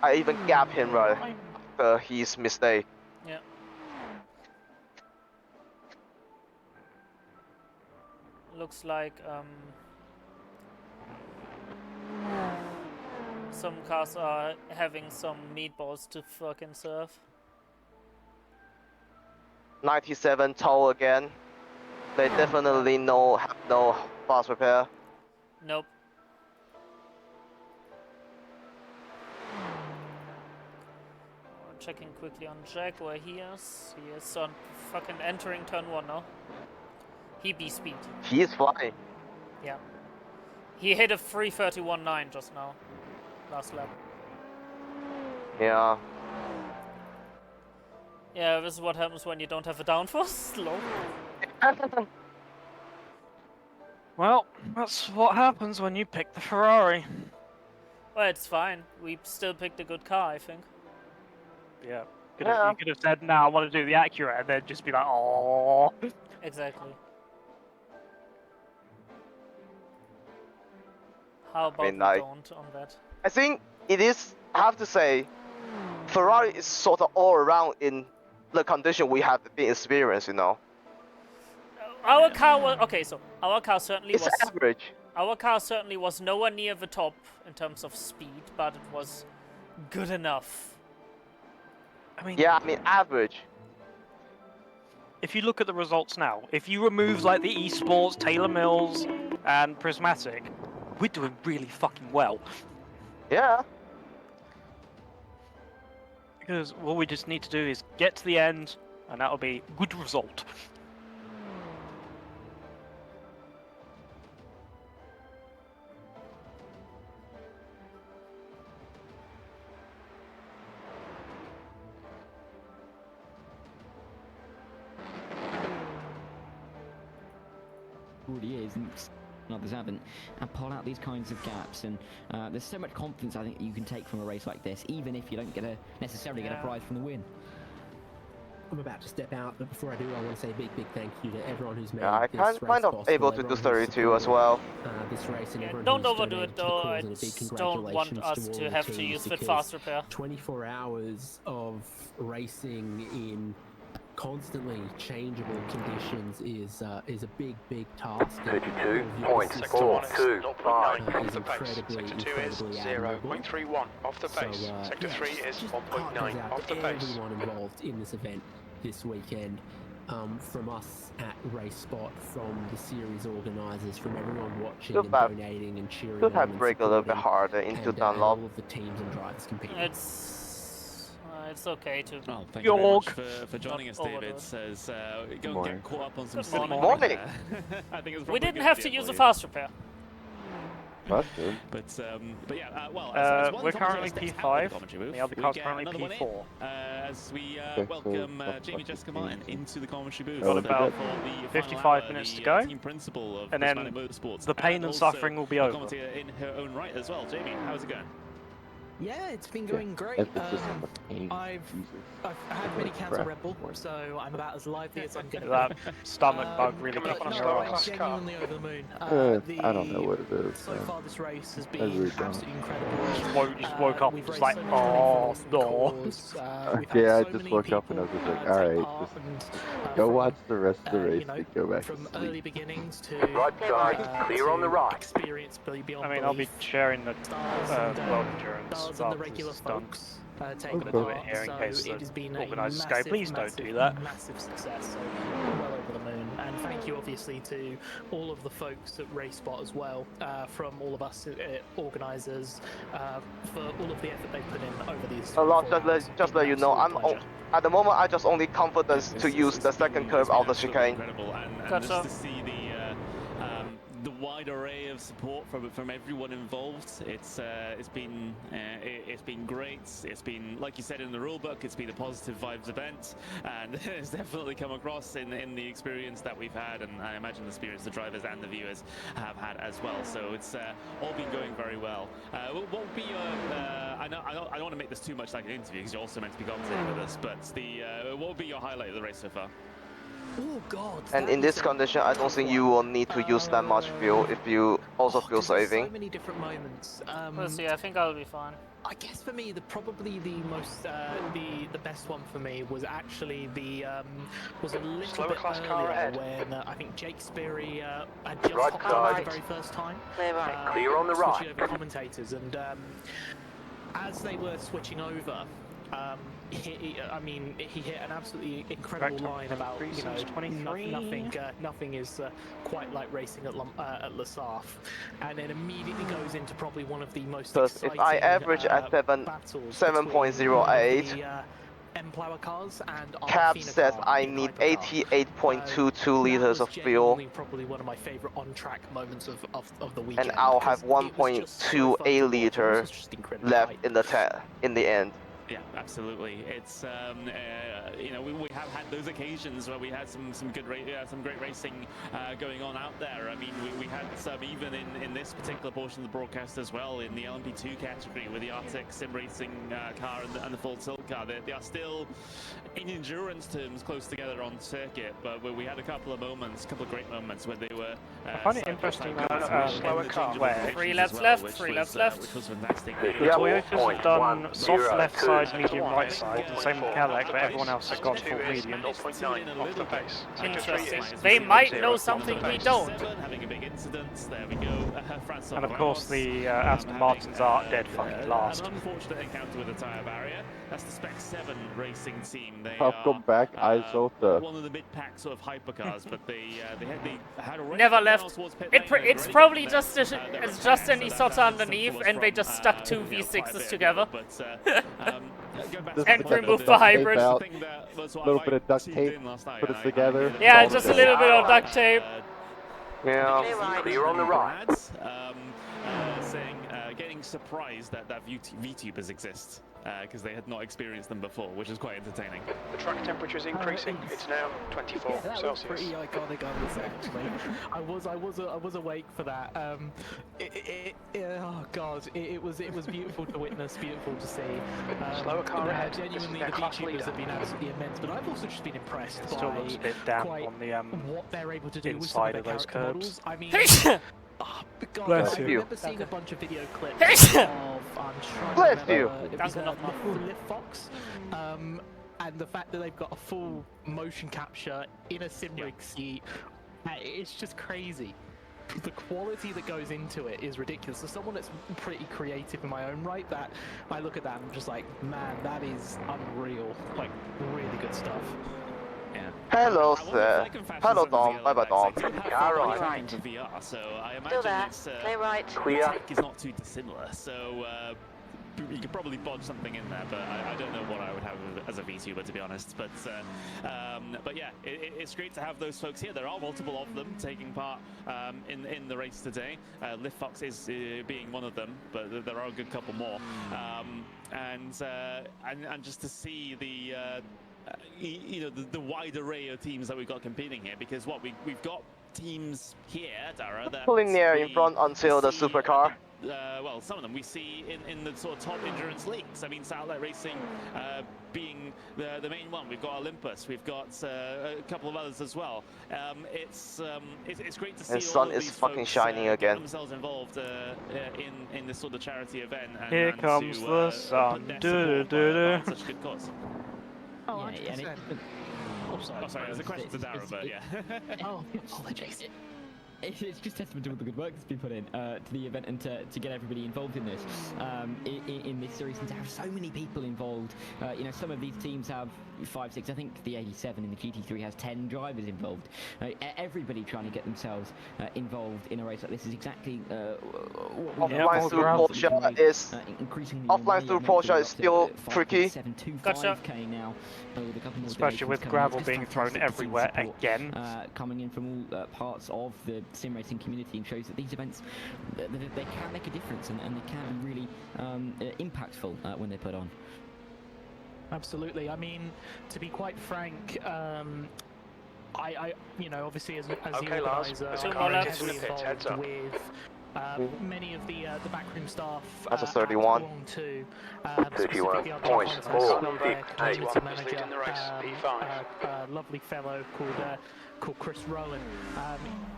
I even gap him right after his mistake. Yeah. Looks like some cars are having some meatballs to fucking serve. 97 tow again. They definitely have no fast repair. Nope. Checking quickly on Jack where he is. He is on fucking entering turn 1 now. He be speed. He is flying. Yeah. He hit a 3:31.9 just now. Last lap. Yeah. Yeah, this is what happens when you don't have a downforce. Slow. Well, that's what happens when you pick the Ferrari. Well, it's fine. We still picked a good car, I think. Yeah. You could have said, "No, I want to do the Acura," and then just be like, "Oh." Exactly. How about mean, we like- don't on that? I think it is, I have to say, Ferrari is sort of all around in the condition we have been experiencing, you know. Our car was okay. So our car certainly It's was average. Our car certainly was nowhere near the top in terms of speed, but it was good enough. I mean, Yeah, I mean average. if you look at the results now, if you remove like the esports, Taylor Mills, and Prismatic, we're doing really fucking well. Yeah. Because what we just need to do is get to the end, and that'll be a good result. Really is, and others haven't, and pull out these kinds of gaps. And there's so much confidence I think you can take from a race like this, even if you don't necessarily get a prize from the win. I'm about to step out, but before I do, I want to say a big thank you to everyone who's made Yeah, I this kind race of possible, able to do everyone who's 32 as well. this race, and everyone Don't who's overdo donated it to the though. cause, I and a big just don't want congratulations us all to the have to teams, use fit because fast repair. 24 hours of racing in constantly changeable conditions is a big task. 32.425 is incredibly, Sector 2 is admirable. 0.31 off the pace. Sector 3 is just 1.9 heart goes out off the to pace. everyone involved in this event this weekend. From us at Race Spot, from the series organisers, from everyone watching and donating and cheering Could on have and break a little bit supporting, harder into and Dunlop. all of the teams and drivers competing. It's okay to. Well, thank you very much for joining us, David. Says go and get caught up on some Good morning. Morning. I think it was We probably didn't a good have to idea use for a you. fast repair. That's good. But yeah, well, as one We're commentary currently steps out of P5, the commentary booth, the other we car's get currently another one in, P4. as we Okay, welcome so Jamie Jessica Martin into the commentary booth. Got about for the 55 final hour, minutes to the, go, team principal of and then Prismatic Motorsports, the pain and also suffering will be a over. commentator in her own right as well. Jamie, how's it going? Yeah, it's been going great. Emphasis on the pain. I've had many cans of Red Bull, so I'm about as lively as I'm going to That be. stomach bug really But kicking no, your I'm ass. genuinely over the moon. I don't know what it is. So far, this race has I been really don't. absolutely incredible. Just woke up We've just raised like, so much money for oh awesome no. cause. We've had Yeah, I so just many woke up and I was people, just like, take alright, part, just and, go from, watch the rest of the race you know, and go back to from sleep. early beginnings to Right side, clear on the right. experience beyond I mean, I'll be belief. sharing the Stars world endurance stars and the after this regular is done. folks I'm taking gonna do it part, here in so case it the has been organisers a go, massive, please don't massive, do that. massive success. So we're well over the moon, and thank you obviously to all of the folks at RaceSpot as well, from all of us organisers, for all of the effort they've put in over these. A lot. 24 hours. Just let you know, at the moment I just only confidence to use the second curve of the chicane. Incredible, and just to see the wide array of support from everyone involved, it's been great. It's been, like you said in the rulebook, it's been a positive vibes event, and it's definitely come across in the experience that we've had, and I imagine the experience the drivers and the viewers have had as well. So it's all been going very well. What would be your? I don't want to make this too much like an interview because you're also meant to be commentating with us, but what would be your highlight of the race so far? Oh God! And in this condition, I don't think you will need to use that much fuel if you also fuel saving. So many different moments. We'll see. I think I'll be fine. I guess for me, probably the most the best one for me was actually was a little Slower bit class car earlier ahead. when I think Jake Sperry had just Right hopped on for side. the very first time. Clear right. Clear on the right. Switching over commentators, and as they were switching over. He hit an absolutely incredible line about, you know, nothing is quite like racing at Le Saf, and then immediately goes into probably one of the most Because exciting if I average at battles 7.08, M-Plower cars and our Cap Fina says car I in need hypercar. 88.22 liters That was of fuel, genuinely probably one of my favourite on-track moments of the weekend. and I'll have because it was just so fun to 1.28 watch, and liter also just incredibly left hype. in the end. Yeah, absolutely. It's you know, we have had those occasions where we had some great racing going on out there. I mean, we had some even in this particular portion of the broadcast as well, in the LMP2 category with the Arctic sim racing car and the full tilt car. They are still in endurance terms close together on circuit, but we had a couple of great moments where they were. I find it interesting that slower car where 3 laps left, 3 laps left. Which was fantastic. the Toyotas have done soft left side, medium right side, the same with Cadillac, but everyone else has gone full medium. 0.9 off the pace. Interesting. They might know something we don't. Having a big incident. There we go. And of course the Aston Martins are dead fucking last. An unfortunate encounter with a tyre barrier. That's the Spec 7 racing team. They Welcome back, Isota. one of the mid-pack sort of hypercars, but they had already Never gone left. towards pit It's lane, it's they'd probably already just got it's just an Isota underneath, and they just stuck two you know, quite a V6s bit together. ago, but, going back Just to And to remove get the hybrid. Out, thing that was a what little I bit of duct tuned tape, in last night, put and it I together. heard Yeah, solve just a it. little bit of duct tape. Yeah. Clear right. Clear on the right. Saying, getting surprised that VTubers exist because they had not experienced them before, which is quite entertaining. The track temperature is increasing. It's now 24 Yeah, that was Celsius. pretty iconic, I would say. Actually, I was awake for that. Oh god, it was beautiful to witness, beautiful to see. Slower car ahead. This is Genuinely, their the class VTubers leader. have been absolutely immense, but I've also just been impressed It still by looks a bit damp quite on the what they're able to do with some inside of their of those character curbs. models. I mean. Oh, God, Bless I you. remember seeing a bunch of video clips of, I'm trying Bless to you. remember, it was Lift Fox, and the fact that they've got a full motion capture in a sim rig seat, it's just crazy. The quality that goes into it is ridiculous. As someone that's pretty creative in my own right, that I look at that and I'm just like, man, that is unreal. Like, really good stuff. Yeah. Hello, sir. Hello, Dom. Bye bye, Dom. Car right. For VR, so I Still imagine there. it's Clear right. the tech is not too dissimilar. So you could probably bodge something in there, but I don't know what I would have as a VTuber, to be honest. But yeah, it's great to have those folks here. There are multiple of them taking part in the race today. Lift Fox is being one of them, but there are a good couple more. And just to see the you know, the wide array of teams that we've got competing here, because we've got teams here, Dara, that Pulling near in we front until the see supercar. well, some of them we see in the sort of top endurance leagues. I mean, Satellite Racing being the main one. We've got Olympus. We've got a couple of others as well. It's great to see. And sun all of is these fucking folks, shining get again. themselves involved in this sort of charity event. And, Here and comes to, the sun. put their support behind such a good cause. Oh, Yeah, and 100%. Oh, sorry, there's a question to Dara, but yeah. Oh, apologies. It's just testament to all the good work that's been put in to the event and to get everybody involved in this in this series, and to have so many people involved. You know, some of these teams have 5, 6. I think the 87 in the GT3 has 10 drivers involved. Everybody trying to get themselves involved in a race like this is exactly what we Offline through Porsche is increasingly offline through Porsche is still tricky. Gotcha. Now, with a couple more Especially with donations coming in. gravel It's being just thrown fantastic to see the everywhere support, again. coming in from all parts of the sim racing community, and shows that these events they can make a difference, and they can be really impactful when they're put on. Absolutely. I mean, to be quite frank, I you know, obviously as the Okay, Lars. organizer, There's a I'm car heavily into the pits, heads up. involved with many of the backroom staff. That's a 31. belong to 31 specifically our points, Johnson, four, their eight, community eight. manager, leading the race, P5. a lovely fellow called Chris Rowan.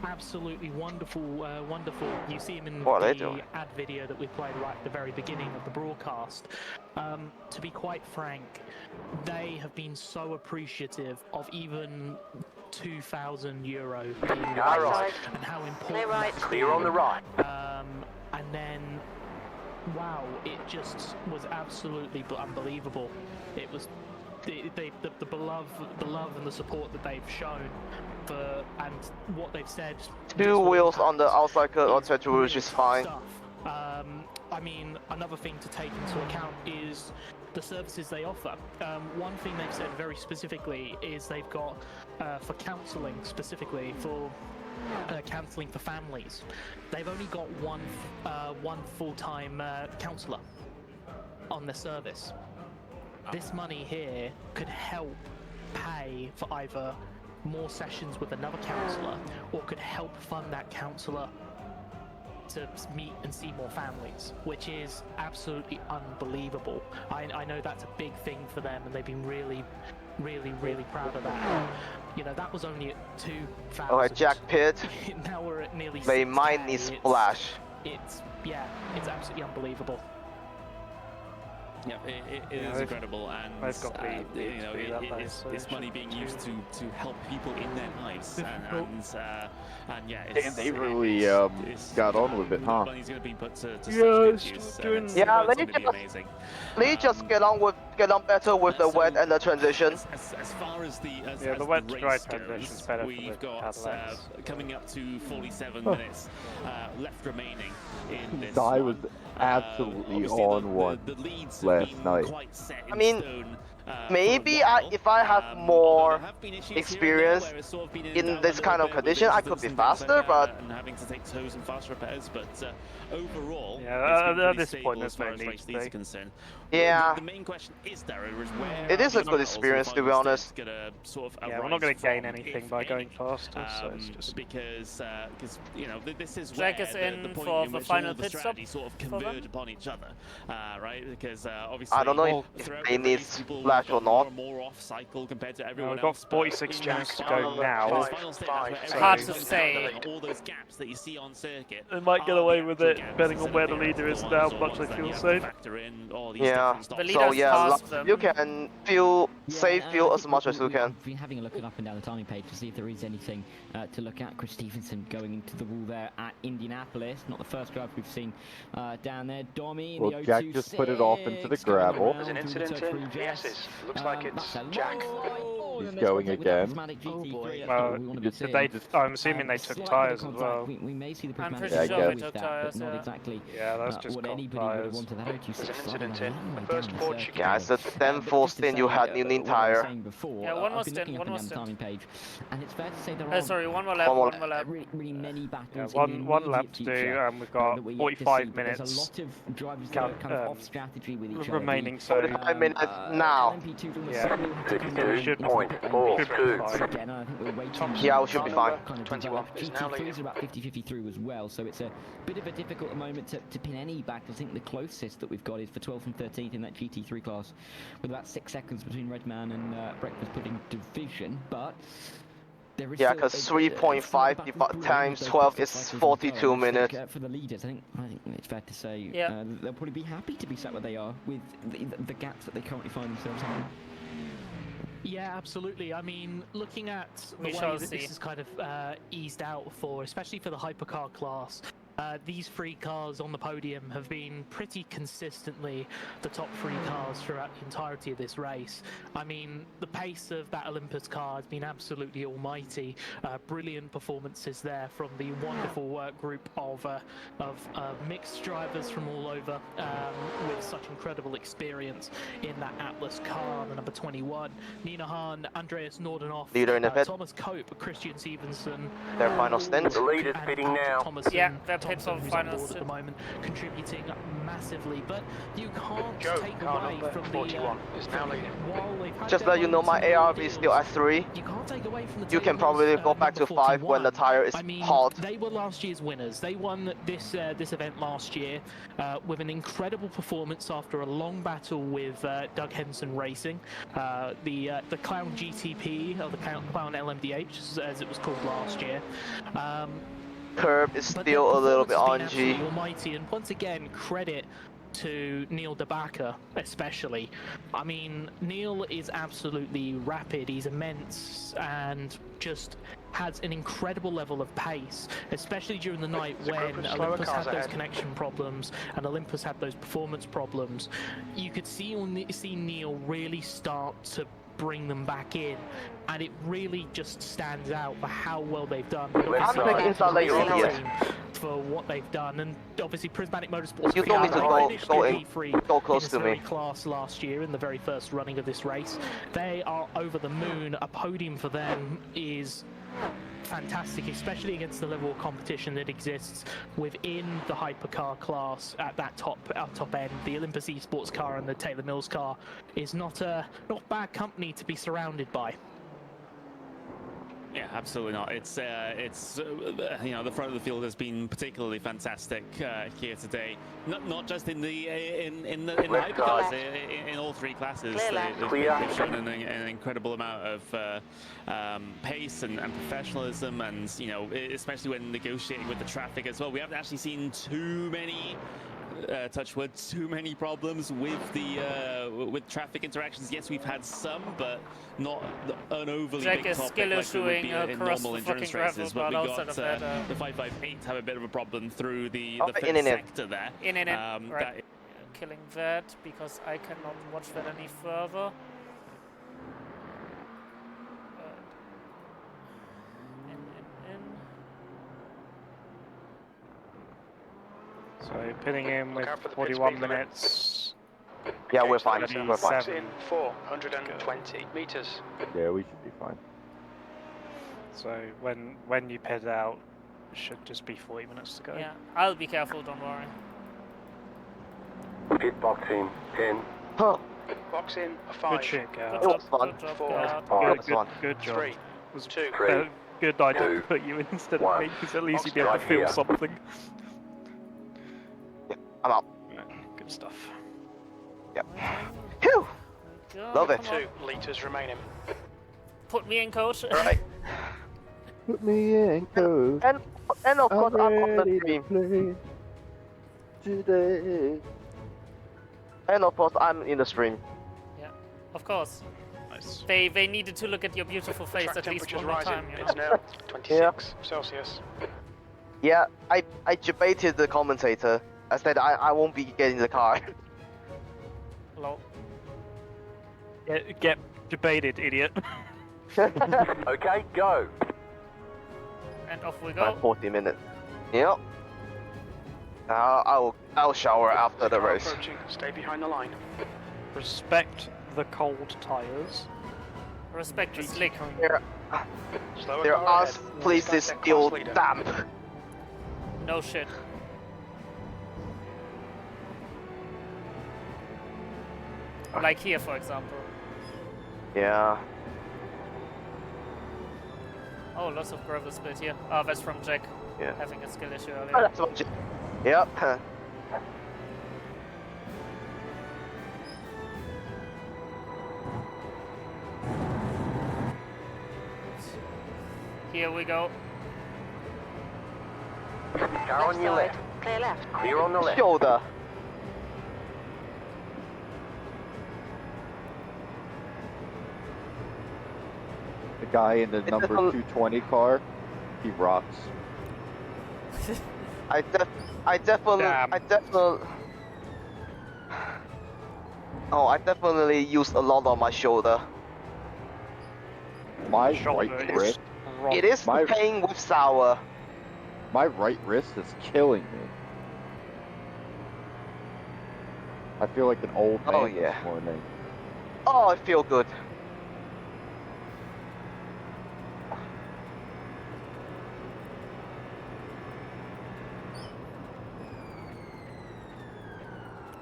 Absolutely wonderful, wonderful. You see him in What are they the doing? ad video that we played right at the very beginning of the broadcast. To be quite frank, they have been so appreciative of even €2,000 being right. and how important Clear right. that's Clear on the been. right. And then, wow, it just was absolutely unbelievable. It was the love and the support that they've shown for, and what they've said. Two wheels on the outside curve on Rouge is fine. Stuff. I mean, another thing to take into account is the services they offer. One thing they've said very specifically is they've got for counselling specifically for counselling for families. They've only got one full-time counsellor on the service. This money here could help pay for either more sessions with another counsellor, or could help fund that counsellor to meet and see more families, which is absolutely unbelievable. I know that's a big thing for them, and they've been really proud of that. You know, that was only at 2,000. Alright, Jack Pitt. Now we're at nearly They 6K. might need splash. It's absolutely unbelievable. Yeah, it is incredible, and you know, it's money being used to help people in their lives, and yeah, They really got on with it, huh? Money's going to be put to such good use. Yeah, let me just get on better with the wet and the transition. As far as the the wet the dry race transition's goes, better for we've the got Cadillacs. coming up to 47 minutes left remaining in this I one. was absolutely on one last night. I mean, maybe if I have more experience in this kind of condition, I could be faster, but and having to take tows and fast repairs, but overall, at this point, there's no need to be. Yeah. The main question is, Darrow, is where it is a good experience, to be honest. Yeah, we're not going to gain anything by going faster, so it's just because you know, this is Jack where is the in point for in the which final all the pit stop strategies sort of for them. converge upon each other, right? Because obviously, I don't know if they need splash or not. More off cycle compared to everyone we've got else. 46 laps to go now. Hard to say. All those gaps that you see on circuit. They might get away with it, depending on where the leader is now, much I feel safe. Yeah, The so yeah, them. you can save fuel as much as you can. I've been having a look up and down the timing page to see if there is anything to look at. Chris Stevenson going into the wall there at Indianapolis. Not the first drive we've seen down there. Domi in Well, the Jack just put it off into the gravel. There's an incident in Yeses. Looks like it's Jack. He's going again. I'm assuming they took tyres as well. We may see the I'm prismatic pretty sure they took that, tyres, but not yeah. exactly Yeah, that's just what anybody would have wanted. That There's an incident in the first port chicane. Yeah, it's a then full stint you had you need tire. Yeah, one more stint, one more stint. Page, and it's fair to say there are sorry, one more lap. really many battles. Yeah, in one the lap to do, future, and we've got that we're yet to 45 see, but minutes. There's a lot of drivers that are kind of off strategy with each remaining, other. so 45 minutes now. yeah, we should Yeah, we should be fine. 21 is now GT3 leading. is about 50-50 through as well, so it's a bit of a difficult moment to pin any back. I think the closest that we've got is for 12th and 13th in that GT3 class, with about 6 seconds between Redman and Breakfast Pudding division, but there is Yeah, because 3.5 times 12 is 42 minutes. For the leaders, I think it's fair to say Yeah. they'll probably be happy to be sat where they are with the gaps that they currently find themselves in. Yeah, absolutely. I mean, looking at the way that this is kind of eased out for, especially for the hypercar class, these 3 cars on the podium have been pretty consistently the top 3 cars throughout the entirety of this race. I mean, the pace of that Olympus car has been absolutely almighty. Brilliant performances there from the wonderful work group of mixed drivers from all over with such incredible experience in that Atlas car, the number 21. Nina Hahn, Andreas Nordenoff, Leader in the pit. Thomas Cope, Christian Stevenson. Their final stint. The leader's pitting now. Yeah, they're pit for who's final on board at stint. the moment, contributing massively, but you can't Joe, take car away number from 41 is now leading. while they've had Just their let you know, my moments in ARV the is still at 3. you can't take away from the You can tables, probably go back to number 5 when the 41. tire is I mean, hot. they were last year's winners. They won this event last year with an incredible performance after a long battle with Doug Henson Racing, the Clown GTP, or the Clown LMDH, as it was called last year. Curb is But still a little bit their on performance has been G. absolutely almighty, and once again, credit to Neil DeBacker especially. I mean, Neil is absolutely rapid, he's immense, and just has an incredible level of pace, especially during the night There's a group when of slower Olympus had cars those ahead. connection problems and Olympus had those performance problems. You could see Neil really start to bring them back in, and it really just stands out for how well they've done. I'm taking inside lane idiot. for what they've done, and obviously Prismatic Motorsports. You told me to go close to me. Class last year in the very first running of this race, they are over the moon. A podium for them is fantastic, especially against the level of competition that exists within the hypercar class at that top end. The Olympus Esports car and the Taylor Mills car is not bad company to be surrounded by. Yeah, absolutely not. It's you know, the front of the field has been particularly fantastic here today. Not just in the hypercars, in all three classes. They've shown an incredible amount of pace and professionalism, and you know, especially when negotiating with the traffic as well. We haven't actually seen too many. Touch wood, too many problems with the with traffic interactions. Yes, we've had some, but not an overly Jack big is topic skill like it would issuing be in across normal the endurance fucking races. But we gravel, got outside of that, the 558 have a bit of a problem through the in fifth and in. sector there. In and in. Right. Killing that because I cannot watch that any further. So pitting in with 41 minutes. Yeah, we're fine. We're fine. In 420 meters. Yeah, we should be fine. So when you pit out, it should just be 40 minutes to go. Yeah, I'll be careful, don't worry. Pit box in 10. Huh. Box in 5. Good shit, Gal. It was fun. 4. Good job. 3. It was 2. good I didn't put you in instead of me, because at least you'd be able to feel something. I'm out. Good stuff. Yep. Phew! Love it. 2 litres remaining. Put me in, coach. Right. Put me in, coach. And of course, I'm on the ready stream. to play today. And of course, I'm in the stream. Yeah, of course. Nice. They needed to look at your beautiful face Track at least one temperature's more rising. time, you know? It's now 26 Celsius. Yeah, I debated the commentator. I said I won't be getting the car. Hello. Get debated, idiot. Okay, go. And off we About go. 40 minutes. Yep. I'll shower after the race. Approaching. Stay behind the line. Respect the cold tires. Respect the slick. There are places still damp. No shit. Like here, for example. Yeah. Oh, lots of gravel split here. Ah, that's from Jack. Yeah. Having a skill issue earlier. Oh, that's what yep. Here we go. Car on your left. Clear left. Clear on the left. Shoulder. The guy in the number 220 car, he rocks. I definitely used a lot on my shoulder. My Shoulder right is wrist. wrong. It is pain with sour. My right wrist is killing me. I feel like an old man this morning. Oh, I feel good.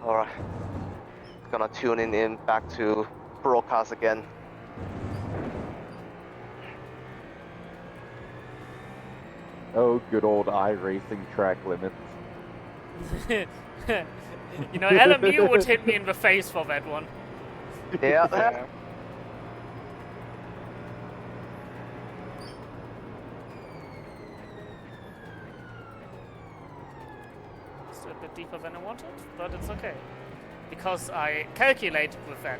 Alright. Gonna tune in back to broadcast again. Oh, good old iRacing track limits. You know, LMU would hit me in the face for that one. Yeah. It's a bit deeper than I wanted, but it's okay. Because I calculated with that.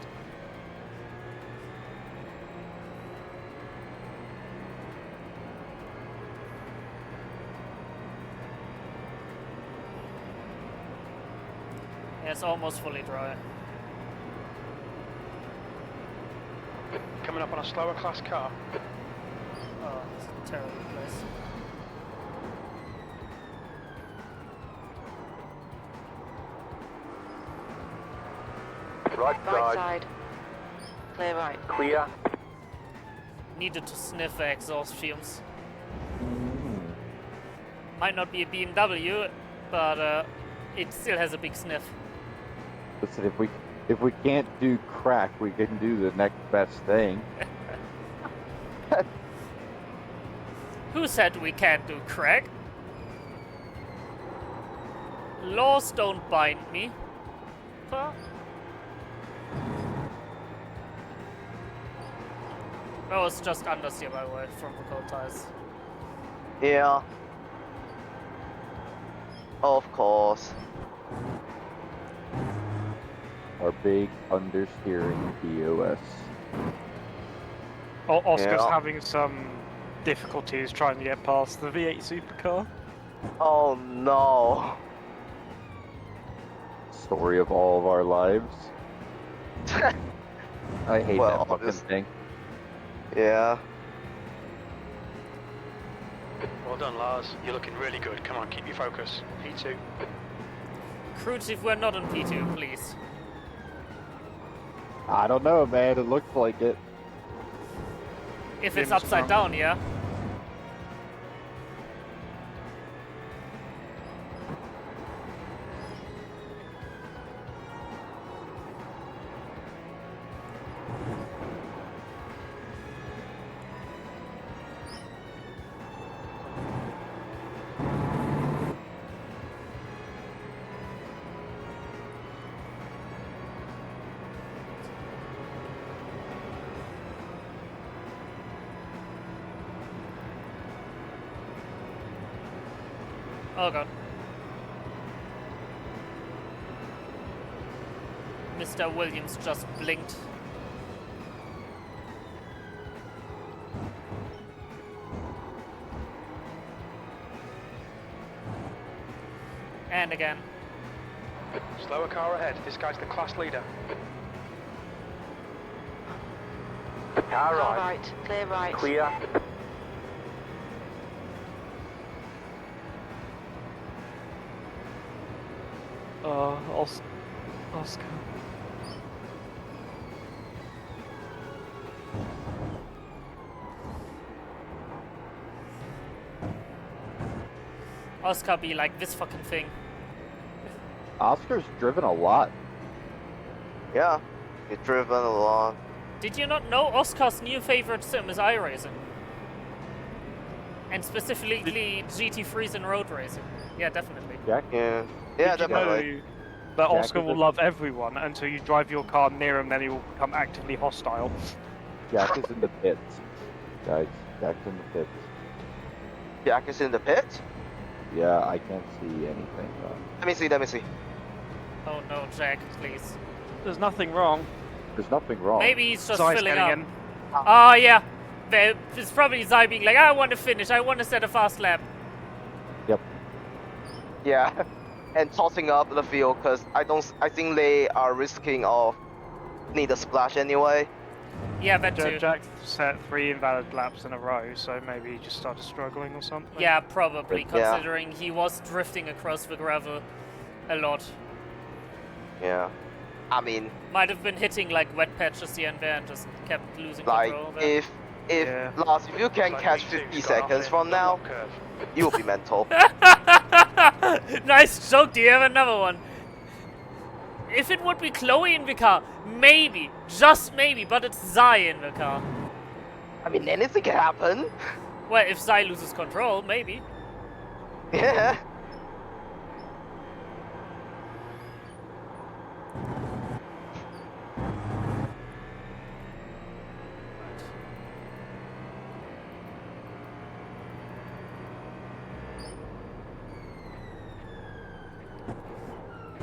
Yeah, it's almost fully dry. Coming up on a slower class car. Oh, it's a terrible place. Right Right side. side. Clear right. Clear. Needed to sniff the exhaust fumes. Might not be a BMW, but it still has a big sniff. Listen, if we can't do crack, we can do the next best thing. Who said we can't do crack? Laws don't bind me. Huh? That was just understeer, by the way, from the cold tires. Yeah. Of course. Our big understeering POS. Oscar's Yeah. having some difficulties trying to get past the V8 supercar. Oh no. Story of all of our lives. I hate Well, that fucking obvious- thing. Yeah. Well done, Lars. You're looking really good. Come on, keep your focus. P2. Cruise if we're not on P2, please. I don't know, man. It looks like it. If it's Jim's upside wrong. down, yeah. Oh god. Mr. Williams just blinked. And again. Slower car ahead. This guy's the class leader. Car Car right. right. Clear right. Clear. Oscar. Oscar be like this fucking thing. Oscar's driven a lot. Yeah. You've driven a lot. Did you not know Oscar's new favorite sim is iRacing? And specifically GT3s and road racing. Yeah, definitely. Jack? Yeah. Yeah, Did you definitely. know that Jack Oscar is will a- love everyone until you drive your car near him, then he will become actively hostile. Jack is in the pits. Guys, Jack's in the pits. Jack is in the pit? Yeah, I can't see anything though. Let me see, let me see. Oh no, Jack, please. There's nothing wrong. There's nothing wrong. Maybe he's just Zai's filling getting up. in. Oh yeah. It's probably Zai being like, I want to finish, I want to set a fast lap. Yep. Yeah. And tossing up the field because I think they are risking of need a splash anyway. Yeah, that too. Jack set 3 invalid laps in a row, so maybe he just started struggling or something. Yeah, probably, Yeah. considering he was drifting across the gravel a lot. Yeah. I mean, Might have been hitting like wet patches here and there and just kept losing like control there. if Yeah. Lars, if you can Like catch P2's 50 got off seconds in from the now, block curve. you will be mental. Nice joke, do you have another one? If it would be Chloe in the car, maybe, just maybe, but it's Zai in the car. I mean, anything can happen. Well, if Zai loses control, maybe. Yeah.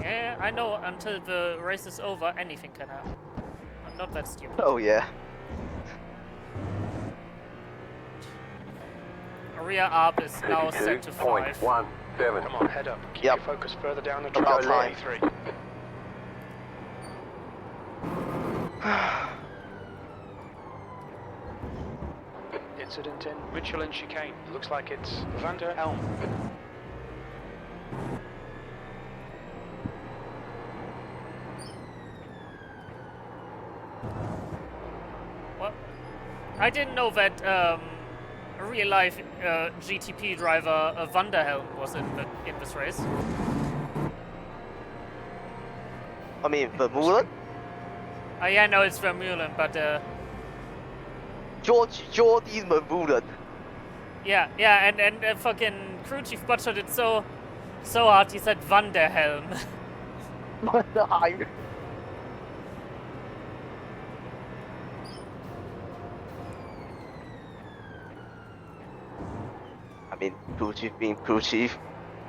Yeah, I know until the race is over, anything can happen. I'm not that stupid. Oh yeah. Rear arb is now set to 5. 52.17. Come on, head up. Keep Yep. your focus further down the About track. time. 33. Incident in Michelin chicane. Looks like it's Van der Elm. I didn't know that a real life GTP driver Van der Helm was in this race. I mean, Vermeulen? Yeah, I know it's Vermeulen, but Jordi Vermeulen. yeah, and fucking crew chief butchered it so hard. He said Van der Helm. I mean, crew chief being crew chief.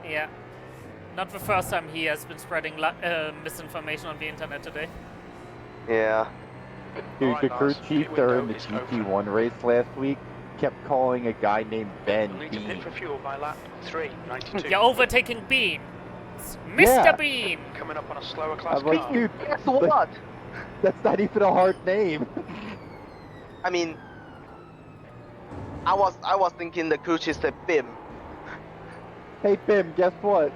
Yeah, not the first time he has been spreading misinformation on the internet today. Yeah. Dude, the crew chief during the GT1 race last week kept calling a guy named Ben We'll need to Bean. pit for fuel by lap 3:92. You're overtaking Bean. Mr. Yeah. Bean. Coming up on a slower class I'm like, car. dude, Guess what? that's not even a hard name. I mean, I was thinking the crew chief said Bim. Hey, Bim, guess what?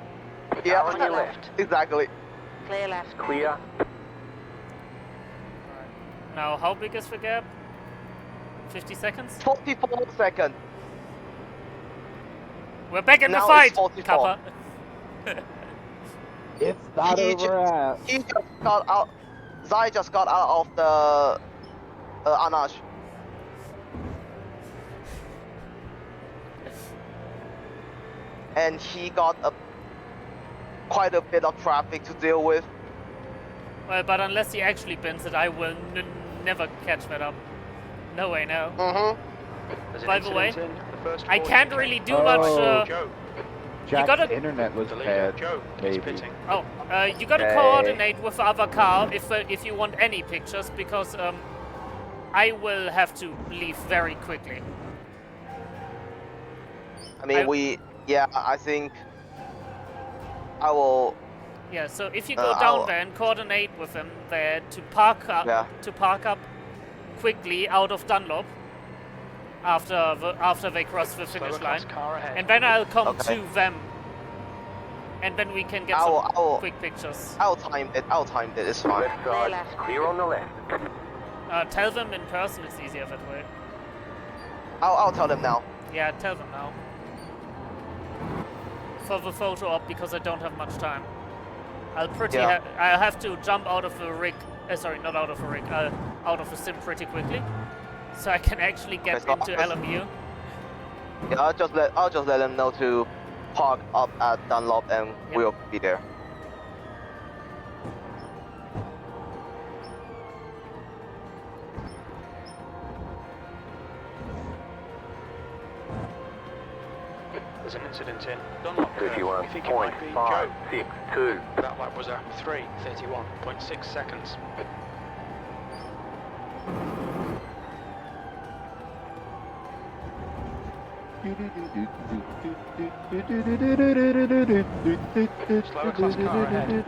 Yeah, On your left. exactly. Clear left. Clear. Now, how big is the gap? 50 seconds? 44 seconds. We're back in Now the fight, it's 44. Kappa. It's not over. He just got out. Zai just got out of the Anash. And he got quite a bit of traffic to deal with. Well, but unless he actually bends it, I will never catch that up. No way, no. Mm-hmm. By the way, I can't really do much. Jack's gotta- internet was bad. Maybe. Oh, you gotta Okay. coordinate with the other car if you want any pictures, because I will have to leave very quickly. I mean, I think I will. Yeah, so if you go down I'll- there and coordinate with them there to park up quickly out of Dunlop after they cross the finish line, and then I'll come to them, and then we can get some quick pictures. I'll time it. It's fine. Left side. Clear on the left. Tell them in person, it's easier that way. I'll tell them now. Yeah, tell them now. For the photo op, because I don't have much time. I'll have to jump out of the rig. Sorry, not out of the rig. Out of the sim pretty quickly, so I can actually get into LMU. Yeah, I'll just let them know to park up at Dunlop, and we'll be there. There's an incident in Dunlop. We think it might be Joe. 31.562. That lap was at 3:31.6 seconds. Slower class car ahead.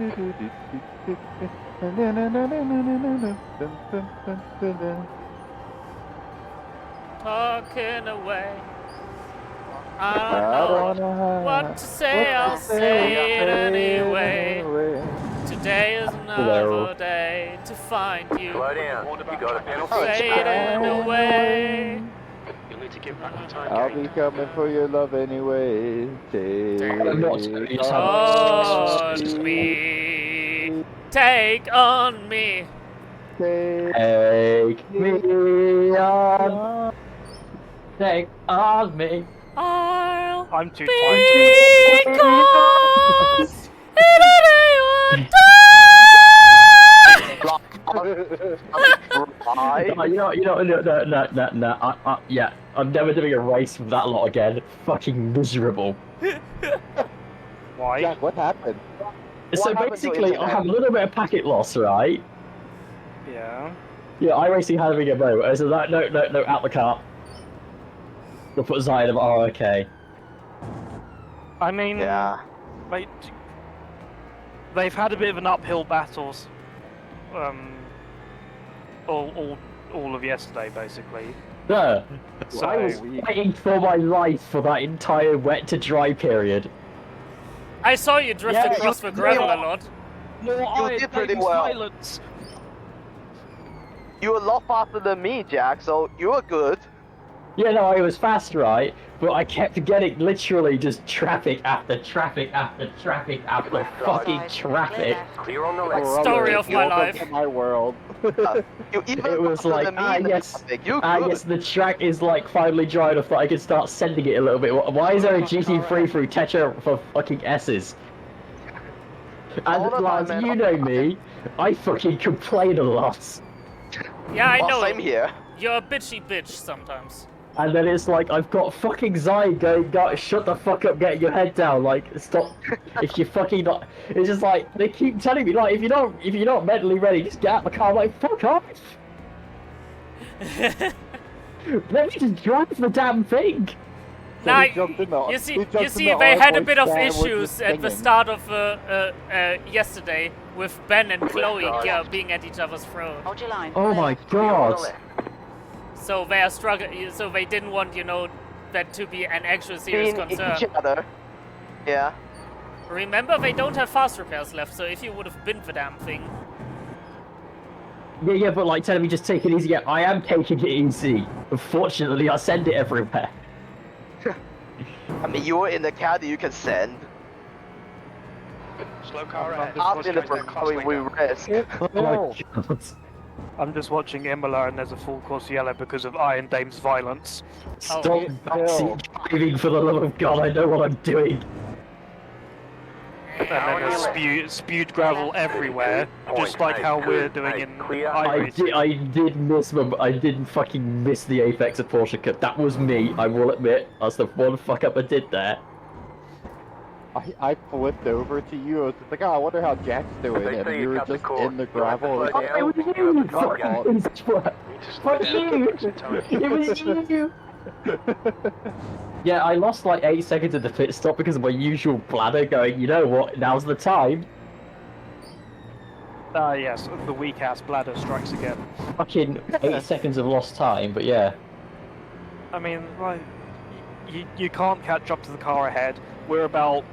Talking away. I don't know what to say, I'll say it anyway. Today is another day to find you. Slow down. You got a penalty. Fading away. You'll need to give back the time I'll gained. be coming for your love anyway. On me. Take on me. Take me on. Take on me. I'm too Because Yeah, I'm never doing a race with that lot again. Fucking miserable. Why? Jack, what happened? So basically, I have a little bit of packet loss, right? Yeah. Yeah, iRacing having a vote. I said, no, out the car. We'll put Zion in. Oh, okay. I mean, they've had a bit of an uphill battles. All of yesterday, basically. No. So I was fighting for my life for that entire wet to dry period. I saw you drift across the gravel a lot. You did pretty well. You were a lot faster than me, Jack, so you were good. Yeah, no, I was fast, right? But I kept getting literally just traffic after traffic after traffic after fucking traffic. Clear on the left. Story of my life. To my world. You even It was faster like, than me in the traffic. You good. yes, the track is like finally dry enough that I can start sending it a little bit. Why is there a GT3 through Tetra for fucking S's? And lads, you know me, I fucking complain a lot. Yeah, I Well, know. same here. You're a bitchy bitch sometimes. And then it's like, I've got fucking Zai going, shut the fuck up, get your head down, like, stop, if you're fucking not, it's just like, they keep telling me, like, if you're not mentally ready, just get out of the car, I'm like, fuck off! Let me just drive the damn thing! Now, you see, they had a bit of issues at the start of yesterday with Ben and Chloe being at each other's throat. Hold your line. Oh my god! So they are struggling. So they didn't want, that to be an actual serious concern. Each other. Yeah. Remember, they don't have fast repairs left. So if you would have been the damn thing. Yeah, but like telling me just take it easy. Yeah, I am taking it easy. Unfortunately, I send it everywhere. I mean, you were in the car that you can send. Slow car ahead. After the Ferrari, we risk. Oh my god. I'm just watching Imola and there's a full course yellow because of Iron Dame's violence. Stop backseat driving, for the love of God, I know what I'm doing. And then there's spewed gravel everywhere, just like how we're doing in iRacing. I did miss, but I didn't fucking miss the apex of Porsche Cup. That was me, I will admit. That's the one fuck up I did there. I flipped over to you. I was just like, oh, I wonder how Jack's doing, and you were just in the gravel. It was you! Fuck you! It was you! Yeah, I lost like 8 seconds at the pit stop because of my usual bladder going, you know what, now's the time. Yes, the weak-ass bladder strikes again. Fucking 8 seconds of lost time, but yeah. I mean, like, you can't catch up to the car ahead. We're about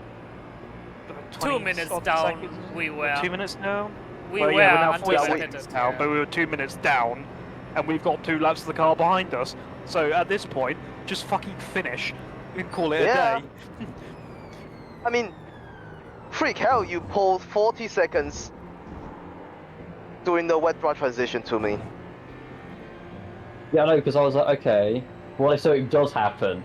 2 minutes down, seconds. We were. 2 minutes down? We well, were yeah, we're now until 4 seconds down, but we were 2 minutes down, and we've got 2 laps of the car behind us. So at this point, just fucking finish and call it a day. I mean, freak hell, you pulled 40 seconds doing the wet dry transition to me. Yeah, I know, because I was like, okay, what if something does happen?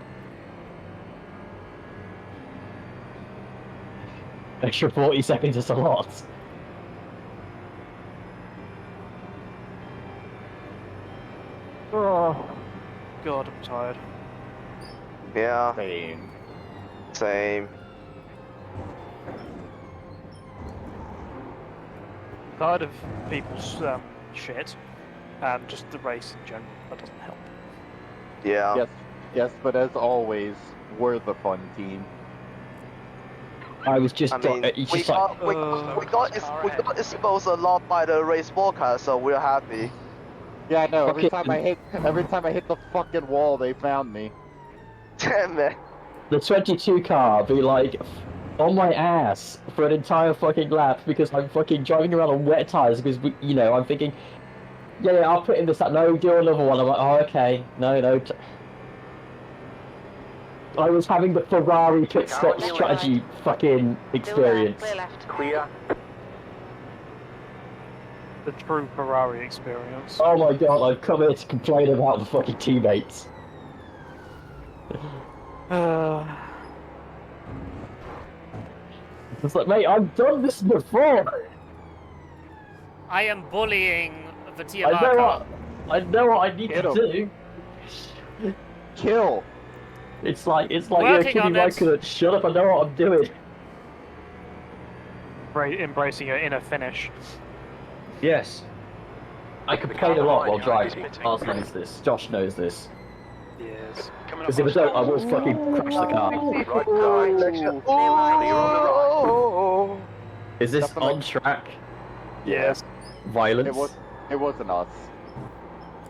Extra 40 seconds is a lot. Oh, God, I'm tired. Yeah. Same. Tired of people's shit, and just the race in general. That doesn't help. Yeah. Yes, but as always, we're the fun team. I was just, I mean, we got exposed a lot by the race forecast, so we're happy. Yeah, I know. Every time I hit the fucking wall, they found me. Damn it. The 22 car be like on my ass for an entire fucking lap because I'm fucking driving around on wet tires because I'm thinking, yeah, I'll put in this lap. No, do another one. I'm like, oh, okay, no. I was having the Ferrari pit stop strategy fucking experience. Clear. The true Ferrari experience. Oh my god, I've come here to complain about the fucking teammates. It's like, mate, I've done this before. I am bullying the TLR car. I know what I need to do. Kill. It's like you're kidding my could shut up. I know what I'm doing. Embracing your inner finish. Yes. I complain a lot while driving. Lars knows this. Josh knows this. Yes. Because if I don't, I will fucking crash the car. Is this on track? Yes. Violence? It wasn't us.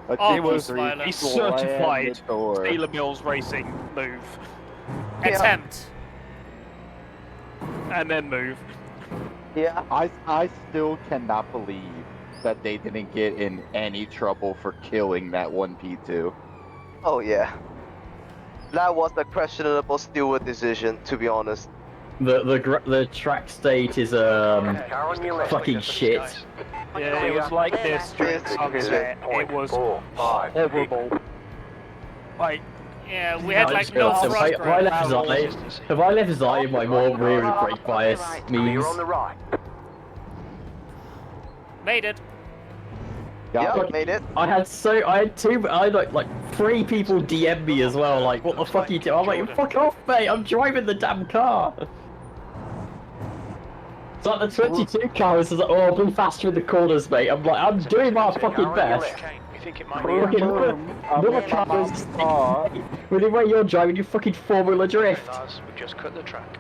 It was a certified Taylor Mills Racing move. Attempt. And then move. Yeah. I still cannot believe that they didn't get in any trouble for killing that one P2. Oh yeah. That was a questionable steward decision, to be honest. The track state is fucking shit. Yeah, it was like this during sunset. It was horrible. Like, Yeah, we had like no front if I left Zai, my more rear brake bias means. You're on the right. Made it. Yeah, made it. I had like 3 people DM me as well. Like, what the fuck are you doing? I'm like, fuck off, mate. I'm driving the damn car. It's like the 22 car is like, oh, be faster in the corners, mate. I'm like, I'm doing my fucking best. You think it might be Another car is with the way you're driving, you fucking Formula Drift. We just cut the track.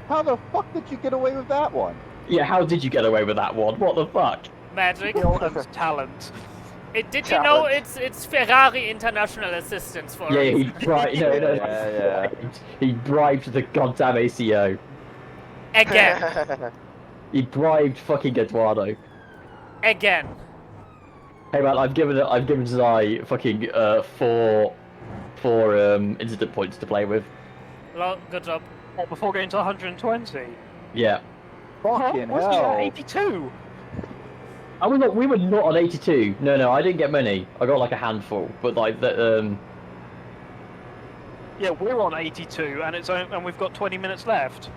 How the fuck did you get away with that one? Yeah, how did you get away with that one? What the fuck? Magic. Talent. Did you know it's Ferrari International Assistance for Yeah, us? he bribed. No. He bribed the goddamn ACO. Again. He bribed fucking Eduardo. Again. Hey man, I've given Zai fucking four incident points to play with. Well, good job. What, before getting to 120? Yeah. Fucking Was he hell. at 82? We were not on 82. No, I didn't get many. I got like a handful, but like the Yeah, we're on 82, and we've got 20 minutes left.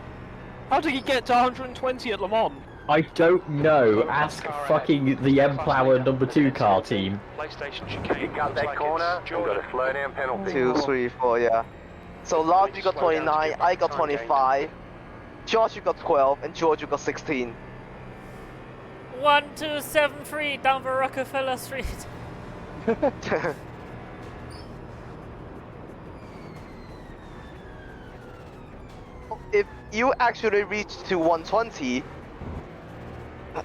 How did he get to 120 at Le Mans? I don't know. Ask fucking the M-Plower number 2 car team. PlayStation chicane. You got that corner, you got a slow down penalty. 2, 3, 4, yeah. So Lars, you got 29, I got 25, George, you got 12, and George, you got 16. 1273 down the Rockefeller Street. If you actually reach to 120,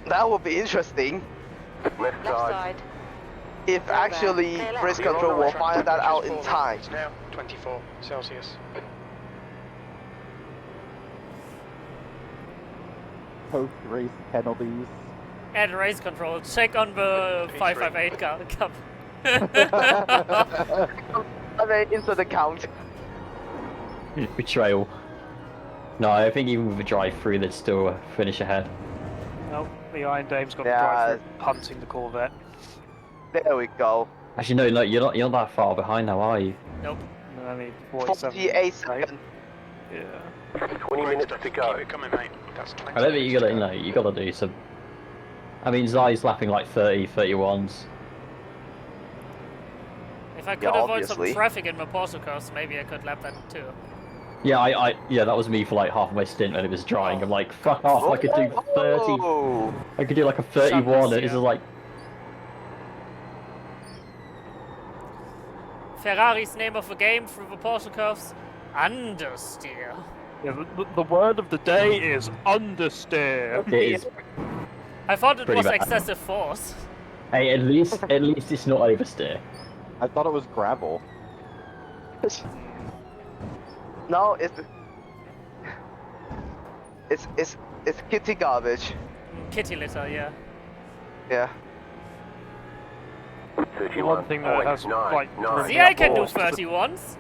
that would be interesting. Left side. If actually race control will find that out in time. It's now 24 Celsius. Post-race penalties. And race control, check on the 558 cup. Insert the count. Betrayal. No, I think even with the drive-through, they'd still finish ahead. Nope, the Iron Dame's got the drive-through hunting the Corvette. There we go. Actually, no, you're not that far behind now, are you? Nope. Only 48 seconds. Yeah. 20 minutes to go. Keep it coming, mate. That's 20 I don't think you gotta do some. I mean, Zai's lapping like 30, 31s. If I could avoid some traffic in my Porsche cars, maybe I could lap that too. Yeah, yeah, that was me for like half of my stint when it was drying. I'm like, fuck off, I could do 30. I could do like a 31, and it's just like. Ferrari's name of the game through the Porsche curves, understeer. Yeah, the word of the day is understeer. It is. I thought it was bad. excessive force. Hey, at least it's not oversteer. I thought it was gravel. No, it's kitty garbage. Kitty litter, yeah. Yeah. The one thing that has like See, I can do 31s.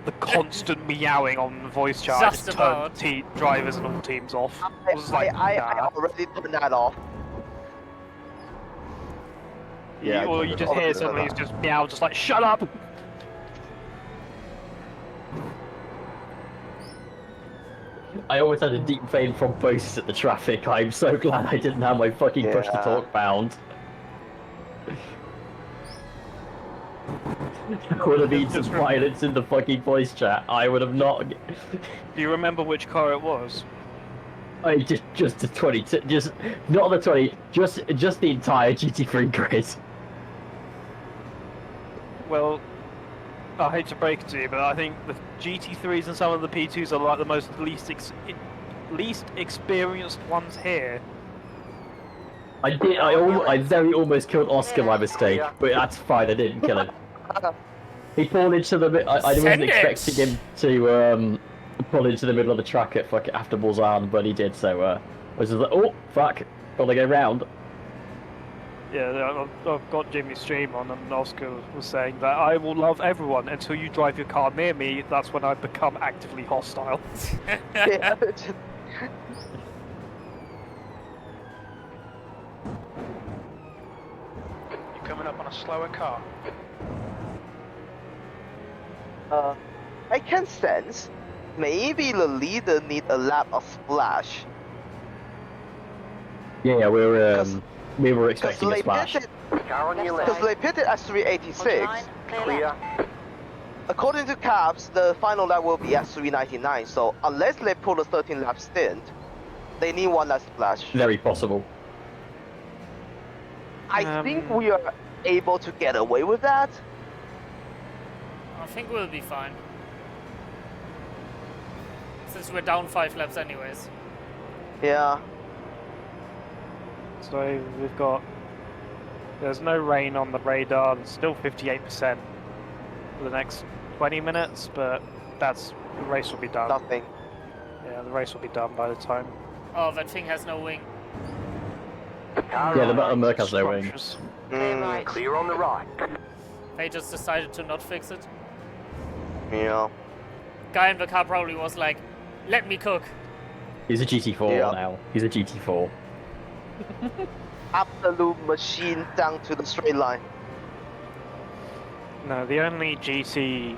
The constant meowing on the voice chat Just just about. turned drivers and all teams off. I already turned that off. Yeah, Or you just hear suddenly it's just meow, just like shut up. I always had a deep vein thrombosis at the traffic. I'm so glad I didn't have my fucking push to talk bound. Would have been some violence in the fucking voice chat. I would have not. Do you remember which car it was? I just the 20, just not the 20, just the entire GT3 grid. Well, I hate to break it to you, but I think the GT3s and some of the P2s are like the most least experienced ones here. I very almost killed Oscar by mistake, but that's fine. I didn't kill him. He pulled into the. I wasn't expecting him to pull into the middle of the track after Bullseye, but he did. So I was just like, oh fuck, gotta go round. Yeah, I've got Jimmy's stream on, and Oscar was saying that I will love everyone until you drive your car near me. That's when I become actively hostile. Yeah. You're coming up on a slower car. I can sense maybe the leader need a lap of splash. Yeah, we were expecting a splash. Because they pitted at 386. Clear. According to Caps, the final lap will be at 399. So unless they pull a 13 lap stint, they need one last splash. Very possible. I think we are able to get away with that. I think we'll be fine. Since we're down 5 laps anyways. Yeah. So we've got... There's no rain on the radar, there's still 58% for the next 20 minutes, but the race will be done. Nothing. Yeah, the race will be done by the time. Oh, that thing has no wing. Yeah, the Merc has no wing. Clear on the right. They just decided to not fix it. Yeah. Guy in the car probably was like, let me cook. He's a GT4 now. He's a GT4. Absolute machine down to the straight line. No, the only GT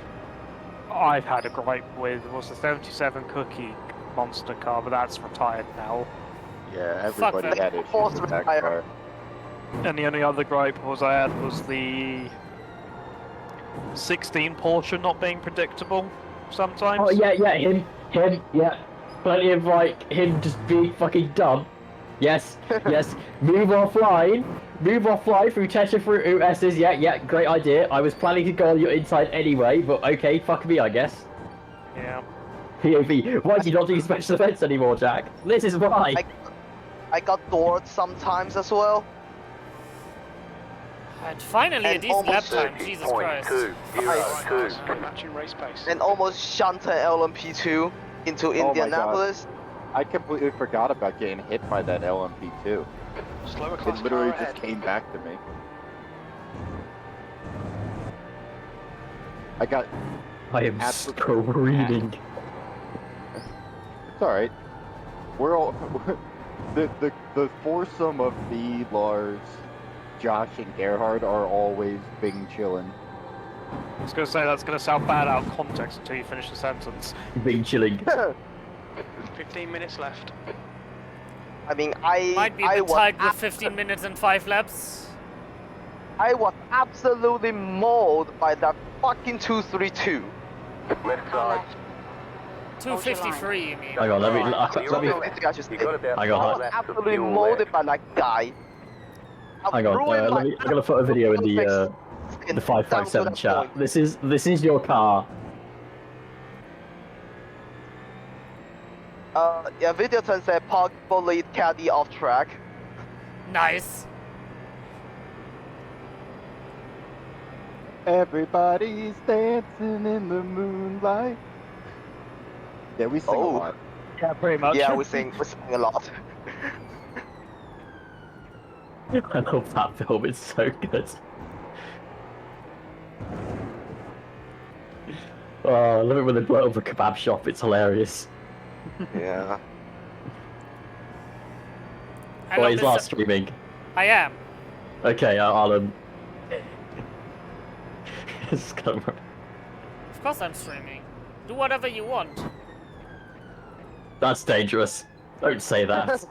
I've had a gripe with was the 77 Cookie monster car, but that's retired now. Yeah, everybody had issues with that car. And the only other gripe I had was the 16 Porsche not being predictable sometimes. Oh yeah, him, yeah. Plenty of like him just being fucking dumb. Yes, yes. Move offline through Tesla through S's. Yeah, great idea. I was planning to go on your inside anyway, but okay, fuck me, I guess. Yeah. POV, why do you not do special events anymore, Jack? This is why. I got doored sometimes as well. And finally, a decent lap time. Jesus Christ. Matching race pace. And almost shunted LMP2 into Indianapolis. I completely forgot about getting hit by that LMP2. Slower It literally just came back to me. I am screaming. It's alright. We're all... the foursome of me, Lars, Josh, and Gerhard are always Bing chillin'. I was going to say that's going to sound bad out of context until you finish the sentence. Bing chilling. 15 minutes left. I mean, might be a bit tight with 15 minutes and 5 laps. I was absolutely mauled by that fucking 232. Left side. 253, you mean? Hang on, let me. I got absolutely molded by that guy. Hang on, I'm gonna put a video in the 557 chat. This is your car. Yeah, video turn said park bullied caddy off track. Nice. Everybody's dancing in the moonlight. Yeah, we sing a lot. Yeah, pretty much. Yeah, we sing a lot. I love that film, it's so good. Oh, I love it when they blow up a kebab shop, it's hilarious. Yeah. Oh, he's last streaming. I am. Okay, I'll Of course I'm streaming. Do whatever you want. That's dangerous. Don't say that.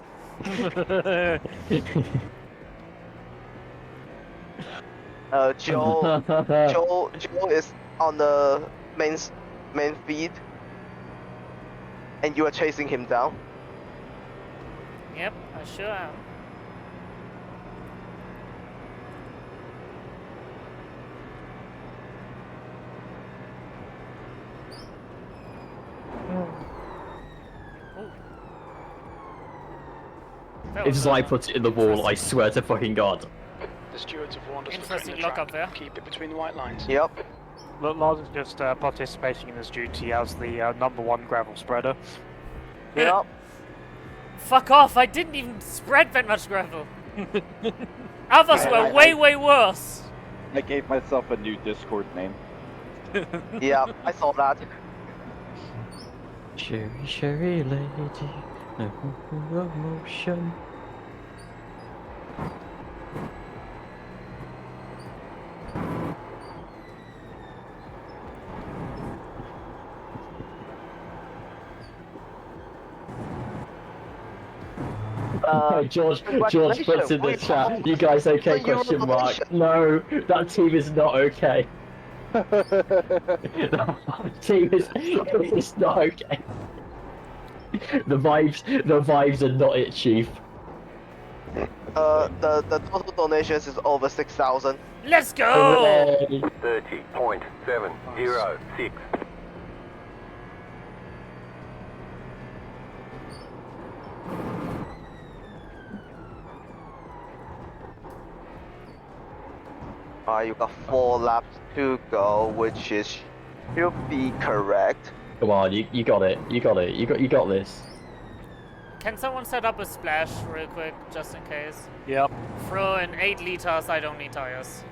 Joe is on the main feed, and you are chasing him down. Yep, I sure am. If I put it in the wall, I swear to fucking God. The stewards have warned us. Interesting lock up there. Keep it between the white lines. Yep. Lars is just participating in his duty as the #1 gravel spreader. Yep. Fuck off, I didn't even spread that much gravel. Others were way worse. I gave myself a new Discord name. Yeah, I saw that. Sherry lady, no emotion. George puts in the chat, you guys okay, question mark. No, that team is not okay. That team is not okay. The vibes are not it, Chief. The total donations is over 6,000. Let's go! 30.706. You got 4 laps to go, which should be correct. Come on, you got it. You got this. Can someone set up a splash real quick, just in case? Yep. Throw in 8 liters, I don't need tires.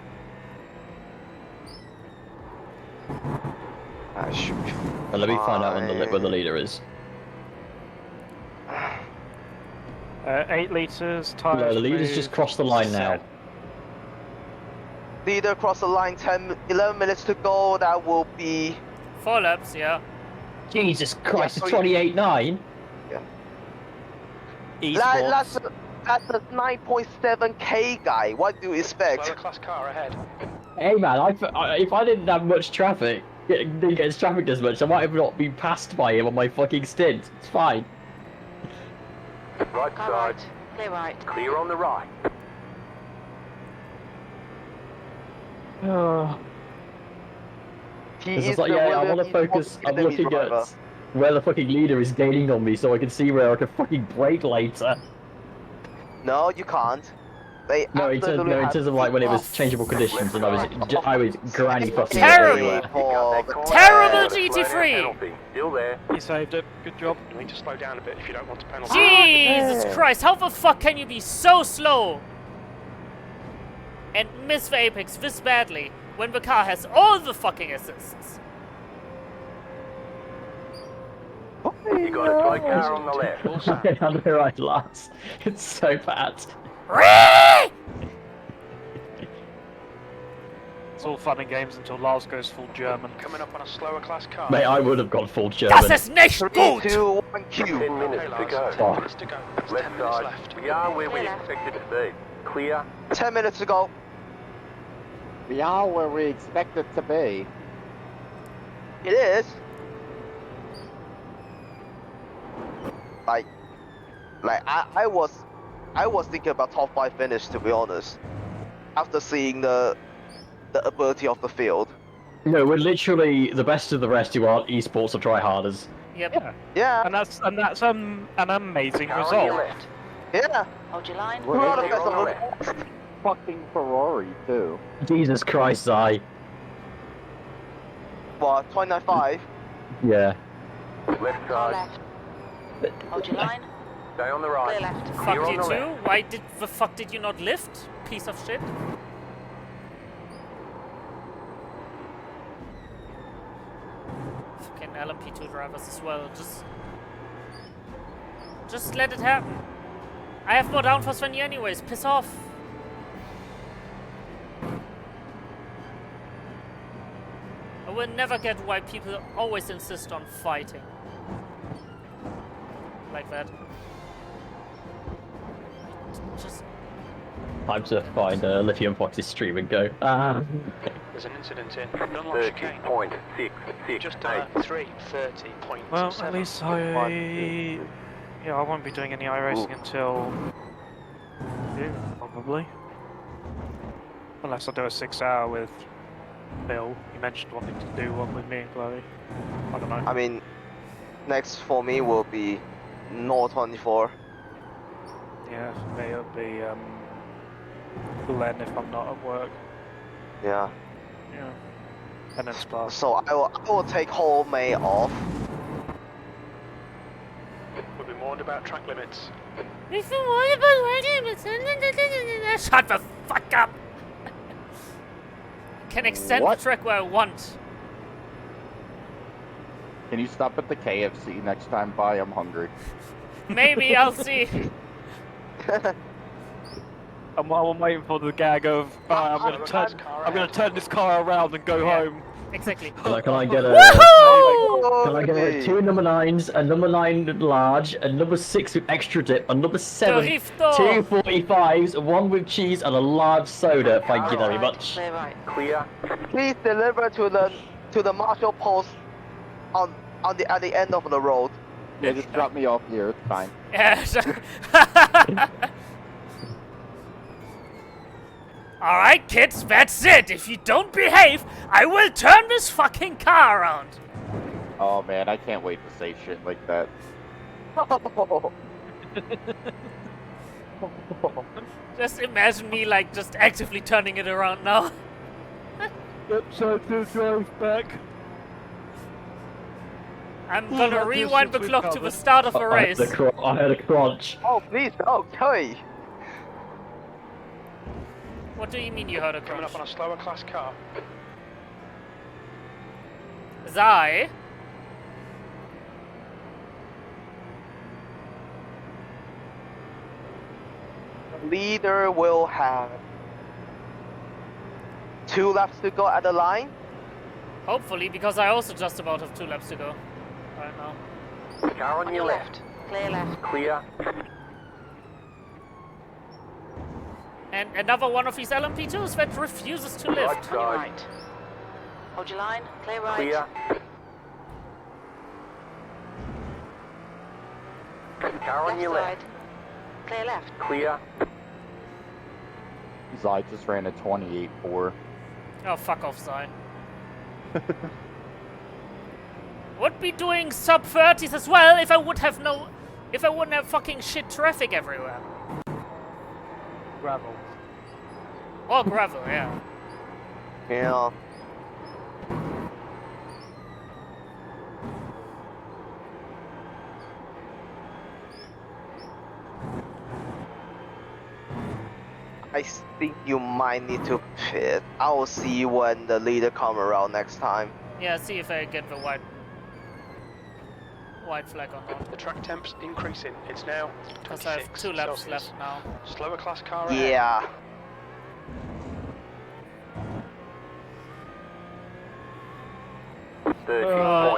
I should be And let me find out where the leader is. 8 liters, No, tires. the leader's just crossed the line now. Leader across the line, 11 minutes to go, that will be... 4 laps, yeah. Jesus Christ, Yeah, it's 28.9? Yeah. That's a 9.7k guy, what do you expect? Slower class car ahead. Hey man, if I didn't have much traffic, didn't get traffic as much, I might have not been passed by him on my fucking stint. It's fine. Right Car side. right. Clear right. Clear on the right. It's just like, yeah, I want to focus. I'm looking at where the fucking leader is gaining on me, so I can see where I can fucking brake later. No, you can't. They No, in terms of like when it was changeable conditions, and I was granny fucking everywhere. Terrible GT3! Still there. You saved it. Good job. You need to slow down a bit if you don't want to penalty. Jesus Christ, how the fuck can you be so slow? And miss the apex this badly when the car has all the fucking assists? You got a slow car on the left. On the right, lads. It's so bad. It's all fun and games until Lars goes full German. Coming up on a slower class car. Mate, I would have gone full German. Das ist nicht gut! 3, 2, 1, Q. 10 minutes to go. 10 minutes to go. That's 10 Left minutes side. left. We are where we expected to be. Clear. 10 minutes to go. We are where we expect it to be. It is. Like I was thinking about top 5 finish, to be honest. After seeing the ability of the field. No, we're literally the best of the rest who aren't esports or tryharders. Yep. Yeah. And that's an amazing Car on your result. left. Yeah. Hold your line. We're not the Clear best on the of the left. Fucking Ferrari too. Jesus Christ, I. What, 29.5? Yeah. Left Car side. left. Hold your line. Stay on the Clear right. left. Fuck Clear on you the too? left. Why the fuck did you not lift? Piece of shit. Fucking LMP2 drivers as well. Just let it happen. I have more downforce than you anyways. Piss off. I will never get why people always insist on fighting. Like that. Just... Time to find Lithium Fox's stream and go. There's an incident in Dunlop chicane. 30.668. Just 3:30.7. Well, at least I won't be doing any iRacing until June, probably. Unless I do a 6-hour with Bill. You mentioned wanting to do one with me and Chloe. I don't know. I mean, next for me will be No 24. Yeah, for me it'll be Glen if I'm not at work. Yeah. Yeah. And then Spa. So I will take whole May off. We'll be warned about track limits. If you want about shut the fuck up! I can extend What? the track where I want. Can you stop at the KFC next time by? I'm hungry. Maybe, I'll see. I'm waiting for the gag of, I'm gonna turn this car around and go home. Exactly. Can I get a? Woohoo! Can I get 2 number 9s, a number 9 large, a number 6 with extra dip, a number 7, Dorito. 2 45s, 1 with cheese, and a large soda? Thank you very much. Clear right. Clear. Please deliver to the marshal post at the end of the road. Yeah, just drop me off here. It's fine. Yes. Alright, kids, that's it. If you don't behave, I will turn this fucking car around. Oh man, I can't wait to say shit like that. Just imagine me, like, just actively turning it around now. Yep, so to drive back. I'm gonna rewind the clock to the start of a race. I had a crunch. Oh, please, okay. What do you mean you heard a Coming crunch? up on a slower class car. Zai? Leader will have 2 laps to go at the line. Hopefully, because I also just about have 2 laps to go. Right now. Car on your left. Clear left. Clear. And another one of these LMP2s that refuses to lift. Right side. Right. Hold your line. Clear right. Clear. Car on your left. side. Clear left. Clear. Zai just ran a 28.4. Oh, fuck off, Zai. Would be doing sub 30s as well if I wouldn't have fucking shit traffic everywhere. Gravel. Or gravel, yeah. Yeah. I think you might need to pit. I will see when the leader come around next time. Yeah, see if I get the white flag or not. The track temp's increasing. It's now Because I have 2 laps Celsius. left now. Slower class car ahead. Yeah. Now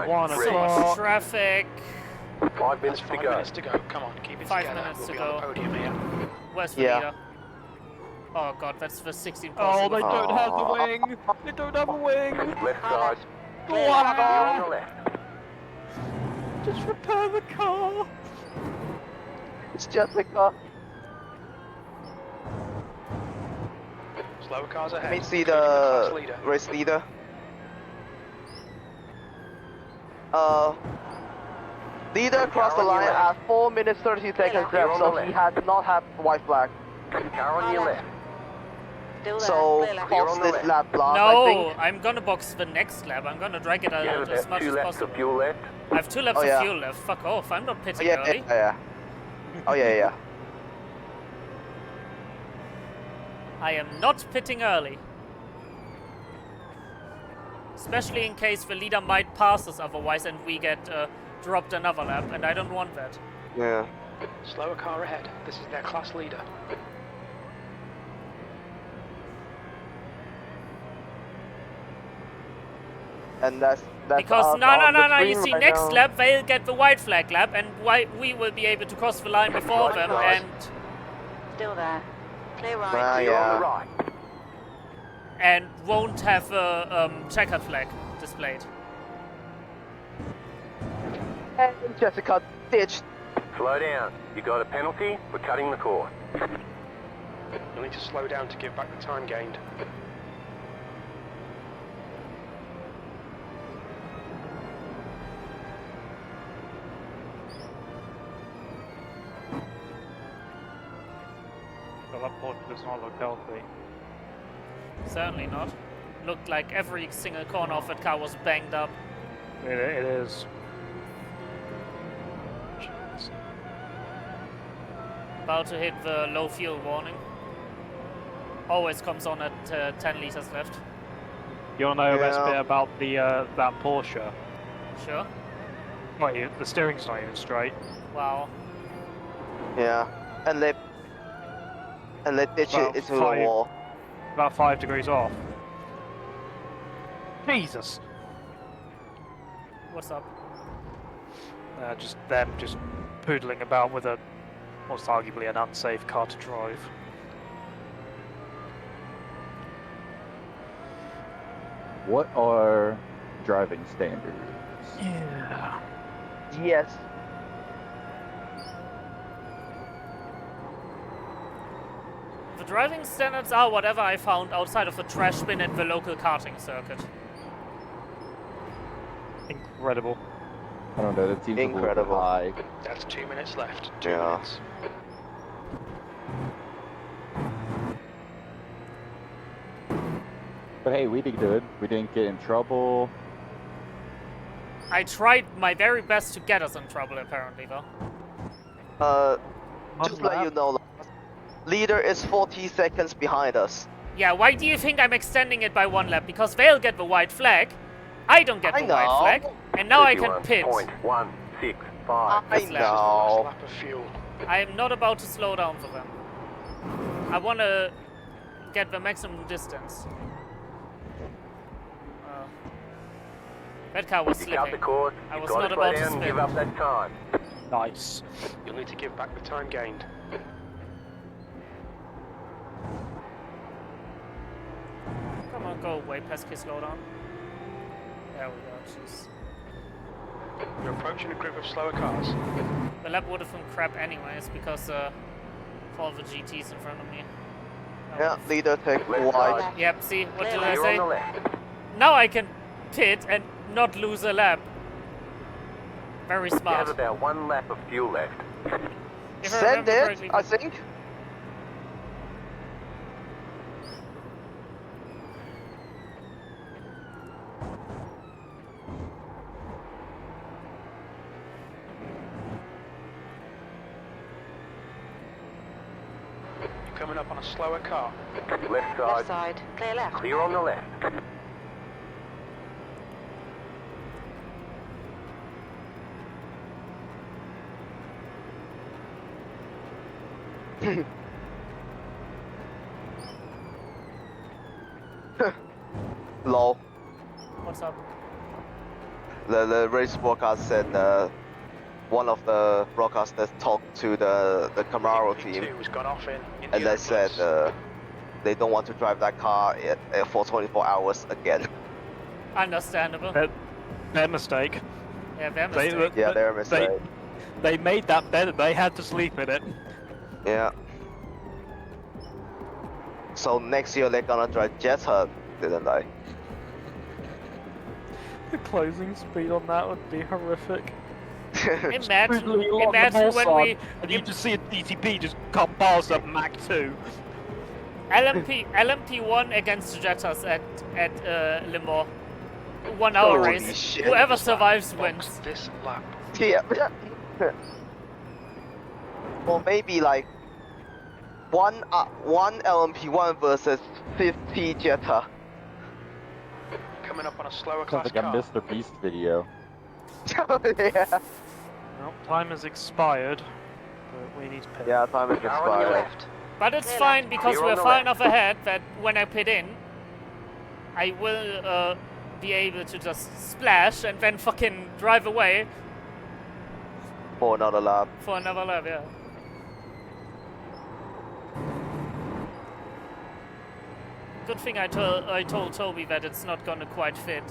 1 So much o'clock. traffic. 5 minutes That's to 5 go. minutes to go. Come on, keep it 5 together. minutes We'll to be on the go. podium here. Where's the Yeah. leader? Oh god, that's the 16 Oh, they possible. don't have the wing. They don't have a wing. Left side. Clear Car left. on the left. Just repair the car. It's just a car. Slower cars ahead. Let me see including class the leader. race leader. Leader crossed the line at 4 minutes 30 seconds You're left, on so the he left. has not had white flag. Car on your left. Still there. So Clear left. You're cross on the this left. lap last, I No, think. I'm gonna box the next lap. I'm gonna drag it out You have as much about 2 as laps possible. of fuel left. I have 2 laps Oh, yeah. of fuel left. Fuck off. I'm not Oh, pitting yeah, early. yeah. Oh yeah, yeah. I am not pitting early. Especially in case the leader might pass us otherwise and we get dropped another lap, and I don't want that. Yeah. Slower car ahead. This is their class leader. And that's Because us no, on the you screen see, right next now. lap they'll get the white flag lap, and we will be able to cross the line before them, and Still there. Clear right. Ah, You're on the yeah. right. won't have a checkered flag displayed. And Jessica ditched. Slow down. You got a penalty for cutting the course. You'll need to slow down to give back the time gained. Well, that port does not look healthy. Certainly not. Looked like every single corner of that car was banged up. It is. Jeez. About to hit the low fuel warning. Always comes on at 10 liters left. You wanna know the best Yeah. bit about the that Porsche? Sure. The steering's not even straight. Wow. Yeah, and they ditch it into the wall. About 5 degrees off. Jesus. What's up? Just them just poodling about with a what's arguably an unsafe car to drive. What are driving standards? Yeah. Yes. The driving standards are whatever I found outside of the trash bin at the local karting circuit. Incredible. I don't know, that seems a little bit high. That's 2 minutes left. 2 Yeah. minutes. But hey, we did good. We didn't get in trouble. I tried my very best to get us in trouble, apparently, though. Just let you know, leader is 40 seconds behind us. Yeah, why do you think I'm extending it by 1 lap? Because they'll get the white flag, I don't get the white flag, and now I can pit. 51.165. I know. Lap of fuel. I am not about to slow down for them. I want to get the maximum distance. That car was slipping. I was not about to spin. Give up that time. Nice. You'll need to give back the time gained. Come on, go away, pesky slow down. There we go, jeez. You're approaching a group of slower cars. The lap would have been crap anyways, because of all the GTs in front of me. Yeah, leader take wide. Yep, see, what did I You're say? on the left. Now I can pit and not lose a lap. Very You smart. have about 1 lap of fuel left. If I Send remember it, correctly. I think. You're coming up on a slower car. Left side. Left side. Clear left. Clear on the left. Low. What's up? The race broadcast said one of the broadcasters talked to the Camaro team, Who's gone off in and they said they don't want to drive that car for 24 hours again. Understandable. Their mistake. Yeah, their mistake. Yeah, their mistake. They made that bed and they had to sleep in it. Yeah. So next year they're gonna drive Jetta, didn't they? The closing speed on that would be horrific. Imagine when we and you just see a DTP just come past at Mach 2. LMP1 against the Jettas at Le Mans. 1 hour Holy race. shit. Whoever survives wins. This lap. Yeah. Or maybe like one LMP1 versus 50 Jetta. Coming up on a slower Sounds class like a car. Mr. Beast video. Yeah. Well, time has expired, but we need to pit. Yeah, time is expired. But it's fine because Clear we're on the far left. enough ahead that when I pit in, I will be able to just splash and then fucking drive away For another lap. for another lap, yeah. Good thing I told Toby that it's not gonna quite fit.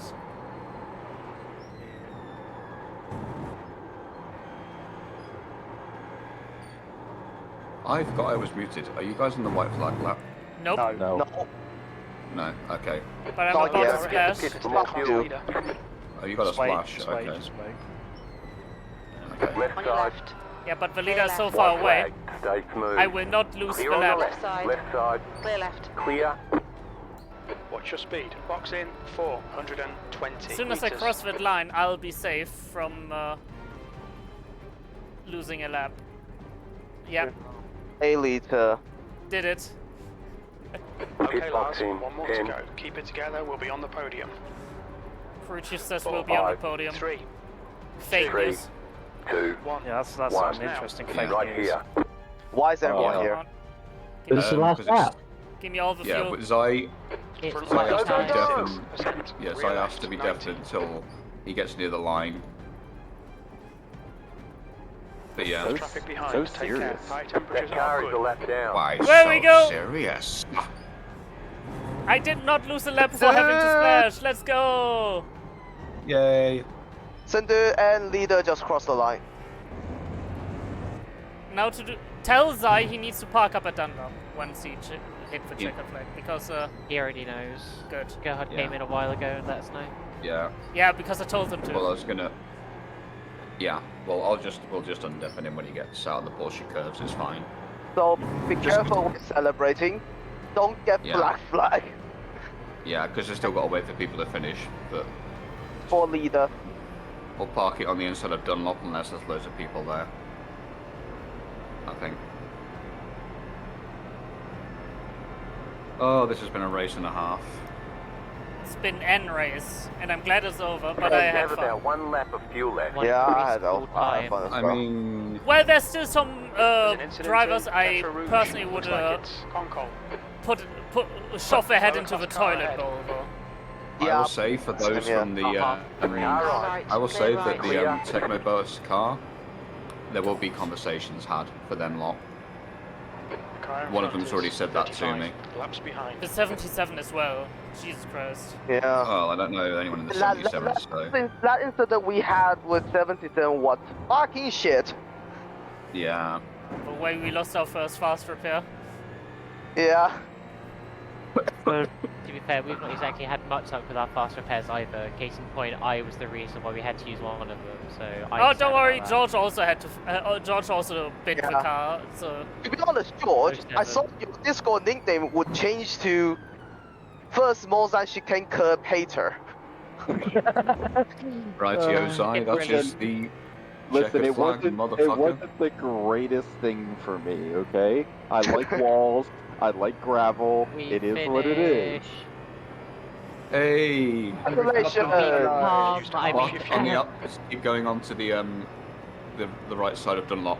I forgot I was muted. Are you guys on the white flag lap? Nope. No. No. Okay. But I'm Not about yet. to splash. Oh, you got a Just wait, splash. just wait, Okay. just wait. Okay. Left On your side. left. Yeah, but the leader is so White far White away. flag. Stay smooth. I will not lose Clear the on the lap. left. Left side. Left side. Clear left. Clear. What's your speed? Box in 420 As soon as I meters. cross that line, I'll be safe from losing a lap. Yeah. A liter. Did it. Okay, Lars, one more to go. Keep it together, we'll be on the podium. Crew chief says we'll be on the podium. 3, Fake news. 2, Yeah, that's an interesting fake right news. here. Why is everyone here? This is the last lap. Give me all the Yeah, fuel. but Zai asked to be go. deafened. Yeah, Zai asked to be deafened until he gets near the line. But yeah. Traffic behind, so take serious. care. High temperatures That car are is a good. lap down. Why Where so we go? serious? I did not lose a lap before having to splash. Let's go. Yay. Cinder and leader just crossed the line. Now tell Zai he needs to park up at Dunlop once he hit the checker flag because he already knows. Good. Gerhard came in a while ago and let us know. Yeah. Yeah, because I told him to. Well, I was gonna. Yeah. Well, we'll just undeafen him when he gets out of the Porsche curves. It's fine. So be careful when celebrating. Don't get black flag. Yeah, because we've still got to wait for people to finish. But for leader. we'll park it on the inside of Dunlop unless there's loads of people there. I think. Oh, this has been a race and a half. It's been N race, and I'm glad it's over, but I had fun. about 1 lap of fuel left. Yeah, I had fun as well. I mean... Well, there's still some drivers I personally would shove their head into the toilet bowl, though. I will say for those from the I will say that the Technoburst car, there will be conversations had for them lot. One of them's already said that to me. Laps behind. The 77 as well. Jesus Christ. Yeah. Well, I don't know anyone in the 77, so... That incident we had with 77 was fucking shit. Yeah. The way we lost our first fast repair. Yeah. To be fair, we've not exactly had much luck with our fast repairs either. Case in point, I was the reason why we had to use one of them. So oh, don't worry, George also had to. George also bid the car. So. To be honest, George, I saw your Discord nickname would change to First Mozart Chicane Curb Hater. Rightio, Zai, that's just the. Listen, it wasn't motherfucker. the greatest thing for me, okay? I like walls, I like gravel, it is what it is. Hey! Congratulations! On the up, keep going on to the right side of Dunlop.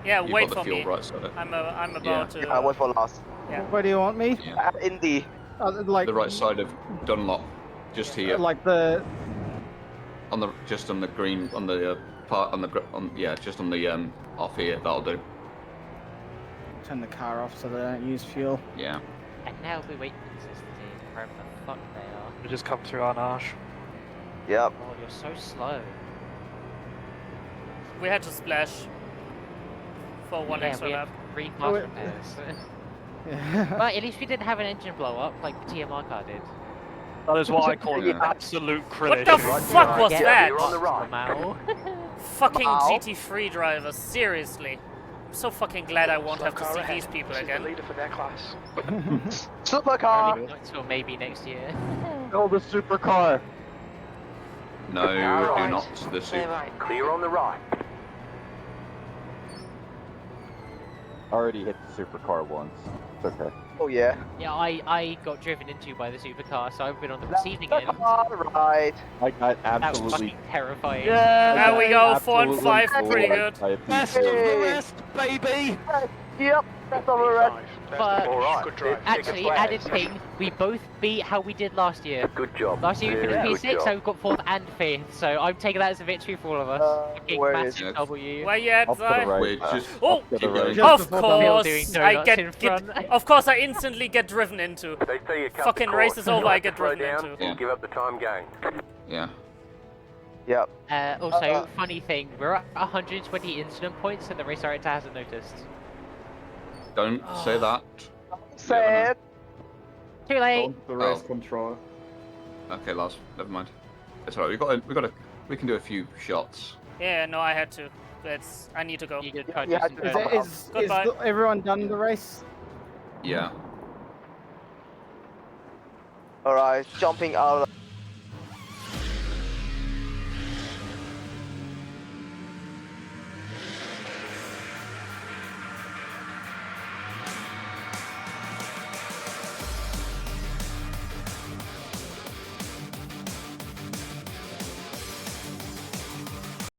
Yeah, You've wait got the for fuel me. right side. I'm about to. Yeah, wait for last. Yeah. Where do you want me? Yeah. Indy. Like the right side of Dunlop, just here. Like the. Just on the green, on the part, just on the off here. That'll do. Turn the car off so they don't use fuel. Yeah. And now we wait for this team, wherever the fuck they are. We just come through our Arsh. Yep. Oh, you're so slow. We had to splash for one extra we lap. had 3 fast repairs. But at least we didn't have an engine blow up like the TMR car did. That is what I call an absolute credit. What the fuck was that? You're on the right. Fucking GT3 driver, seriously. I'm so fucking glad I won't have to see these people again. Leader for their class. Supercar! Until maybe next year. Oh, the supercar! No, do not the super. Clear on the right. Already hit the supercar once. It's okay. Oh yeah. Yeah, I got driven into by the supercar, so I've been on the receiving end. Right. I got That was absolutely. fucking terrifying. There we go, 4 and 5, pretty good. Best of the rest, baby! Yep, best of the rest. But actually, added thing, we both beat how we did last year. Good job. Last year we finished P6, so we got 4th and 5th, so I'm taking that as a victory for all of us. Fucking massive W. Where you at, Zai? Oh, of course! Of course, I instantly get driven into. Fucking race is over, I get driven into. Yeah. Give up the time gain. Yeah. Yep. Also, funny thing, we're at 120 incident points, and the race director hasn't noticed. Don't say that. Say it. Too late. The race control. Okay, Lars. Never mind. It's alright. We can do a few shots. Yeah, no, I had to. I need to go. Is everyone done the race? Yeah. Alright, jumping out.